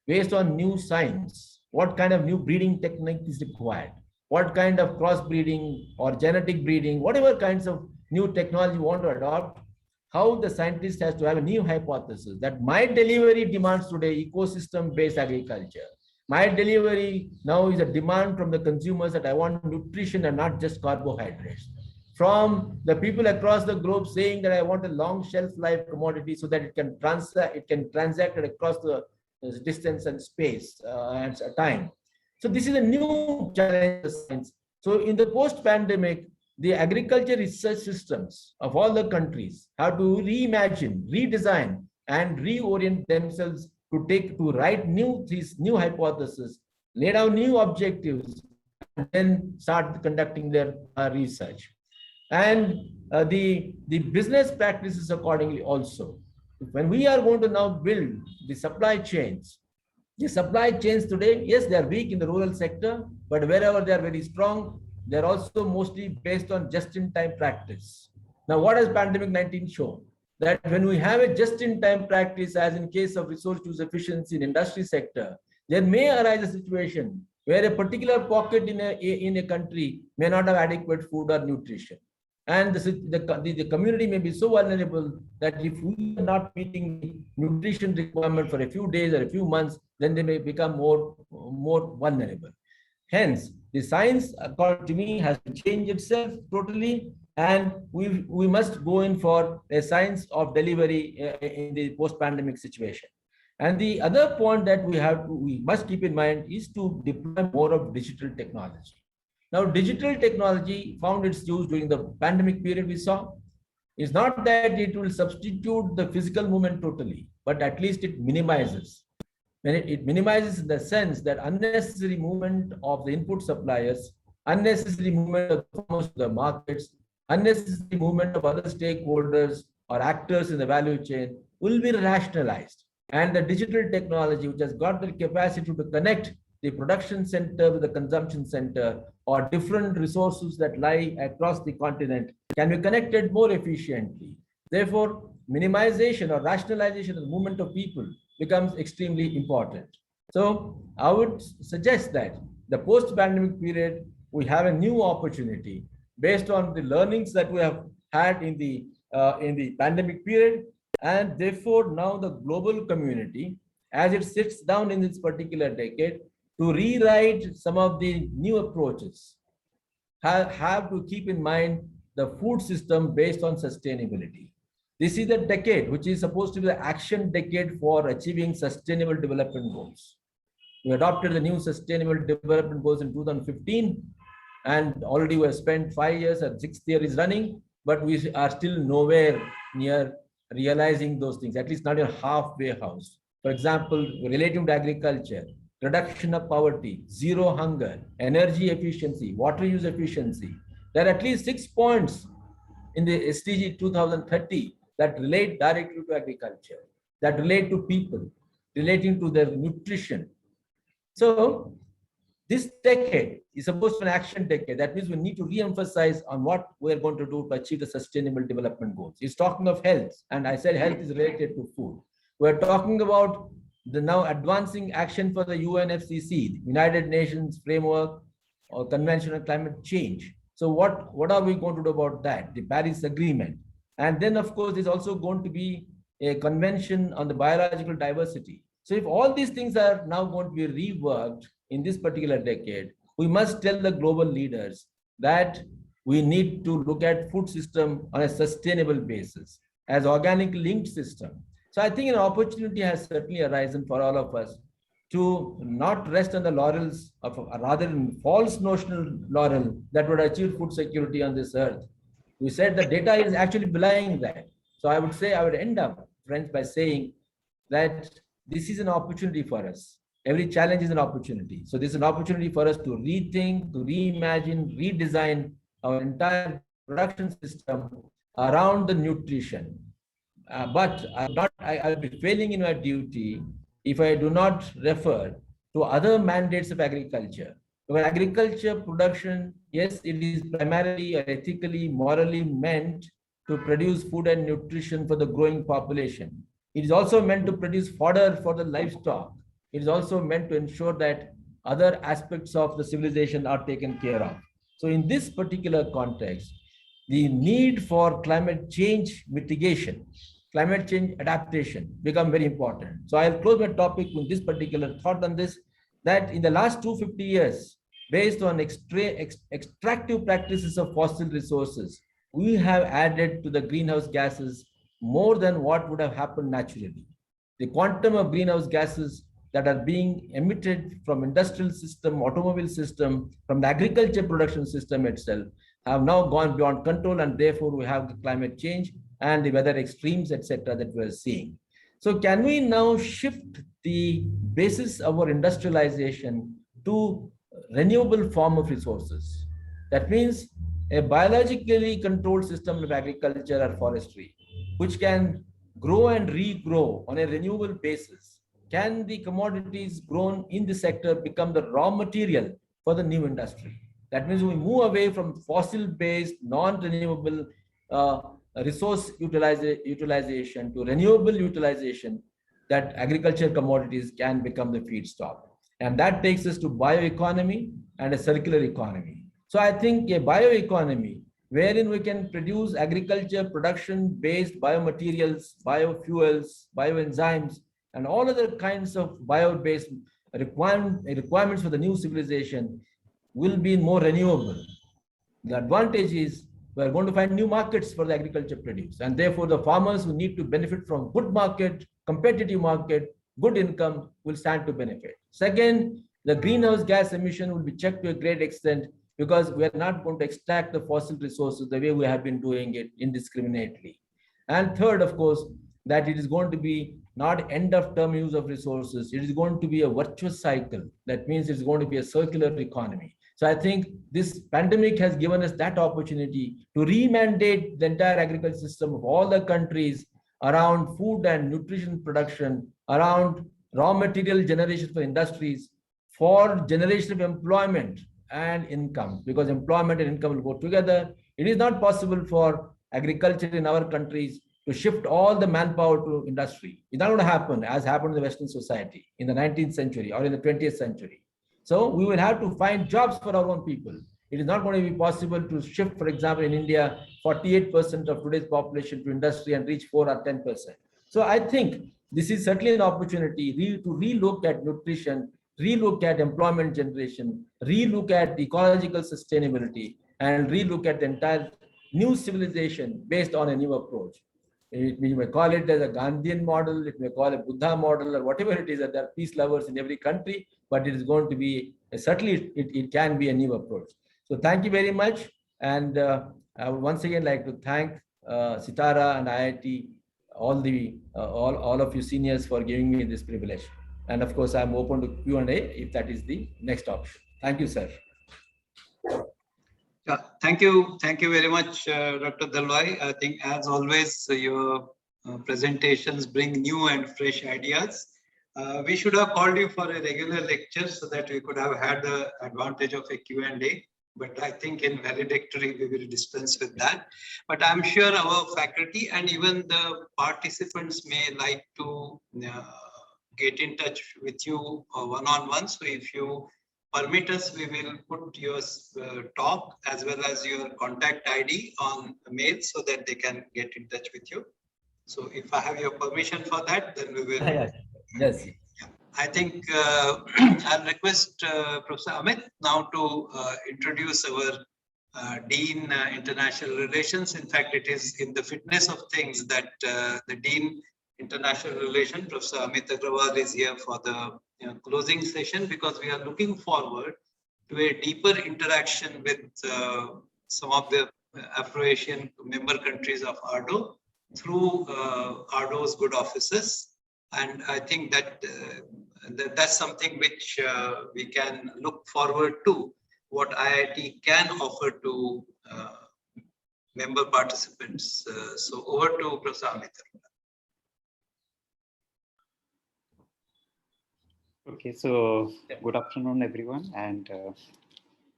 [SPEAKER 20] based on new science? What kind of new breeding technique is required? What kind of crossbreeding or genetic breeding, whatever kinds of new technology you want to adopt, how the scientist has to have a new hypothesis that my delivery demands today ecosystem-based agriculture. My delivery now is a demand from the consumers that I want nutrition and not just carbohydrates. From the people across the globe saying that I want a long shelf life commodity so that it can transact across the distance and space and time. So this is a new challenge of science. So in the post-pandemic, the agriculture research systems of all the countries have to reimagine, redesign, and reorient themselves to write these new hypotheses, lay down new objectives, and then start conducting their research. And the business practices accordingly also. When we are going to now build the supply chains today, yes, they are weak in the rural sector, but wherever they are very strong, they're also mostly based on just-in-time practice. Now, what has pandemic-19 shown? That when we have a just-in-time practice, as in case of resource use efficiency in industry sector, there may arise a situation where a particular pocket in a country may not have adequate food or nutrition. And the community may be so vulnerable that if we are not meeting the nutrition requirement for a few days or a few months, then they may become more vulnerable. Hence, the science, according to me, has to change itself totally, and we must go in for a science of delivery in the post-pandemic situation. And the other point that we must keep in mind is to deploy more of digital technology. Now, digital technology found its use during the pandemic period we saw. It's not that it will substitute the physical movement totally, but at least it minimizes. When it minimizes in the sense that unnecessary movement of the input suppliers, unnecessary movement of the markets, unnecessary movement of other stakeholders or actors in the value chain will be rationalized. And the digital technology, which has got the capacity to connect the production center with the consumption center or different resources that lie across the continent, can be connected more efficiently. Therefore, minimization or rationalization of the movement of people becomes extremely important. So I would suggest that the post-pandemic period, we have a new opportunity based on the learnings that we have had in the pandemic period. And therefore, now the global community, as it sits down in this particular decade, to rewrite some of the new approaches, have to keep in mind the food system based on sustainability. This is the decade which is supposed to be the action decade for achieving sustainable development goals. We adopted the new sustainable development goals in 2015, and already we have spent 5 years and 6th year is running, but we are still nowhere near realizing those things, at least not in a halfway house. For example, relating to agriculture, reduction of poverty, zero hunger, energy efficiency, water use efficiency. There are at least 6 points in the SDG 2030 that relate directly to agriculture, that relate to people, relating to their nutrition. So this decade is supposed to be an action decade. That means we need to re-emphasize on what we're going to do to achieve the sustainable development goals. It's talking of health, and I said health is related to food. We're talking about the now advancing action for the UNFCCC, United Nations Framework or Convention on Climate Change. So what are we going to do about that? The Paris Agreement. And then, of course, there's also going to be a convention on the biological diversity. So if all these things are now going to be reworked in this particular decade, we must tell the global leaders that we need to look at food system on a sustainable basis as organic linked system. So I think an opportunity has certainly arisen for all of us to not rest on the laurels of a rather false notional laurel that would achieve food security on this earth. We said the data is actually belying that. So I would say, I would end up, friends, by saying that this is an opportunity for us. Every challenge is an opportunity. So this is an opportunity for us to rethink, to reimagine, redesign our entire production system around the nutrition. But I'll be failing in my duty if I do not refer to other mandates of agriculture. Because agriculture production, yes, it is primarily or ethically, morally meant to produce food and nutrition for the growing population. It is also meant to produce fodder for the livestock. It is also meant to ensure that other aspects of the civilization are taken care of. So in this particular context, the need for climate change mitigation, climate change adaptation become very important. So I'll close my topic with this particular thought on this, that in the last 250 years, based on extractive practices of fossil resources, we have added to the greenhouse gases more than what would have happened naturally. The quantum of greenhouse gases that are being emitted from industrial system, automobile system, from the agriculture production system itself have now gone beyond control, and therefore we have the climate change and the weather extremes, etc., that we're seeing. So can we now shift the basis of our industrialization to renewable form of resources? That means a biologically controlled system of agriculture or forestry, which can grow and regrow on a renewable basis. Can the commodities grown in the sector become the raw material for the new industry? That means we move away from fossil-based, non-renewable resource utilization to renewable utilization, that agriculture commodities can become the feedstock. And that takes us to bioeconomy and a circular economy. So I think a bioeconomy wherein we can produce agriculture production-based biomaterials, biofuels, bioenzymes, and all other kinds of bio-based requirements for the new civilization will be more renewable. The advantage is we're going to find new markets for the agriculture produce, and therefore the farmers who need to benefit from good market, competitive market, good income will stand to benefit. Second, the greenhouse gas emission will be checked to a great extent because we are not going to extract the fossil resources the way we have been doing it indiscriminately. And third, of course, that it is going to be not end of term use of resources. It is going to be a virtuous cycle. That means it's going to be a circular economy. So I think this pandemic has given us that opportunity to remandate the entire agriculture system of all the countries around food and nutrition production, around raw material generation for industries, for generation of employment and income, because employment and income will go together. It is not possible for agriculture in our countries to shift all the manpower to industry. It's not going to happen as happened in the Western society in the 19th century or in the 20th century. So we will have to find jobs for our own people. It is not going to be possible to shift, for example, in India, 48% of today's population to industry and reach 4 or 10%. So I think this is certainly an opportunity to relook at nutrition, relook at employment generation, relook at ecological sustainability, and relook at the entire new civilization based on a new approach. We may call it as a Gandhian model, it may call it Buddha model, or whatever it is, that there are peace lovers in every country, but it is going to be, certainly it can be a new approach. So thank you very much. And I would once again like to thank Sitara and IIT, all of you seniors for giving me this privilege. And of course, I'm open to Q&A if that is the next option. Thank you, sir.
[SPEAKER 2] Yeah, thank you very much, Dr. Dalwai. I think, as always, your presentations bring new and fresh ideas. We should have called you for a regular lecture so that we could have had the advantage of a Q&A. But I think in valedictory, we will dispense with that. But I'm sure our faculty and even the participants may like to get in touch with you one-on-one. So if you permit us, we will put your talk as well as your contact ID on mail so that they can get in touch with you. So if I have your permission for that, then we will.
[SPEAKER 20] Yes.
[SPEAKER 2] I think I'll request Professor Amit now to introduce our Dean International Relations. In fact, it is in the fitness of things that the Dean International Relations, Professor Amit Agrawal is here for the closing session, because we are looking forward to a deeper interaction with some of the Afro-Asian member countries of AARDO through AARDO's good offices. And I think that, that's something which we can look forward to, what IIT can offer to member participants. So over to Professor Amit.
[SPEAKER 21] Okay, so good afternoon, everyone. And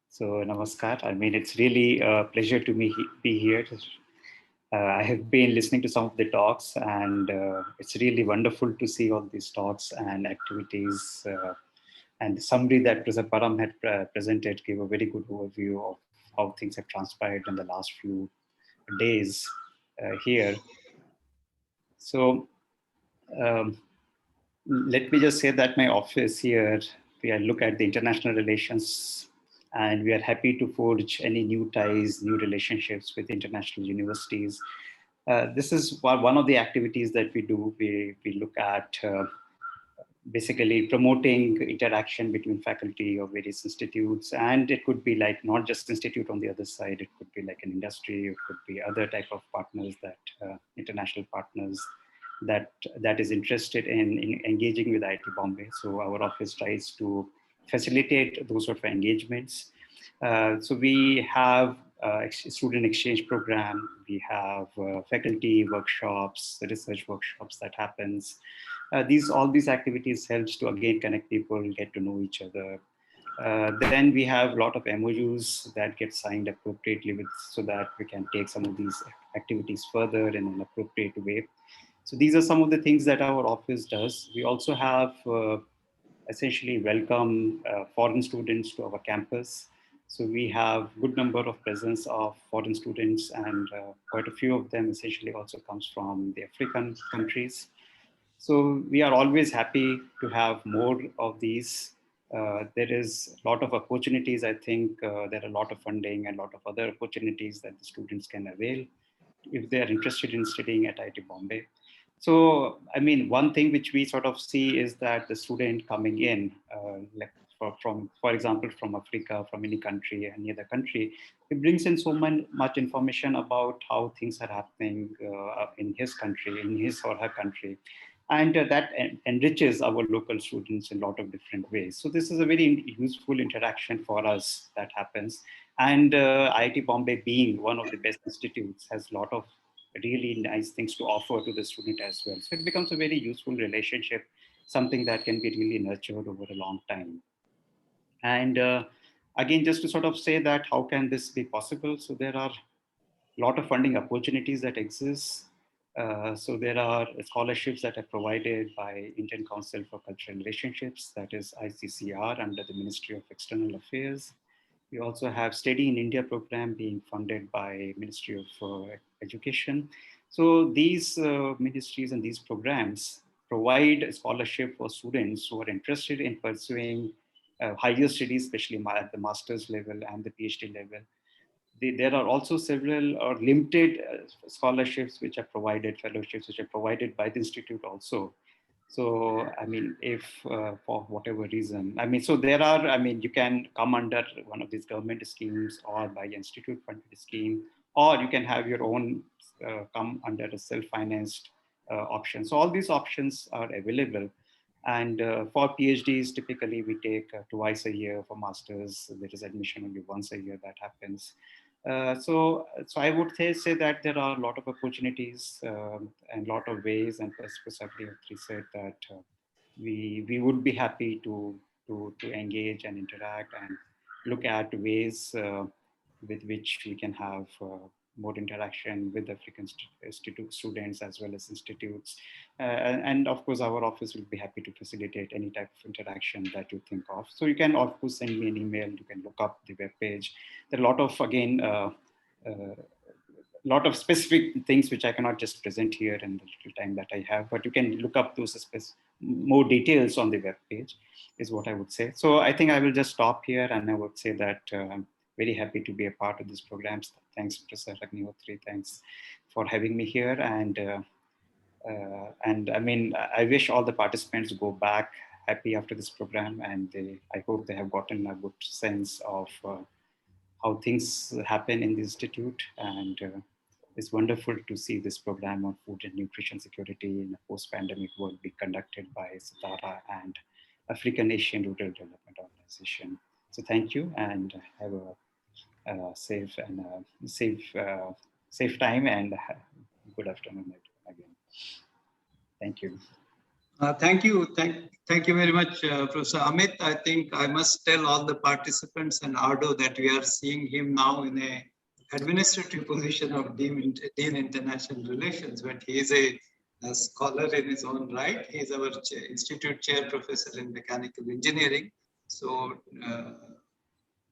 [SPEAKER 21] so namaskar. I mean, it's really a pleasure to be here. I have been listening to some of the talks, and it's really wonderful to see all these talks and activities. And the summary that Professor Param had presented gave a very good overview of how things have transpired in the last few days here. So let me just say that my office here, we look at the international relations, and we are happy to forge any new ties, new relationships with international universities. This is one of the activities that we do. We look at basically promoting interaction between faculty of various institutes, and it could be like not just institute on the other side, it could be like an industry, it could be other type of partners, that international partners that is interested in engaging with IIT Bombay. So our office tries to facilitate those sort of engagements. So we have student exchange program, we have faculty workshops, research workshops that happens. All these activities helps to again connect people, get to know each other. Then we have a lot of MOUs that get signed appropriately so that we can take some of these activities further in an appropriate way. So these are some of the things that our office does. We also have essentially welcome foreign students to our campus. So we have good number of presence of foreign students, and quite a few of them essentially also comes from the African countries. So we are always happy to have more of these. There is a lot of opportunities. I think there are a lot of funding and a lot of other opportunities that the students can avail if they are interested in studying at IIT Bombay. So, I mean, one thing which we sort of see is that the student coming in, like for example, from Africa, from any country, any other country, it brings in so much information about how things are happening in his country, in his or her country. And that enriches our local students in a lot of different ways. So this is a very useful interaction for us that happens. And IIT Bombay, being one of the best institutes, has a lot of really nice things to offer to the student as well. So it becomes a very useful relationship, something that can be really nurtured over a long time. And again, just to sort of say that how can this be possible? So there are a lot of funding opportunities that exist. So there are scholarships that are provided by Indian Council for Cultural Relationships, that is ICCR, under the Ministry of External Affairs. We also have Study in India program being funded by Ministry of Education. So these ministries and these programs provide a scholarship for students who are interested in pursuing higher studies, especially at the master's level and the PhD level. There are also several or limited scholarships which are provided, fellowships which are provided by the institute also. So, I mean, if for whatever reason, I mean, so there are, I mean, you can come under one of these government schemes or by institute funded scheme, or you can have your own come under a self-financed option. So all these options are available. And for PhDs, typically we take twice a year. For masters, there is admission only once a year that happens. So I would say that there are a lot of opportunities and a lot of ways, and specifically we said that we would be happy to engage and interact and look at ways with which we can have more interaction with African students as well as institutes. And of course, our office will be happy to facilitate any type of interaction that you think of. So you can, of course, send me an email. You can look up the webpage. There are a lot of, again, lot of specific things which I cannot just present here in the little time that I have, but you can look up those more details on the webpage is what I would say. So I think I will just stop here, and I would say that I'm very happy to be a part of this program. Thanks, Professor Agnihotri. Thanks for having me here. And And I mean, I wish all the participants go back happy after this program, and I hope they have gotten a good sense of how things happen in the institute. And it's wonderful to see this program on food and nutrition security in a post-pandemic world be conducted by Sitara and African Asian Rural Development Organization. So thank you, and have a safe and safe time, and good afternoon again. Thank you.
[SPEAKER 2] Thank you. Thank you very much, Professor Amit. I think I must tell all the participants and AARDO that we are seeing him now in a administrative position of Dean International Relations, but he is a scholar in his own right. He is our institute chair professor in mechanical engineering. So,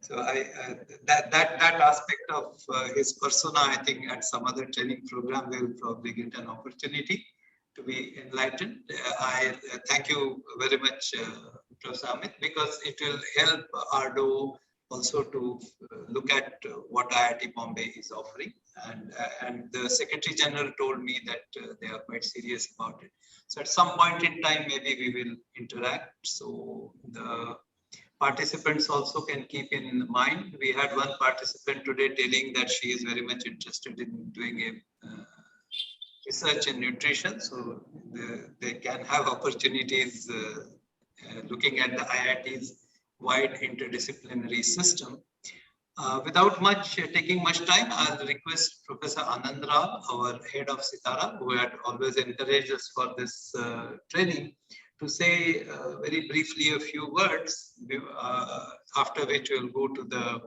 [SPEAKER 2] that aspect of his persona, I think at some other training program, we will probably get an opportunity to be enlightened. I thank you very much, Professor Amit, because it will help AARDO also to look at what IIT Bombay is offering. And the Secretary General told me that they are quite serious about it. So at some point in time, maybe we will interact. So the participants also can keep in mind. We had one participant today telling that she is very much interested in doing a research in nutrition, so they can have opportunities looking at the IIT's wide interdisciplinary system. Without taking much time, I'll request Professor Anand Rao, our head of Sitara, who had always encouraged us for this training, to say very briefly a few words, after which we'll go to the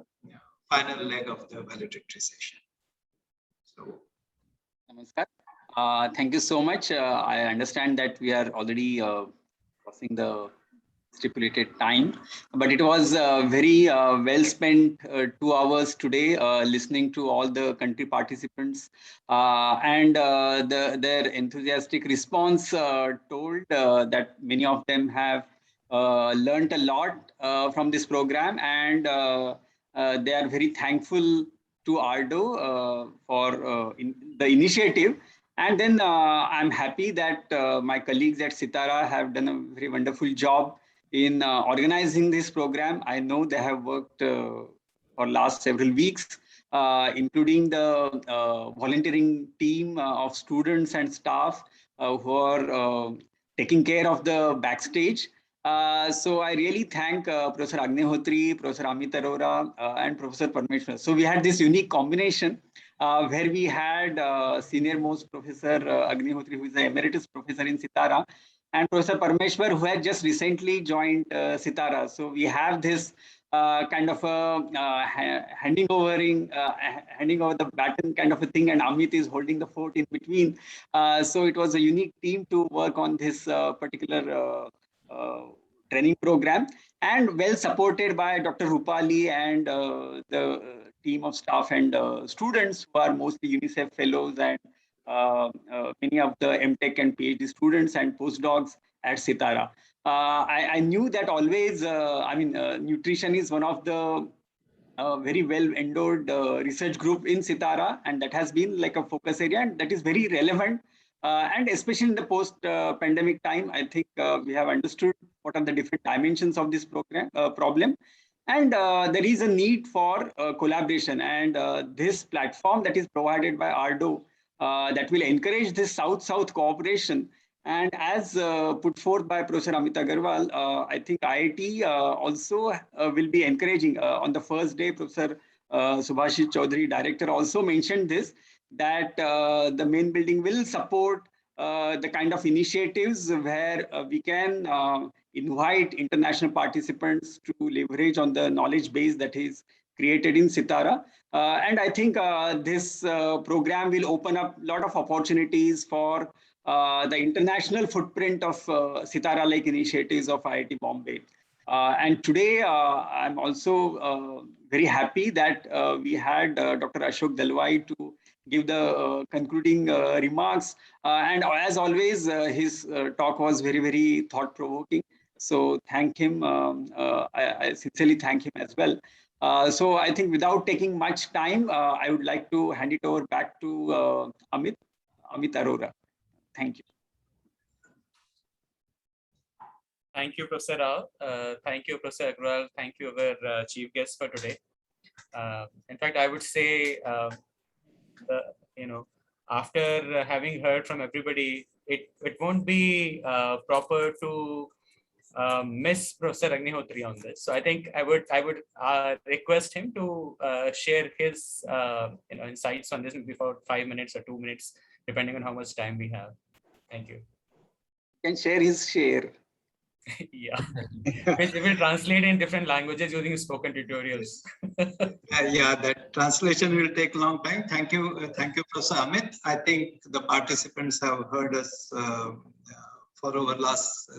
[SPEAKER 2] final leg of the valedictory session. So,
[SPEAKER 4] Namaskar. Thank you so much. I understand that we are already crossing the stipulated time, but it was very well spent 2 hours today listening to all the country participants and their enthusiastic response told that many of them have learned a lot from this program, and they are very thankful to AARDO for the initiative. And then I'm happy that my colleagues at Sitara have done a very wonderful job in organizing this program. I know they have worked for last several weeks, including the volunteering team of students and staff who are taking care of the backstage. So I really thank Professor Agnihotri, Professor Amit Arora, and Professor Parmeshwar. So we had this unique combination where we had senior most Professor Agnihotri, who is the emeritus professor in Sitara, and Professor Parmeshwar, who had just recently joined Sitara. So we have this kind of a handing over the baton kind of a thing, and Amit is holding the fort in between. So it was a unique team to work on this particular training program, and well supported by Dr. Rupali and the team of staff and students who are mostly UNICEF fellows and many of the MTech and PhD students and postdocs at Sitara. I knew that always, nutrition is one of the very well endowed research group in Sitara, and that has been like a focus area, and that is very relevant. And especially in the post-pandemic time, I think we have understood what are the different dimensions of this problem. And there is a need for collaboration, and this platform that is provided by AARDO that will encourage this South-South cooperation. And as put forth by Professor Amit Agarwal, I think IIT also will be encouraging. On the first day, Professor Subhashis Chaudhary, Director, also mentioned this, that the main building will support the kind of initiatives where we can invite international participants to leverage on the knowledge base that is created in Sitara. And I think this program will open up a lot of opportunities for the international footprint of Sitara-like initiatives of IIT Bombay. And today, I'm also very happy that we had Dr. Ashok Dalwai to give the concluding remarks. And as always, his talk was very, very thought-provoking. So thank him. I sincerely thank him as well. So I think without taking much time, I would like to hand it over back to Amit Arora. Thank you.
[SPEAKER 1] Thank you, Professor Rao. Thank you, Professor Agrawal. Thank you, our chief guest for today. In fact, I would say, after having heard from everybody, it won't be proper to miss Professor Agnihotri on this. So I think I would request him to share his insights on this before 5 minutes or 2 minutes, depending on how much time we have. Thank you.
[SPEAKER 4] Can share his share.
[SPEAKER 1] Yeah, which we will translate in different languages using spoken tutorials.
[SPEAKER 2] Yeah, that translation will take a long time. Thank you, Professor Amit. I think the participants have heard us for over last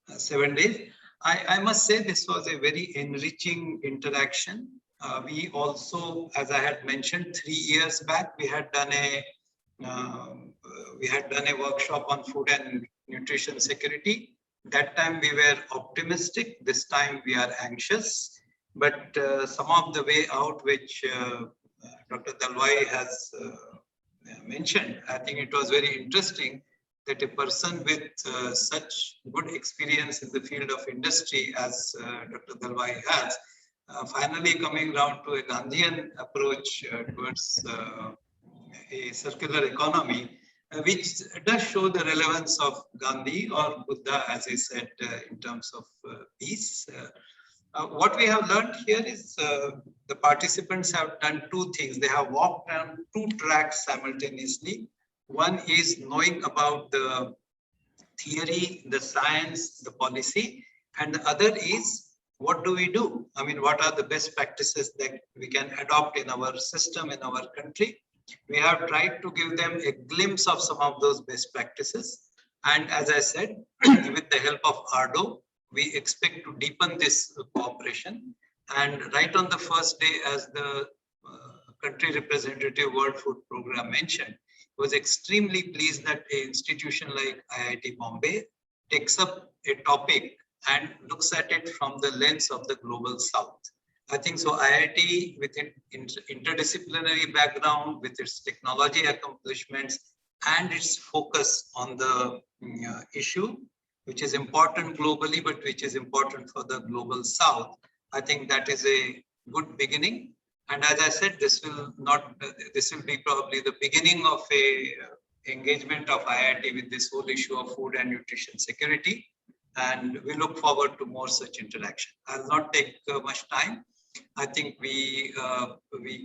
[SPEAKER 2] 7 days. I must say this was a very enriching interaction. We also, as I had mentioned, 3 years back, we had done a workshop on food and nutrition security. That time we were optimistic. This time we are anxious. But some of the way out, which Dr. Dalwai has mentioned, I think it was very interesting that a person with such good experience in the field of industry as Dr. Dalwai has, finally coming round to a Gandhian approach towards a circular economy, which does show the relevance of Gandhi or Buddha, as I said, in terms of peace. What we have learned here is the participants have done 2 things. They have walked on 2 tracks simultaneously. One is knowing about the theory, the science, the policy, and the other is what do we do? I mean, what are the best practices that we can adopt in our system, in our country? We have tried to give them a glimpse of some of those best practices. And as I said, with the help of AARDO, we expect to deepen this cooperation. And right on the first day, as the country representative World Food Program mentioned, was extremely pleased that an institution like IIT Bombay takes up a topic and looks at it from the lens of the global south. I think so IIT, with its interdisciplinary background, with its technology accomplishments and its focus on the issue, which is important globally, but which is important for the global south, I think that is a good beginning. And as I said, this will be probably the beginning of a engagement of IIT with this whole issue of food and nutrition security. And we look forward to more such interaction. I'll not take much time. I think we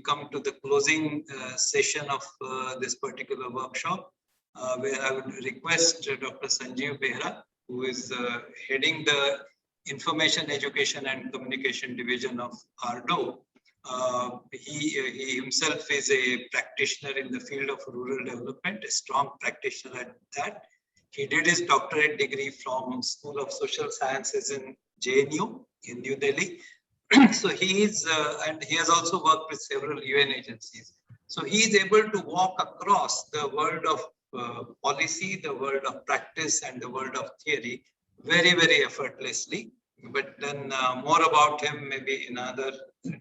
[SPEAKER 2] come to the closing session of this particular workshop, where I would request Dr. Sanjeev Behra, who is heading the Information Education and Communication Division of AARDO. He himself is a practitioner in the field of rural development, a strong practitioner at that. He did his doctorate degree from School of Social Sciences in JNU in New Delhi. So he is, and he has also worked with several UN agencies. So he is able to walk across the world of policy, the world of practice, and the world of theory very, very effortlessly. But then more about him maybe in another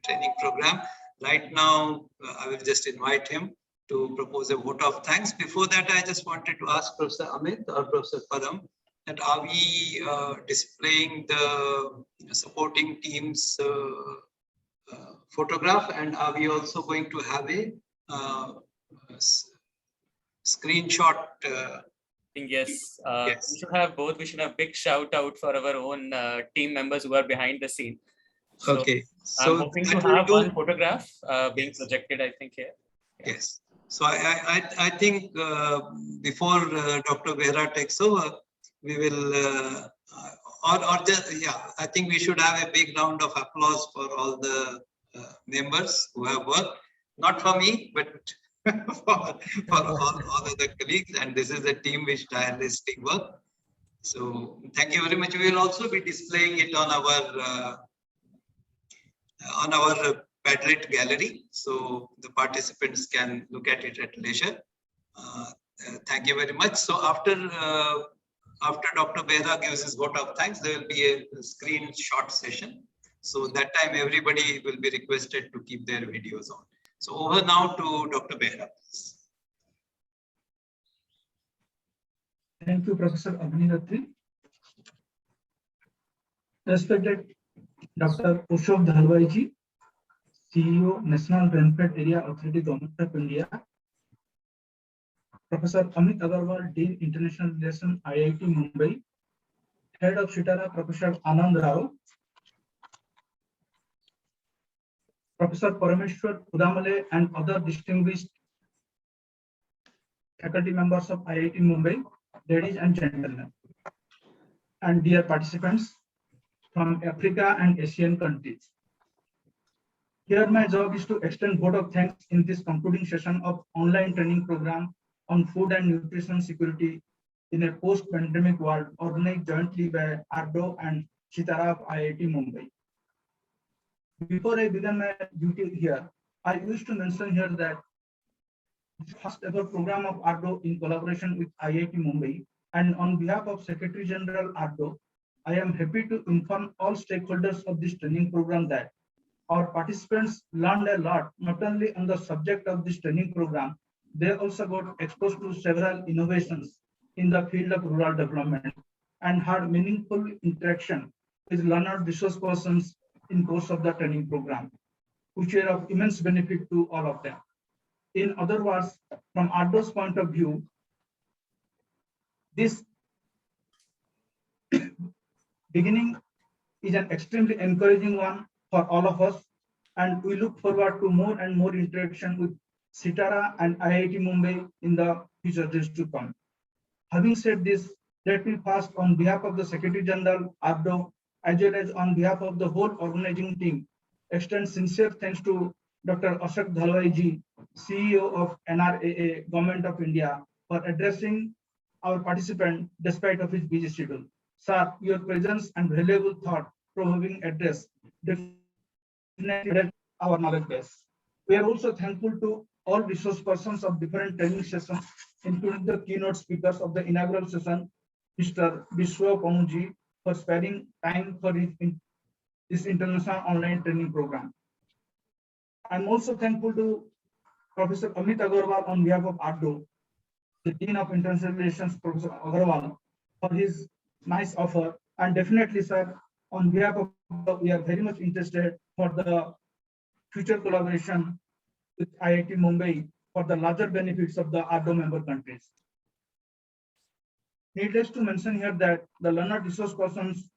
[SPEAKER 2] training program. Right now, I will just invite him to propose a vote of thanks. Before that, I just wanted to ask Professor Amit or Professor Param, that are we displaying the supporting team's photograph, and are we also going to have a screenshot?
[SPEAKER 1] Yes,
[SPEAKER 2] Yes.
[SPEAKER 1] we should have both. We should have big shout out for our own team members who are behind the scene. So
[SPEAKER 2] Okay,
[SPEAKER 1] I'm
[SPEAKER 2] so
[SPEAKER 1] hoping to
[SPEAKER 2] that will
[SPEAKER 1] have
[SPEAKER 2] do.
[SPEAKER 1] one photograph being projected, I think, here.
[SPEAKER 2] Yes. So I think before Dr. Behra takes over, we will, or just, yeah, I think we should have a big round of applause for all the members who have worked, not for me, but for all other colleagues. And this is a team which tirelessly work. So thank you very much. We will also be displaying it on our Padlet gallery, so the participants can look at it at leisure. Thank you very much. So after Dr. Behra gives his vote of thanks, there will be a screenshot session. So that time everybody will be requested to keep their videos on. So over now to Dr. Behra.
[SPEAKER 3] Thank you, Professor Abhinatri. Respected Dr. Ushov Dhalwaiji, CEO, National Rainfed Area Authority, Government of India. Professor Amit Agarwal, Dean, International Relations, IIT Mumbai. Head of Shitara, Professor Anand Rao. Professor Parameshwar Udamale and other distinguished faculty members of IIT Mumbai, ladies and gentlemen, and dear participants from Africa and Asian countries. Here my job is to extend vote of thanks in this concluding session of online training program on food and nutrition security in a post-pandemic world organized jointly by AARDO and Shitara of IIT Mumbai. Before I begin my duty here, I wish to mention here that the first ever program of AARDO in collaboration with IIT Mumbai, and on behalf of Secretary General AARDO, I am happy to inform all stakeholders of this training program that our participants learned a lot, not only on the subject of this training program, they also got exposed to several innovations in the field of rural development and had meaningful interaction with learned resource persons in course of the training program, which were of immense benefit to all of them. In other words, from AARDO's point of view, this beginning is an extremely encouraging one for all of us, and we look forward to more and more interaction with Shitara and IIT Mumbai in the future days to come. Having said this, let me first, on behalf of the Secretary General AARDO, as well as on behalf of the whole organizing team, extend sincere thanks to Dr. Ashok Dhalwaiji, CEO of NRAA, Government of India, for addressing our participant despite of his busy schedule. Sir, your presence and valuable thought-provoking address definitely our knowledge base. We are also thankful to all resource persons of different training sessions, including the keynote speakers of the inaugural session, Mr. Biswa Pamuji, for sparing time for this international online training program. I'm also thankful to Professor Amit Agarwal on behalf of AARDO, the Dean of International Relations, Professor Agarwal, for his nice offer. And definitely, sir, on behalf of we are very much interested for the future collaboration with IIT Mumbai for the larger benefits of the AARDO member countries. Needless to mention here that the learner resource persons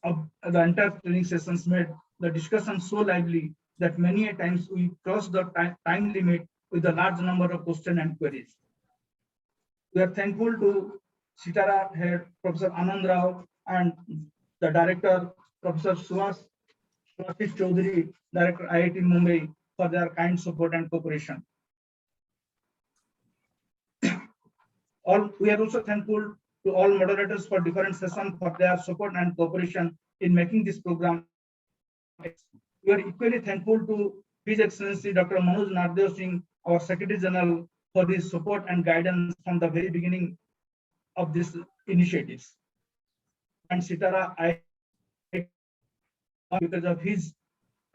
[SPEAKER 3] of the entire training sessions made the discussion so lively that many a times we crossed the time limit with a large number of questions and queries. We are thankful to Shitara head, Professor Anand Rao, and the director, Professor Suhas Chaudhary, Director IIT Mumbai, for their kind support and cooperation. We are also thankful to all moderators for different sessions for their support and cooperation in making this program. We are equally thankful to His Excellency Dr. Manoj Nardev Singh, our Secretary General, for his support and guidance from the very beginning of this initiatives. And Sitara, I because of his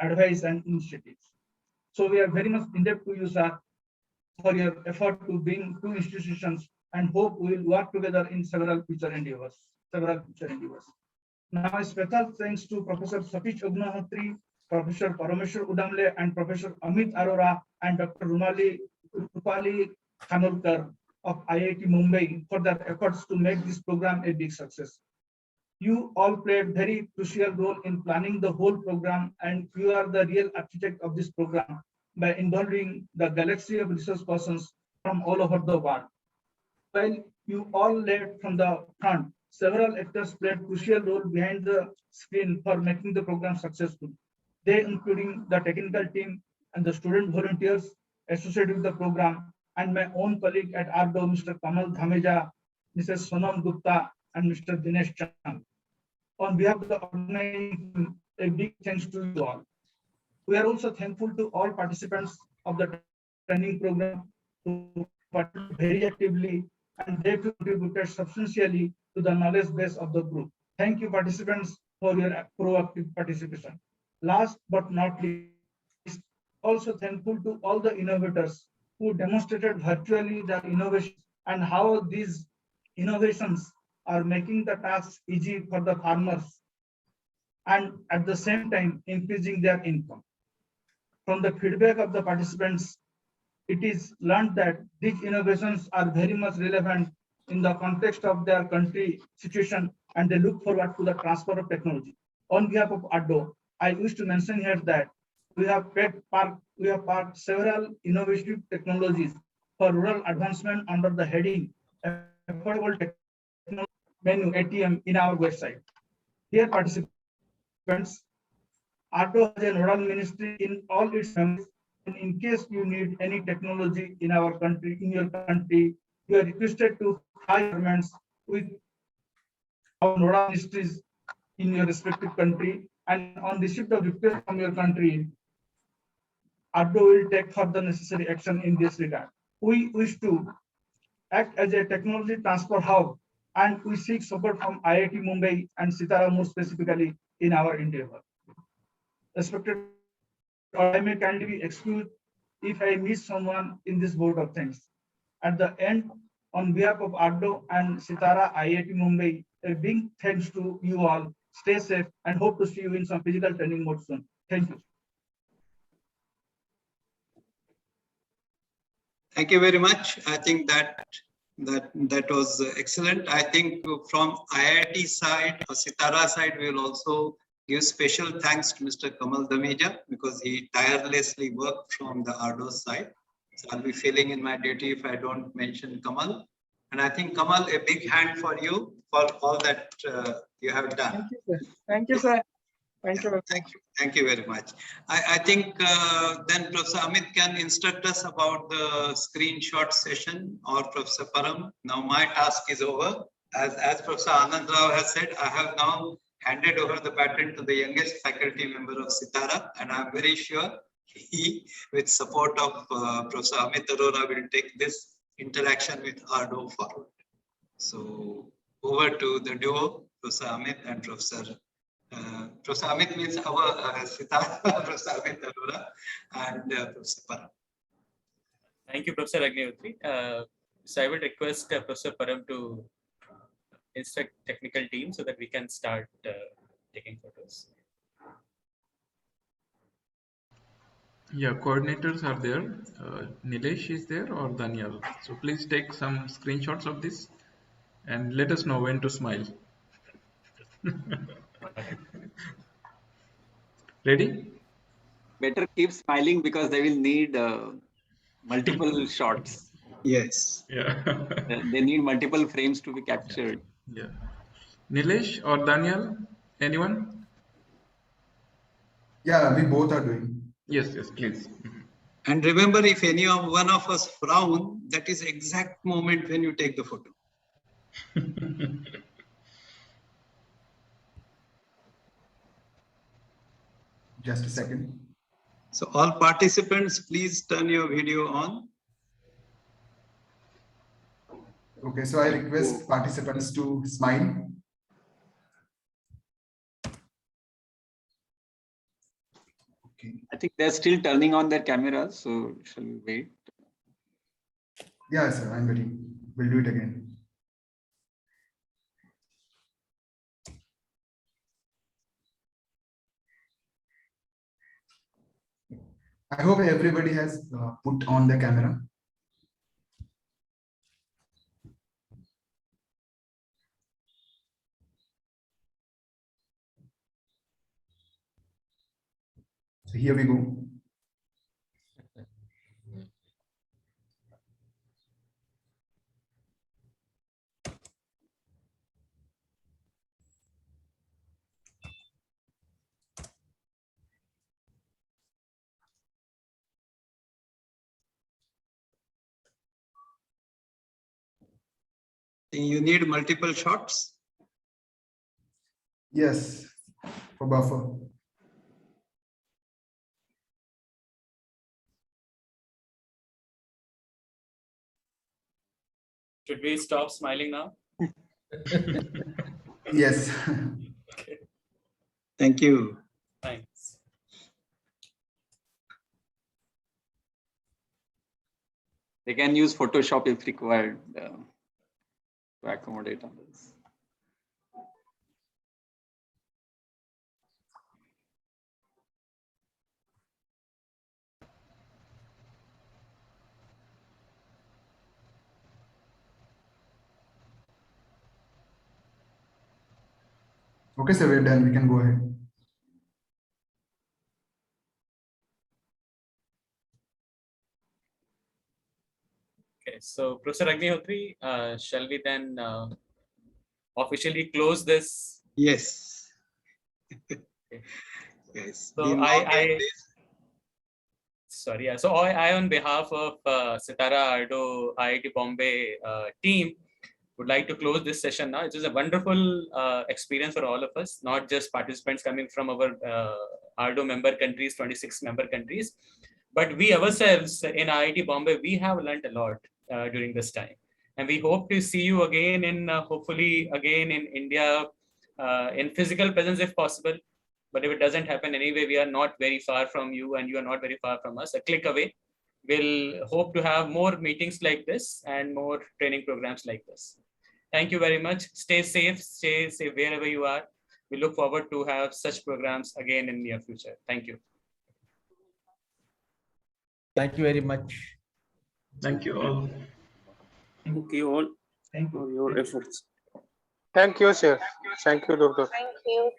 [SPEAKER 3] advice and initiatives. So we are very much indebted to you, sir, for your effort to bring two institutions, and hope we will work together in several future endeavors. Now, a special thanks to Professor Satish Agnihotri, Professor Parameshwar Udamle, and Professor Amit Arora, and Dr. Rupali Khanolkar of IIT Mumbai for their efforts to make this program a big success. You all played very crucial role in planning the whole program, and you are the real architect of this program by involving the galaxy of resource persons from all over the world. While you all led from the front, several actors played crucial role behind the screen for making the program successful. They including the technical team and the student volunteers associated with the program, and my own colleague at AARDO, Mr. Kamal Dhameja, Mrs. Sonam Gupta, and Mr. Dinesh Chand. On behalf of the organizing team, a big thanks to you all. We are also thankful to all participants of the training program who participated very actively, and they contributed substantially to the knowledge base of the group. Thank you, participants, for your proactive participation. Last but not least, also thankful to all the innovators who demonstrated virtually their innovations and how these innovations are making the task easy for the farmers and at the same time increasing their income. From the feedback of the participants, it is learned that these innovations are very much relevant in the context of their country situation, and they look forward to the transfer of technology. On behalf of AARDO, I wish to mention here that we have parked several innovative technologies for rural advancement under the heading Affordable Technology Menu ATM in our website. Dear participants, AARDO has a nodal ministry in all its members. And in case you need any technology in our country, in your country, you are requested to file governments with our nodal ministries in your respective country. And on receipt of request from your country, AARDO will take further necessary action in this regard. We wish to act as a technology transfer hub, and we seek support from IIT Mumbai and Sitara more specifically in our endeavor. Respected, I may kindly be excused if I miss someone in this vote of thanks. At the end, on behalf of AARDO and Sitara IIT Mumbai, a big thanks to you all. Stay safe and hope to see you in some physical training mode soon. Thank you.
[SPEAKER 2] Thank you very much. I think that was excellent. I think from IIT side or Sitara side, we will also give special thanks to Mr. Kamal Dameja because he tirelessly worked from the AARDO side. So I'll be feeling in my duty if I don't mention Kamal. And I think Kamal, a big hand for you for all that you have done.
[SPEAKER 16] Thank you, sir. Thank you.
[SPEAKER 2] Thank you very much. I think then Professor Amit can instruct us about the screenshot session, or Professor Param. Now my task is over. As Professor Anand Rao has said, I have now handed over the baton to the youngest faculty member of Sitara, and I'm very sure he, with support of Professor Amit Arora, will take this interaction with AARDO forward. So over to the duo, Professor Amit and Professor Amit means our Sitara, Professor Amit Arora and Professor Param.
[SPEAKER 1] Thank you, Professor Agnihotri. So I will request Professor Param to instruct technical team so that we can start taking photos.
[SPEAKER 19] Yeah, coordinators are there. Nilesh is there or Daniel. So please take some screenshots of this and let us know when to smile. Ready?
[SPEAKER 4] Better keep smiling because they will need multiple shots.
[SPEAKER 2] Yes.
[SPEAKER 19] Yeah.
[SPEAKER 4] They need multiple frames to be captured.
[SPEAKER 19] Yeah. Nilesh or Daniel? Anyone?
[SPEAKER 6] Yeah, we both are doing.
[SPEAKER 19] Yes, please.
[SPEAKER 2] And remember, if any of one of us frown, that is exact moment when you take the photo.
[SPEAKER 6] Just a second.
[SPEAKER 2] So all participants, please turn your video on.
[SPEAKER 6] Okay, so I request participants to smile. Okay.
[SPEAKER 4] I think they're still turning on their cameras, so shall we wait?
[SPEAKER 6] Yeah, sir, I'm ready. We'll do it again. I hope everybody has put on the camera. So here we go.
[SPEAKER 2] You need multiple shots?
[SPEAKER 6] Yes, for buffer.
[SPEAKER 1] Should we stop smiling now?
[SPEAKER 6] Yes.
[SPEAKER 1] Okay.
[SPEAKER 2] Thank you.
[SPEAKER 1] Thanks.
[SPEAKER 4] They can use Photoshop if required. to accommodate on this.
[SPEAKER 6] Okay, sir, we're done. We can go ahead.
[SPEAKER 1] Okay, so Professor Agnihotri, shall we then officially close this?
[SPEAKER 2] Yes.
[SPEAKER 1] Okay.
[SPEAKER 2] Yes.
[SPEAKER 1] So I on behalf of Sitara AARDO IIT Bombay team would like to close this session now. It was a wonderful experience for all of us, not just participants coming from our AARDO member countries, 26 member countries, but we ourselves in IIT Bombay, we have learned a lot during this time. And we hope to see you again in, hopefully again in India, in physical presence if possible. But if it doesn't happen anyway, we are not very far from you and you are not very far from us, a click away. We'll hope to have more meetings like this and more training programs like this. Thank you very much. Stay safe wherever you are. We look forward to have such programs again in near future. Thank you.
[SPEAKER 20] Thank you very much.
[SPEAKER 19] Thank you all.
[SPEAKER 5] Thank you all for your efforts.
[SPEAKER 22] Thank you, sir. Thank you, Doctor.
[SPEAKER 8] Thank you.